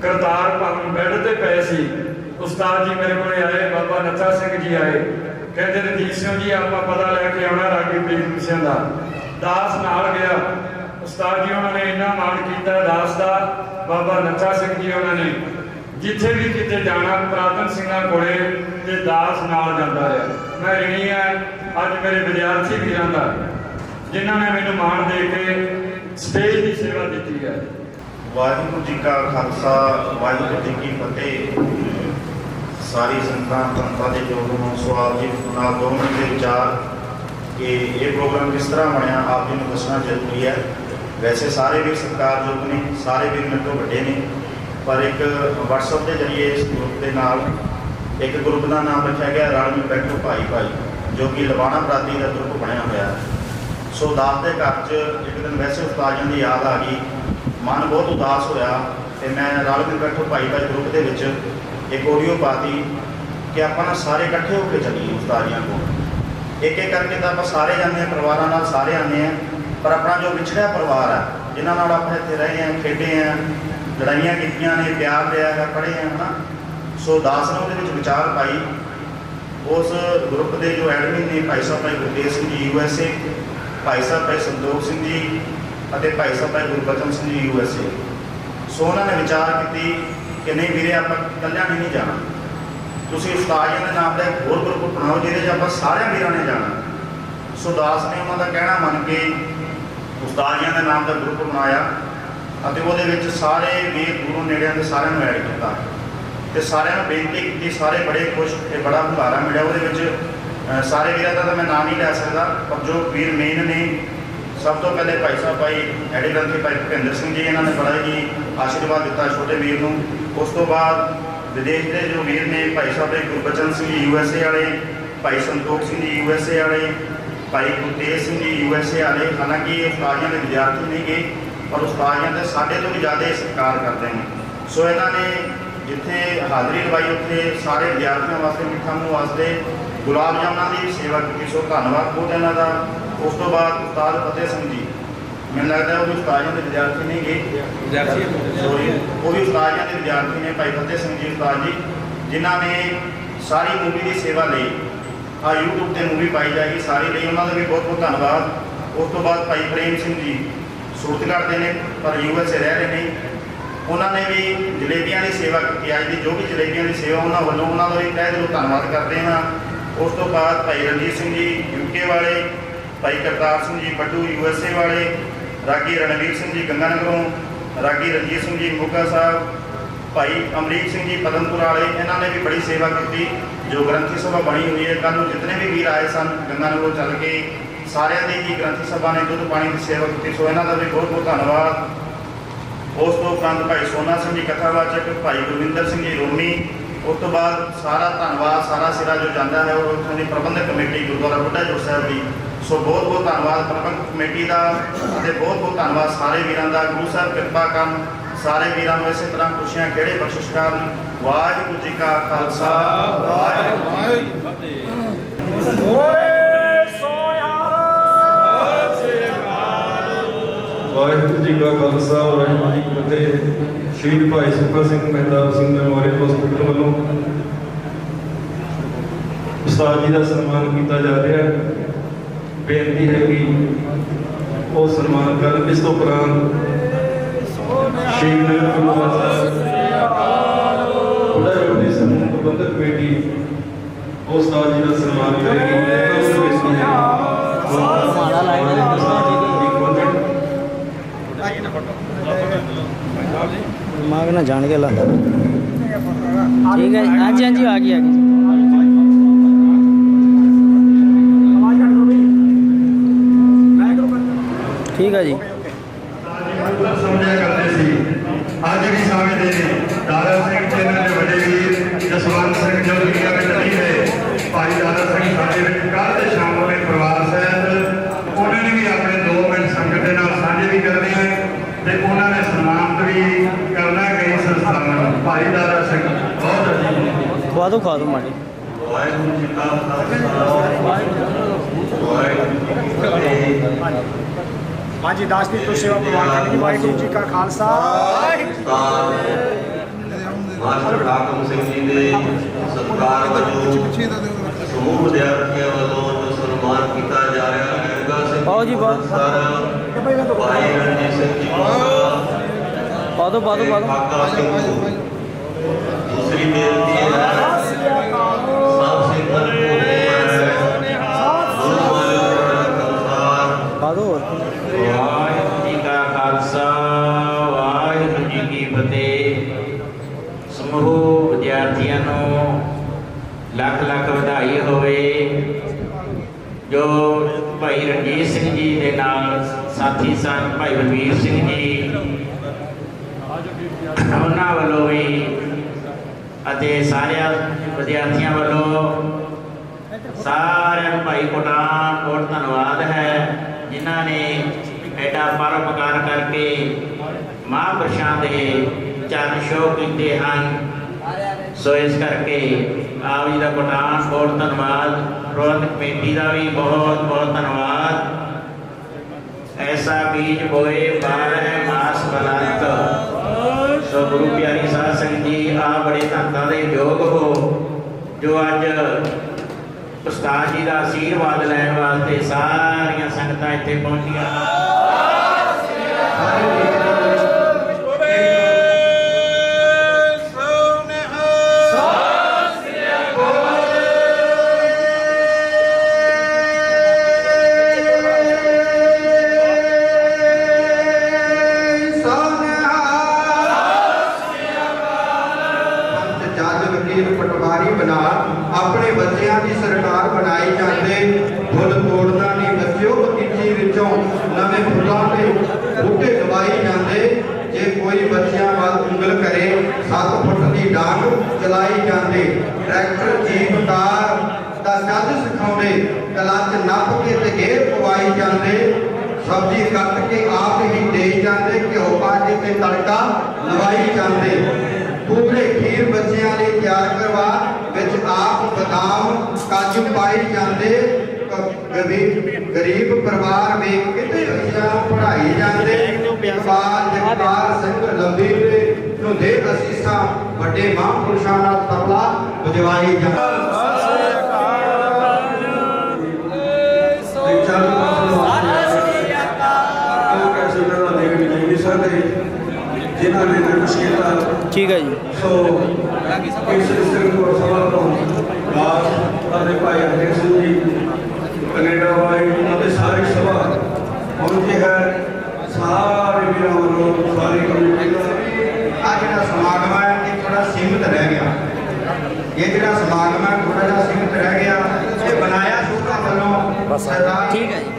ਕਰਤਾਰ ਭਵਨ ਬੈੱਡ ਤੇ ਪਏ ਸੀ, ਉਸਤਾਦ ਜੀ ਮੇਰੇ ਕੋਲ ਆਏ, ਬਾਬਾ ਨੱਥਾ ਸਿੰਘ ਜੀ ਆਏ, ਕਹਿੰਦੇ ਰਣਜੀਤ ਸਿੰਘ ਜੀ ਆਪਾਂ ਪਤਾ ਲੈ ਕੇ ਆਉਣਾ ਰਾਗੀ ਪ੍ਰੀਤਮ ਸਿੰਘ ਦਾ। ਦਾਸ ਨਾਲ ਗਿਆ, ਉਸਤਾਦ ਜੀ ਉਹਨਾਂ ਨੇ ਇੰਨਾ ਮਾਣ ਕੀਤਾ ਦਾਸ ਦਾ। ਬਾਬਾ ਨੱਥਾ ਸਿੰਘ ਜੀ ਉਹਨਾਂ ਨੇ ਜਿੱਥੇ ਵੀ ਕਿਤੇ ਜਾਣਾ ਪੁਰਾਤਨ ਸਿੰਘਾਂ ਕੋਲੇ ਤੇ ਦਾਸ ਨਾਲ ਜਾਂਦਾ ਰਿਹਾ। ਮੈਂ ਰਿਣੀ ਹੈ ਅੱਜ ਮੇਰੇ ਵਿਦਿਆਰਥੀ ਵੀਰਾਂ ਦਾ, ਜਿਨ੍ਹਾਂ ਨੇ ਮੈਨੂੰ ਮਾਣ ਦੇ ਕੇ ਸਟੇਜ ਦੀ ਸੇਵਾ ਦਿੱਤੀ ਹੈ। ਵਾਹਿਗੁਰੂ ਜੀ ਕਾ ਖਾਲਸਾ ਵਾਹਿਗੁਰੂ ਜੀ ਕੀ ਫਤਿਹ। ਸਾਰੀ ਸੰਤਾਂ ਦੇ ਜੋ ਸਵਾਲ ਜੀ ਨਾਲ 2 ਮਿੰਟ ਦੇ ਵਿਚਾਰ ਕਿ ਇਹ ਪ੍ਰੋਗਰਾਮ ਕਿਸ ਤਰ੍ਹਾਂ ਬਣਿਆ ਆਪ ਜੀ ਨੂੰ ਦੱਸਣਾ ਜ਼ਰੂਰੀ ਹੈ। ਵੈਸੇ ਸਾਰੇ ਵੀ ਸਤਿਕਾਰਯੋਗ ਨੇ, ਸਾਰੇ ਵੀ ਮੇਰੇ ਤੋਂ ਵੱਡੇ ਨੇ, ਪਰ ਇੱਕ WhatsApp ਦੇ ਜ਼ਰੀਏ ਇਸ ਗਰੁੱਪ ਦੇ ਨਾਲ ਇੱਕ ਗਰੁੱਪ ਦਾ ਨਾਮ ਰੱਖਿਆ ਗਿਆ ਰਲ ਮਿਲ ਬੈਠੋ ਭਾਈ ਭਾਈ, ਜੋ ਕਿ ਲਵਾਣਾ ਬਰਾਦਰੀ ਦਾ ਗਰੁੱਪ ਬਣਿਆ ਹੋਇਆ। ਸੋ ਦਾਸ ਦੇ ਘਰ 'ਚ ਇੱਕ ਦਿਨ ਵੈਸੇ ਉਸਤਾਦ ਜੀ ਦੀ ਯਾਦ ਆ ਗਈ, ਮਨ ਬਹੁਤ ਉਦਾਸ ਹੋਇਆ ਤੇ ਮੈਂ ਰਲ ਮਿਲ ਬੈਠੋ ਭਾਈ ਭਾਈ ਗਰੁੱਪ ਦੇ ਵਿੱਚ ਇੱਕ ਆਡੀਓ ਪਾਤੀ ਕਿ ਆਪਾਂ ਨਾ ਸਾਰੇ ਇਕੱਠੇ ਹੋ ਕੇ ਚੱਲੀਏ ਉਸਤਾਦ ਜੀਆਂ ਕੋਲ। ਇੱਕ ਇੱਕ ਕਰਕੇ ਤਾਂ ਆਪਾਂ ਸਾਰੇ ਜਾਂਦੇ ਹਾਂ, ਪਰਿਵਾਰਾਂ ਨਾਲ ਸਾਰੇ ਆਉਂਦੇ ਹਾਂ, ਪਰ ਆਪਣਾ ਜੋ ਵਿਛੜਿਆ ਪਰਿਵਾਰ ਆ, ਜਿਨ੍ਹਾਂ ਨਾਲ ਆਪਾਂ ਇੱਥੇ ਰਹੇ ਹਾਂ, ਖੇਡੇ ਹਾਂ, ਲੜਾਈਆਂ ਕੀਤੀਆਂ ਨੇ, ਪਿਆਰ ਦਿਆ ਹੈ, ਪੜ੍ਹੇ ਹਾਂ, ਹੈ ਨਾ। ਸੋ ਦਾਸ ਨੇ ਉਹਦੇ ਵਿੱਚ ਵਿਚਾਰ ਪਾਈ। ਉਸ ਗਰੁੱਪ ਦੇ ਜੋ ਐਡਮਿਨ ਨੇ ਭਾਈ ਸਾਹਿਬ ਭਾਈ ਗੁਰਦੇਵ ਸਿੰਘ ਜੀ USA, ਭਾਈ ਸਾਹਿਬ ਭਾਈ ਸੰਤੋਖ ਸਿੰਘ ਜੀ ਅਤੇ ਭਾਈ ਸਾਹਿਬ ਭਾਈ ਗੁਰਬਚਨ ਸਿੰਘ ਜੀ USA। ਸੋ ਉਹਨਾਂ ਨੇ ਵਿਚਾਰ ਕੀਤੀ ਕਿ ਨਹੀਂ ਵੀਰੇ ਆਪਾਂ ਇਕੱਲਿਆਂ ਨਹੀਂ ਜਾਣਾ, ਤੁਸੀਂ ਉਸਤਾਦ ਜੀ ਦੇ ਨਾਮ ਦਾ ਇੱਕ ਹੋਰ ਗਰੁੱਪ ਬਣਾਓ ਜਿਹਦੇ 'ਚ ਆਪਾਂ ਸਾਰਿਆਂ ਵੀਰਾਂ ਨੇ ਜਾਣਾ। ਸੋ ਦਾਸ ਨੇ ਉਹਨਾਂ ਦਾ ਕਹਿਣਾ ਮੰਨ ਕੇ ਉਸਤਾਦ ਜੀ ਦੇ ਨਾਮ ਦਾ ਗਰੁੱਪ ਬਣਾਇਆ ਅਤੇ ਉਹਦੇ ਵਿੱਚ ਸਾਰੇ ਵੀਰ ਦੂਰੋਂ ਨੇੜਿਆਂ ਦੇ ਸਾਰਿਆਂ ਨੂੰ ਐਡ ਕੀਤਾ ਤੇ ਸਾਰਿਆਂ ਨੂੰ ਬੇਨਤੀ ਕੀਤੀ। ਸਾਰੇ ਬੜੇ ਖੁਸ਼ ਤੇ ਬੜਾ ਹੁੰਗਾਰਾ ਮਿਲਿਆ ਉਹਦੇ ਵਿੱਚ। ਸਾਰੇ ਵੀਰਾਂ ਦਾ ਤਾਂ ਮੈਂ ਨਾਂ ਨਹੀਂ ਲੈ ਸਕਦਾ, ਪਰ ਜੋ ਵੀਰ ਮੇਨ ਨੇ, ਸਭ ਤੋਂ ਪਹਿਲੇ ਭਾਈ ਸਾਹਿਬ ਭਾਈ ਐਡੀ ਗ੍ਰੰਥੀ ਭਾਈ ਭੁਪਿੰਦਰ ਸਿੰਘ ਜੀ, ਇਹਨਾਂ ਨੇ ਬੜਾ ਹੀ ਆਸ਼ੀਰਵਾਦ ਦਿੱਤਾ ਛੋਟੇ ਵੀਰ ਨੂੰ। ਉਸ ਤੋਂ ਬਾਅਦ ਵਿਦੇਸ਼ ਦੇ ਜੋ ਵੀਰ ਨੇ, ਭਾਈ ਸਾਹਿਬ ਗੁਰਬਚਨ ਸਿੰਘ ਜੀ USA ਵਾਲੇ, ਭਾਈ ਸੰਤੋਖ ਸਿੰਘ ਜੀ USA ਵਾਲੇ, ਭਾਈ ਗੁਰਤੇਜ ਸਿੰਘ ਜੀ USA ਵਾਲੇ। ਹਾਲਾਂਕਿ ਇਹ ਉਸਤਾਦੀਆਂ ਦੇ ਵਿਦਿਆਰਥੀ ਨਹੀਂ ਗਏ, ਪਰ ਉਸਤਾਦੀਆਂ ਦੇ ਸਾਡੇ ਤੋਂ ਵੀ ਜ਼ਿਆਦਾ ਸਤਿਕਾਰ ਕਰਦੇ ਨੇ। ਸੋ ਇਹਨਾਂ ਨੇ ਜਿੱਥੇ ਹਾਜ਼ਰੀ ਲਵਾਈ ਉੱਥੇ ਸਾਰੇ ਵਿਦਿਆਰਥੀਆਂ ਵਾਸਤੇ ਮਿੱਠਾ ਮੂੰਹ ਵਾਸਤੇ ਗੁਲਾਬ ਜਾਮਨਾਂ ਦੀ ਸੇਵਾ ਕੀਤੀ। ਸੋ ਧੰਨਵਾਦ ਬਹੁਤ ਇਹਨਾਂ ਦਾ। ਉਸ ਤੋਂ ਬਾਅਦ ਉਸਤਾਦ ਫਤਿਹ ਸਿੰਘ ਜੀ, ਮੈਨੂੰ ਲੱਗਦਾ ਉਹ ਵੀ ਉਸਤਾਦੀਆਂ ਦੇ ਵਿਦਿਆਰਥੀ ਨਹੀਂ ਗਏ, ਸੋਰੀ, ਉਹ ਵੀ ਉਸਤਾਦੀਆਂ ਦੇ ਵਿਦਿਆਰਥੀ ਨੇ। ਭਾਈ ਫਤਿਹ ਸਿੰਘ ਜੀ ਉਸਤਾਦ ਜੀ, ਜਿਨ੍ਹਾਂ ਨੇ ਸਾਰੀ ਮੂਵੀ ਦੀ ਸੇਵਾ ਲਈ, ਆ YouTube ਤੇ ਮੂਵੀ ਪਾਈ ਜਾਏਗੀ ਸਾਰੀ ਲਈ, ਉਹਨਾਂ ਦਾ ਵੀ ਬਹੁਤ ਬਹੁਤ ਧੰਨਵਾਦ। ਉਸ ਤੋਂ ਬਾਅਦ ਭਾਈ ਪ੍ਰੇਮ ਸਿੰਘ ਜੀ ਸੂਰਤਗੜ੍ਹ ਦੇ ਨੇ ਪਰ USA ਰਹਿ ਰਹੇ ਨੇ, ਉਹਨਾਂ ਨੇ ਵੀ ਜਲੇਬੀਆਂ ਦੀ ਸੇਵਾ ਕੀਤੀ। ਅੱਜ ਦੀ ਜੋ ਵੀ ਜਲੇਬੀਆਂ ਦੀ ਸੇਵਾ ਉਹਨਾਂ ਵੱਲੋਂ, ਉਹਨਾਂ ਦਾ ਵੀ ਤਹਿ ਦਿਲੋਂ ਧੰਨਵਾਦ ਕਰਦੇ ਹਾਂ। ਉਸ ਤੋਂ ਬਾਅਦ ਭਾਈ ਰਣਜੀਤ ਸਿੰਘ ਜੀ UK ਵਾਲੇ, ਭਾਈ ਕਰਤਾਰ ਸਿੰਘ ਜੀ ਬੱਡੂ USA ਵਾਲੇ, ਰਾਗੀ ਰਣਵੀਰ ਸਿੰਘ ਜੀ ਗੰਗਾਨਗਰੋਂ, ਰਾਗੀ ਰਣਜੀਤ ਸਿੰਘ ਜੀ ਮੋਗਾ ਸਾਹਿਬ, ਭਾਈ ਅਮਰੀਕ ਸਿੰਘ ਜੀ ਪਦਮਪੁਰ ਵਾਲੇ, ਇਹਨਾਂ ਨੇ ਵੀ ਬੜੀ ਸੇਵਾ ਕੀਤੀ। ਜੋ ਗ੍ਰੰਥੀ ਸਭਾ ਬਣੀ ਹੋਈ ਹੈ, ਕੱਲ੍ਹ ਨੂੰ ਜਿਤਨੇ ਵੀ ਵੀਰ ਆਏ ਸਨ ਗੰਗਾਨਗਰੋਂ ਚੱਲ ਕੇ, ਸਾਰਿਆਂ ਦੀ ਹੀ ਗ੍ਰੰਥੀ ਸਭਾ ਨੇ ਦੁੱਧ ਪਾਣੀ ਦੀ ਸੇਵਾ ਕੀਤੀ। ਸੋ ਇਹਨਾਂ ਦਾ ਵੀ ਬਹੁਤ ਬਹੁਤ ਧੰਨਵਾਦ। ਉਸ ਤੋਂ ਉਪਰੰਤ ਭਾਈ ਸੋਨਾ ਸਿੰਘ ਜੀ ਕਥਾਵਾਚਕ, ਭਾਈ ਗੁਰਵਿੰਦਰ ਸਿੰਘ ਜੀ ਰੋਮੀ। ਉਸ ਤੋਂ ਬਾਅਦ ਸਾਰਾ ਧੰਨਵਾਦ, ਸਾਰਾ ਸਿਰਾ ਜੋ ਜਾਂਦਾ ਹੈ ਉਹ ਉੱਥੋਂ ਦੀ ਪ੍ਰਬੰਧਕ ਕਮੇਟੀ ਗੁਰਦੁਆਰਾ ਬੁੱਢਾ ਜੋੜ ਸਾਹਿਬ ਦੀ। ਸੋ ਬਹੁਤ ਬਹੁਤ ਧੰਨਵਾਦ ਪ੍ਰਬੰਧਕ ਕਮੇਟੀ ਦਾ ਅਤੇ ਬਹੁਤ ਬਹੁਤ ਧੰਨਵਾਦ ਸਾਰੇ ਵੀਰਾਂ ਦਾ। ਗੁਰੂ ਸਾਹਿਬ ਕਿਰਪਾ ਕਰਨ, ਸਾਰੇ ਵੀਰਾਂ ਨੂੰ ਇਸੇ ਤਰ੍ਹਾਂ ਖੁਸ਼ੀਆਂ ਖੇੜੇ ਬਖਸ਼ਿਸ਼ ਕਰਨ। ਵਾਹਿਗੁਰੂ ਜੀ ਕਾ ਖਾਲਸਾ, ਵਾਹਿਗੁਰੂ ਜੀ ਕੀ ਫਤਿਹ। ਵਾਹਿਗੁਰੂ ਜੀ ਕਾ ਖਾਲਸਾ, ਵਾਹਿਗੁਰੂ ਜੀ ਕੀ ਫਤਿਹ। ਸ਼ਹੀਦ ਭਾਈ ਸੁੱਖਾ ਸਿੰਘ ਮਹਿਤਾਬ ਸਿੰਘ ਮੈਮੋਰੀਅਲ ਹਸਪੀਟਲ ਵੱਲੋਂ ਉਸਤਾਦ ਜੀ ਦਾ ਸਨਮਾਨ ਕੀਤਾ ਜਾ ਰਿਹਾ ਹੈ। ਬੇਨਤੀ ਹੈ ਕਿ ਉਹ ਸਨਮਾਨ ਕਰਨ। ਇਸ ਤੋਂ ਉਪਰੰਤ ਸ਼ਹੀਦ ਗੁਰਦੁਆਰਾ ਸਾਹਿਬ ਬੁੱਢਾ ਜੋੜ ਦੀ ਸਮੂਹ ਪ੍ਰਬੰਧਕ ਕਮੇਟੀ ਉਸਤਾਦ ਜੀ ਦਾ ਸਨਮਾਨ ਕਰੇਗੀ। दिमाग ना जान के लाता। ठीक है, हाँ जी हाँ जी, आ गई ठीक है जी। ਸਮਝਿਆ ਕਰਦੇ ਸੀ, ਅੱਜ ਵੀ ਸਮਝਦੇ ਨੇ। ਦਾਰਾ ਸਿੰਘ ਚੈਨਲ ਦੇ ਵੱਡੇ ਵੀਰ ਜਸਵੰਤ ਸਿੰਘ ਜੋ ਦੁਨੀਆ ਵਿੱਚ ਨਹੀਂ ਰਹੇ, ਭਾਈ ਦਾਰਾ ਸਿੰਘ ਸਾਡੇ ਵਿੱਚ ਕੱਲ੍ਹ ਤੇ ਸ਼ਾਮ ਨੂੰ ਪਰਿਵਾਰ ਸਹਿਤ, ਉਹਨਾਂ ਨੇ ਵੀ ਆਪਣੇ 2 ਮਿੰਟ ਸੰਗਤ ਦੇ ਨਾਲ ਸਾਂਝੇ ਵੀ ਕਰਨੇ ਹੈ ਤੇ ਉਹਨਾਂ ਨੇ ਸਨਮਾਨਿਤ ਵੀ ਕਰਨਾ ਕਈ ਸੰਸਥਾਵਾਂ ਨੂੰ। ਭਾਈ ਦਾਰਾ ਸਿੰਘ ਬਹੁਤ ਅਜੀਬ ਖਵਾ ਦੋ ਮਾੜੀ। ਵਾਹਿਗੁਰੂ ਜੀ ਕਾ ਖਾਲਸਾ, ਵਾਹਿਗੁਰੂ ਜੀ ਕੀ ਫਤਿਹ। ਹਾਂਜੀ, ਦਾਸ ਦੀ ਸੇਵਾ ਪ੍ਰਵਾਨ ਕਰਨੀ। ਵਾਹਿਗੁਰੂ ਜੀ ਕਾ ਖਾਲਸਾ। ਮਾਸਟਰ ਹਾਕਮ ਸਿੰਘ ਜੀ ਦੇ ਸਤਿਕਾਰ ਵਜੋਂ ਸਮੂਹ ਵਿਦਿਆਰਥੀਆਂ ਵੱਲੋਂ ਜੋ ਸਨਮਾਨ ਕੀਤਾ ਜਾ ਰਿਹਾ ਹੈ, ਪਾਓ ਜੀ ਪਾਓ। ਭਾਈ ਰਣਜੀਤ ਸਿੰਘ ਜੀ ਪਾ ਦੋ ਕਾਕਾ ਸਿੰਘ। ਦੂਸਰੀ ਬੇਨਤੀ ਹੈ ਸਭ ਸਿੰਘਾਂ ਨੂੰ ਪਾ ਦੋ। ਵਾਹਿਗੁਰੂ ਜੀ ਕਾ ਖਾਲਸਾ, ਵਾਹਿਗੁਰੂ ਜੀ ਕੀ ਫਤਿਹ। ਸਮੂਹ ਵਿਦਿਆਰਥੀਆਂ ਨੂੰ ਲੱਖ ਲੱਖ ਵਧਾਈ ਹੋਵੇ। ਜੋ ਭਾਈ ਰਣਜੀਤ ਸਿੰਘ ਜੀ ਦੇ ਨਾਲ ਸਾਥੀ ਸਨ ਭਾਈ ਬਲਵੀਰ ਸਿੰਘ ਜੀ, ਉਹਨਾਂ ਵੱਲੋਂ ਵੀ ਅਤੇ ਸਾਰਿਆਂ ਵਿਦਿਆਰਥੀਆਂ ਵੱਲੋਂ ਸਾਰਿਆਂ ਨੂੰ ਭਾਈ ਕੋਟਾਨ ਬਹੁਤ ਧੰਨਵਾਦ ਹੈ, ਜਿਨ੍ਹਾਂ ਨੇ ਐਡਾ ਪਰਉਪਕਾਰ ਕਰਕੇ ਮਹਾਂਪੁਰਸ਼ਾਂ ਦੇ ਚਰਨ ਛੋਹ ਕੀਤੇ ਹਨ। ਸੋ ਇਸ ਕਰਕੇ ਆਪ ਜੀ ਦਾ ਕੋਟਾਨ ਬਹੁਤ ਧੰਨਵਾਦ। ਪ੍ਰਬੰਧਕ ਕਮੇਟੀ ਦਾ ਵੀ ਬਹੁਤ ਬਹੁਤ ਧੰਨਵਾਦ। ਐਸਾ ਬੀਜ ਬੋਏ 12 ਮਾਸ ਬਲੰਤ। ਸੋ ਗੁਰੂ ਪਿਆਰੀ ਸਾਧ ਸੰਗਤ ਜੀ, ਆਪ ਬੜੇ ਧੰਨਾਂ ਦੇ ਯੋਗ ਹੋ ਜੋ ਅੱਜ ਉਸਤਾਦ ਜੀ ਦਾ ਆਸ਼ੀਰਵਾਦ ਲੈਣ ਵਾਸਤੇ ਸਾਰੀਆਂ ਸੰਗਤਾਂ ਇੱਥੇ ਪਹੁੰਚੀਆਂ। Son ਵੀਰ ਪਟਵਾਰੀ ਬਣਾ ਆਪਣੇ ਬੱਚਿਆਂ ਦੀ ਸਰਕਾਰ ਬਣਾਈ ਜਾਂਦੇ। ਫੁੱਲ ਤੋੜਨਾ ਨਹੀਂ ਬੱਚਿਓ ਬਗੀਚੀ ਵਿੱਚੋਂ ਨਵੇਂ ਫੁੱਲਾਂ ਦੇ ਬੂਟੇ ਲਵਾਈ ਜਾਂਦੇ। ਜੇ ਕੋਈ ਬੱਚਿਆਂ ਵੱਲ ਉਂਗਲ ਕਰੇ 7 ਫੁੱਟ ਦੀ ਡਾਂਗ ਚਲਾਈ ਜਾਂਦੇ। ਟਰੈਕਟਰ ਜੀਪ ਕਾਰ ਦਾ ਚੱਲ ਸਿਖਾਉਂਦੇ ਕਲੱਚ ਨੱਪ ਕੇ ਤੇ ਗੇਰ ਪਵਾਈ ਜਾਂਦੇ। ਸਬਜ਼ੀ ਕੱਟ ਕੇ ਆਪ ਹੀ ਦੇ ਜਾਂਦੇ ਘਿਓ ਪਾ ਕੇ ਤੇ ਤੜਕਾ ਲਵਾਈ ਜਾਂਦੇ। ਪੂਰੇ ਖੀਰ ਬੱਚਿਆਂ ਲਈ ਤਿਆਰ ਕਰਵਾ ਵਿੱਚ ਆਪ ਬਦਾਮ ਕਾਜੂ ਪਾਈ ਜਾਂਦੇ। ਗਰੀਬ ਪਰਿਵਾਰ ਵੇਖ ਕਿਤੇ ਬੱਚਿਆਂ ਪੜ੍ਹਾਈ ਜਾਂਦੇ। ਜਗਤਾਰ ਸਿੰਘ ਲੰਬੀ ਨੂੰ ਦੇ ਅਸੀਸਾਂ ਵੱਡੇ ਮਹਾਂਪੁਰਸ਼ਾਂ ਨਾਲ ਤਬਲਾ ਵਜਵਾਈ ਜਾਂਦੇ। जिन्हों ने मुश्किल ठीक है जी सो इस सभा को दास अपने भाई हरदेव सिंह जी कनेडा वाले सारी सभा पहुंची है। सारे वीरों वालों सारी कमेटी आज जो समागम है ये थोड़ा सीमित रह गया। ये जो समागम है थोड़ा सा सीमित रह गया। ये बनाया सूखा वालों सरदार ठीक है जी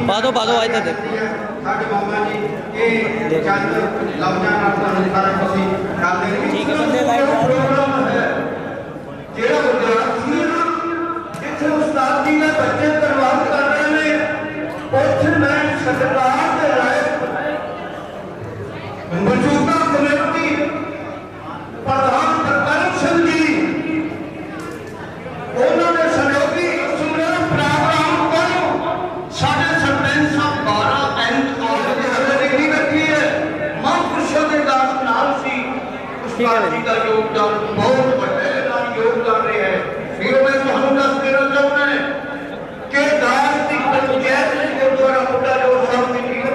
पा दो आज तक ਸਾਡੇ ਮਾਮਾ ਜੀ ਇਹ ਚੰਦ ਲਫ਼ਜ਼ਾਂ ਨਾਲ ਤੁਹਾਨੂੰ ਸਾਰਾ ਕੁਝ ਕਰ ਦੇਣਗੇ। ਠੀਕ ਹੈ ਬੰਦੇ ਪ੍ਰੋਗਰਾਮ ਹੈ ਜਿਹੜਾ ਵਿਦਿਆਰਥੀ ਜਿੱਥੇ ਉਸਤਾਦ ਜੀ ਨੇ ਬੱਚੇ ਪ੍ਰਵਾਨ ਕਰ ਰਹੇ ਨੇ ਉੱਥੇ ਮੈਂ ਸਰਕਾਰ ਦੇ ਰਾਏ ਮੌਜੂਦਾ ਕਮੇਟੀ ਪ੍ਰਧਾਨ ਕਰਮ ਸਿੰਘ ਜੀ ਉਹਨਾਂ ਦੇ ਸਹਿਯੋਗੀ ਸੁਮਰਨ ਪ੍ਰੋਗਰਾਮ ਤੋਂ ਸਾਡੇ ਸਰਪੰਚ ਸਾਹਿਬ 12 ਐਂਡ ऑलरेडी रखी है। महापुरुषों के नाम सी उस्ताद जी का योगदान बहुत बड़े योगदान रहे हैं। फिर मैं ਤੁਹਾਨੂੰ ਦੱਸ ਦੇਣਾ ਚਾਹੁੰਦਾ ਕਿ ਦਾਸ ਦੀ ਪੰਚਾਇਤ ਦੇ ਗੁਰਦੁਆਰਾ ਮੁੱਢਾ ਜੋ ਸਭ ਦੀ ਕੀਤੀ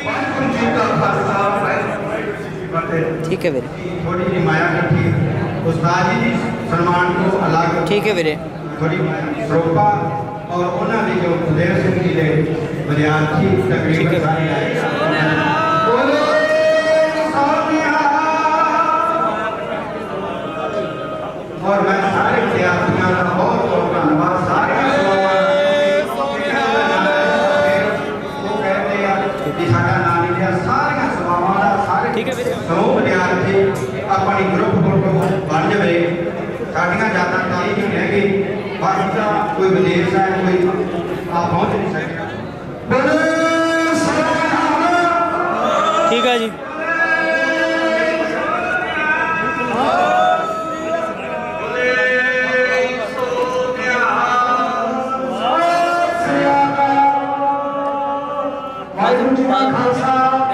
ਵਾਹਿਗੁਰੂ ਜੀ का खालसा वाहिगुरू जी की फतेह। ठीक है वीरे थोड़ी जी माया इकट्ठी उस्ताद जी सम्मान को अलग ठीक है वीरे थोड़ी श्रोपा और उन्होंने जो सुदेव सिंह जी के विद्यार्थी तकरीबन सारे आए। बोलो और मैं सारे विद्यार्थियों का बहुत बहुत धन्यवाद। सारे वो कहते हैं कि साडा नाम लिया सारिया सभावां दा सारे समूह विद्यार्थी अपनी ग्रुप बन जाए। साडियां जातां कई नहीं रह गई बाकी का कोई विदेश है कोई आप पहुंच नहीं सकते। ठीक है जी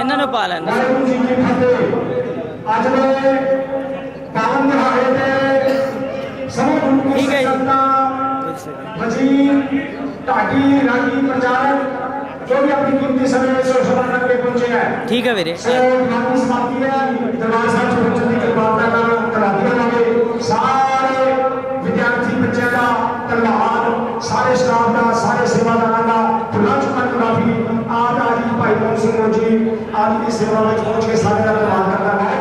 इन्होंने पा लेना ठीक है वजीर ढाडी रागी प्रचारक जो भी अपनी कीमती समय से सभा करके पहुंचे हैं। ठीक है वीरे समाप्ति है दरबार साहब पहुंचने की कृपालता का करादियां लावे सारे विद्यार्थी बच्चों का धन्यवाद सारे स्टाफ का सारे सेवादारों का खुला चुका काफी आज आज भाई मोहन सिंह जी आज की सेवा में पहुंच के सारे का धन्यवाद करता है।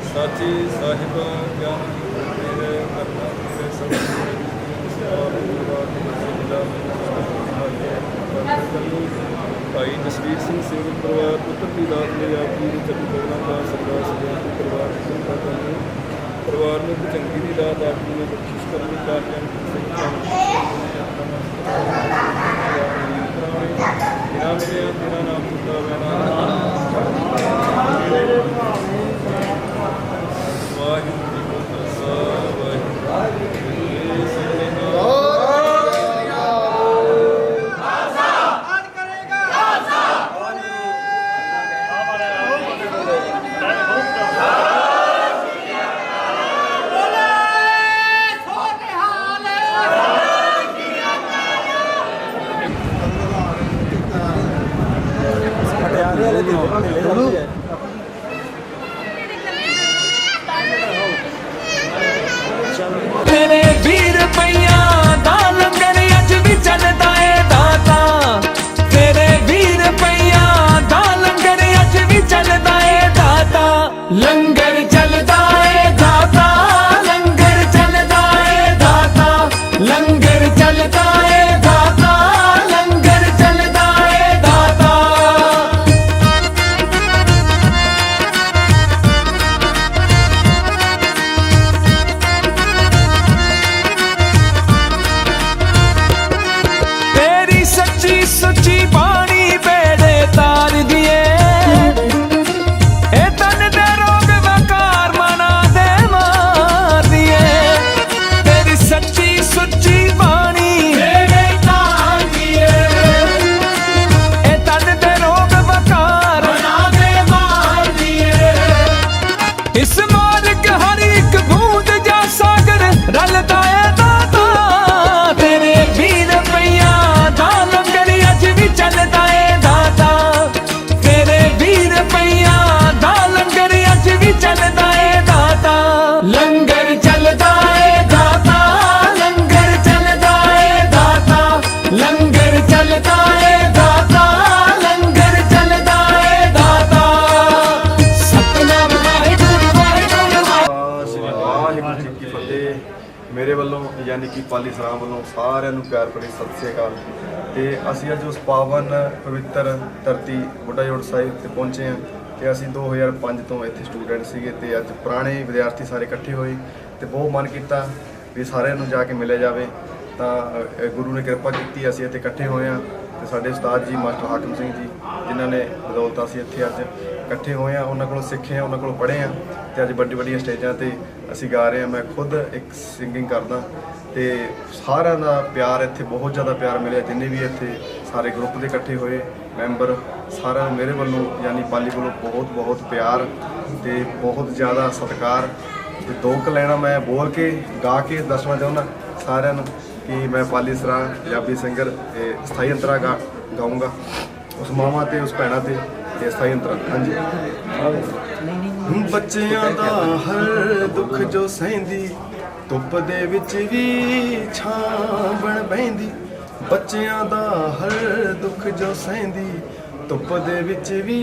साची साहिबा ज्ञान मेरे करना मेरे सब भाई जसवीर सिंह सेवक परिवार पुत्र की दात ने आपकी चरण का सरदार सजन परिवार परिवार में चंगी की दात आपकी ने बख्शिश करनी तेरा नाम वाहिगुरू जी का खालसा वाहिगुरू जी की तेरे 20 रुपया दा लंगर अज भी चलदा है दाता ਯਾਨੀ ਕਿ ਪਾਲੀ ਸਰਾਂ ਵੱਲੋਂ ਸਾਰਿਆਂ ਨੂੰ ਪਿਆਰ ਭਰੀ ਸਤਿ ਸ੍ਰੀ ਅਕਾਲ। ਤੇ ਅਸੀਂ ਅੱਜ ਉਸ ਪਾਵਨ ਪਵਿੱਤਰ ਧਰਤੀ ਬੁੱਢਾ ਜੋੜ ਸਾਹਿਬ ਤੇ ਪਹੁੰਚੇ ਹਾਂ ਤੇ ਅਸੀਂ 2005 ਤੋਂ ਇੱਥੇ ਸਟੂਡੈਂਟ ਸੀਗੇ ਤੇ ਅੱਜ ਪੁਰਾਣੇ ਵਿਦਿਆਰਥੀ ਸਾਰੇ ਇਕੱਠੇ ਹੋਏ ਤੇ ਬਹੁਤ ਮਨ ਕੀਤਾ ਵੀ ਸਾਰਿਆਂ ਨੂੰ ਜਾ ਕੇ ਮਿਲਿਆ ਜਾਵੇ। ਤਾਂ ਗੁਰੂ ਨੇ ਕਿਰਪਾ ਕੀਤੀ, ਅਸੀਂ ਇੱਥੇ ਇਕੱਠੇ ਹੋਏ ਹਾਂ ਤੇ ਸਾਡੇ ਉਸਤਾਦ ਜੀ ਮਾਸਟਰ ਹਾਕਮ ਸਿੰਘ ਜੀ ਜਿਨ੍ਹਾਂ ਨੇ ਬਦੌਲਤ ਅਸੀਂ ਇੱਥੇ ਅੱਜ ਇਕੱਠੇ ਹੋਏ ਹਾਂ, ਉਹਨਾਂ ਕੋਲੋਂ ਸਿੱਖੇ ਹਾਂ, ਉਹਨਾਂ ਕੋਲੋਂ ਪੜ੍ਹੇ ਹਾਂ ਤੇ ਅੱਜ ਵੱਡੀਆਂ ਸਟੇਜਾਂ ਤੇ ਅਸੀਂ ਗਾ ਰਹੇ ਹਾਂ। ਮੈਂ ਖੁਦ ਇੱਕ ਸਿੰਗਿੰਗ ਕਰਦਾ ਤੇ ਸਾਰਿਆਂ ਦਾ ਪਿਆਰ ਇੱਥੇ ਬਹੁਤ ਜ਼ਿਆਦਾ ਪਿਆਰ ਮਿਲਿਆ। ਜਿੰਨੇ ਵੀ ਇੱਥੇ ਸਾਰੇ ਗਰੁੱਪ ਦੇ ਇਕੱਠੇ ਹੋਏ ਮੈਂਬਰ ਸਾਰਿਆਂ ਨੂੰ ਮੇਰੇ ਵੱਲੋਂ ਯਾਨੀ ਪਾਲੀ ਵੱਲੋਂ ਬਹੁਤ ਪਿਆਰ ਤੇ ਬਹੁਤ ਜ਼ਿਆਦਾ ਸਤਿਕਾਰ ਤੇ 2 ਲਾਈਨਾਂ ਮੈਂ ਬੋਲ ਕੇ ਗਾ ਕੇ ਦੱਸਣਾ ਚਾਹੁੰਦਾ ਸਾਰਿਆਂ ਨੂੰ ਕਿ ਮੈਂ ਪਾਲੀ ਸਰਾਂ ਪੰਜਾਬੀ ਸਿੰਗਰ ਤੇ ਸਥਾਈ ਅੰਤਰਾ ਗਾਊਂਗਾ ਉਸ ਮਾਵਾਂ ਤੇ ਉਸ ਭੈਣਾਂ ਤੇ ਸਥਾਈ ਅੰਤਰਾ। ਹਾਂਜੀ। ਬੱਚਿਆਂ ਦਾ ਹਰ ਦੁੱਖ ਜੋ ਸਹਿੰਦੀ ਧੁੱਪ ਦੇ ਵਿੱਚ ਵੀ ਛਾਂ ਬਣ ਬਹਿੰਦੀ, ਬੱਚਿਆਂ ਦਾ ਹਰ ਦੁੱਖ ਜੋ ਸਹਿੰਦੀ ਧੁੱਪ ਦੇ ਵਿੱਚ ਵੀ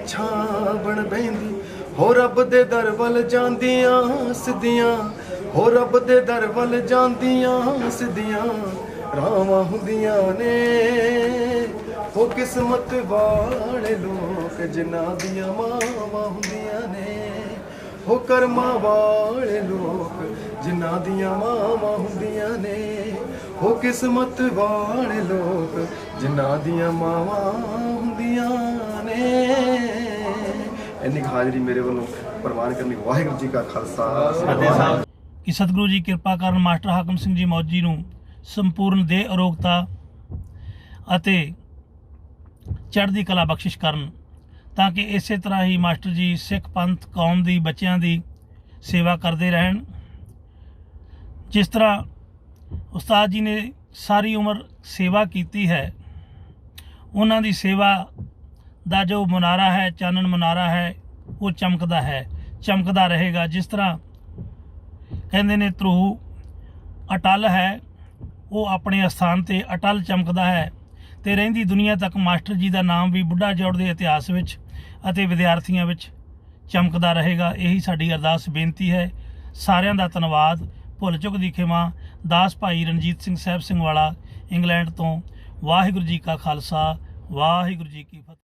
ਛਾਂ ਬਣ ਬਹਿੰਦੀ। ਹੋ ਰੱਬ ਦੇ ਦਰ ਵੱਲ ਜਾਂਦੀਆਂ ਸਿੱਧੀਆਂ, ਹੋ ਰੱਬ ਦੇ ਦਰ ਵੱਲ ਜਾਂਦੀਆਂ ਸਿੱਧੀਆਂ ਰਾਵਾਂ ਹੁੰਦੀਆਂ ਨੇ। ਹੋ ਕਿਸਮਤ ਵਾਲੇ ਲੋਕ ਜਿਨ੍ਹਾਂ ਦੀਆਂ ਮਾਵਾਂ ਹੁੰਦੀਆਂ ਨੇ, ਹੋ ਕਰਮਾਂ ਵਾਲੇ ਲੋਕ ਜਿਨ੍ਹਾਂ ਦੀਆਂ ਮਾਵਾਂ ਹੁੰਦੀਆਂ ਨੇ, ਹੋ ਕਿਸਮਤ ਵਾਲੇ ਲੋਕ ਜਿਨ੍ਹਾਂ ਦੀਆਂ ਮਾਵਾਂ ਹੁੰਦੀਆਂ ਨੇ। ਇੰਨੀ ਹਾਜ਼ਰੀ ਮੇਰੇ ਵੱਲੋਂ ਪ੍ਰਵਾਨ ਕਰਨੀ। ਵਾਹਿਗੁਰੂ ਜੀ ਕਾ ਖਾਲਸਾ। ਕਿ ਸਤਿਗੁਰੂ ਜੀ ਕਿਰਪਾ ਕਰਨ ਮਾਸਟਰ ਹਾਕਮ ਸਿੰਘ ਜੀ ਮੌਜੀ ਨੂੰ ਸੰਪੂਰਨ ਦੇਹ ਅਰੋਗਤਾ ਅਤੇ ਚੜ੍ਹਦੀ ਕਲਾ ਬਖਸ਼ਿਸ਼ ਕਰਨ, ਤਾਂ ਕਿ ਇਸੇ ਤਰ੍ਹਾਂ ਹੀ ਮਾਸਟਰ ਜੀ ਸਿੱਖ ਪੰਥ ਕੌਮ ਦੀ ਬੱਚਿਆਂ ਦੀ ਸੇਵਾ ਕਰਦੇ ਰਹਿਣ। ਜਿਸ ਤਰ੍ਹਾਂ ਉਸਤਾਦ ਜੀ ਨੇ ਸਾਰੀ ਉਮਰ ਸੇਵਾ ਕੀਤੀ ਹੈ, ਉਹਨਾਂ ਦੀ ਸੇਵਾ ਦਾ ਜੋ ਮੁਨਾਰਾ ਹੈ, ਚਾਨਣ ਮੁਨਾਰਾ ਹੈ, ਉਹ ਚਮਕਦਾ ਹੈ, ਚਮਕਦਾ ਰਹੇਗਾ। ਜਿਸ ਤਰ੍ਹਾਂ ਕਹਿੰਦੇ ਨੇ ਧਰੂ ਅਟਲ ਹੈ, ਉਹ ਆਪਣੇ ਅਸਥਾਨ ਤੇ ਅਟਲ ਚਮਕਦਾ ਹੈ ਤੇ ਰਹਿੰਦੀ ਦੁਨੀਆ ਤੱਕ ਮਾਸਟਰ ਜੀ ਦਾ ਨਾਮ ਵੀ ਬੁੱਢਾ ਜੋੜ ਦੇ ਇਤਿਹਾਸ ਵਿੱਚ ਅਤੇ ਵਿਦਿਆਰਥੀਆਂ ਵਿੱਚ ਚਮਕਦਾ ਰਹੇਗਾ। ਇਹੀ ਸਾਡੀ ਅਰਦਾਸ ਬੇਨਤੀ ਹੈ। ਸਾਰਿਆਂ ਦਾ ਧੰਨਵਾਦ। ਭੁੱਲ ਚੁੱਕ ਦੀ ਖਿਮਾ। ਦਾਸ ਭਾਈ ਰਣਜੀਤ ਸਿੰਘ ਸਾਹਿਬ ਸਿੰਘ ਵਾਲਾ ਇੰਗਲੈਂਡ ਤੋਂ। ਵਾਹਿਗੁਰੂ ਜੀ ਕਾ ਖਾਲਸਾ, ਵਾਹਿਗੁਰੂ ਜੀ ਕੀ ਫਤਿਹ।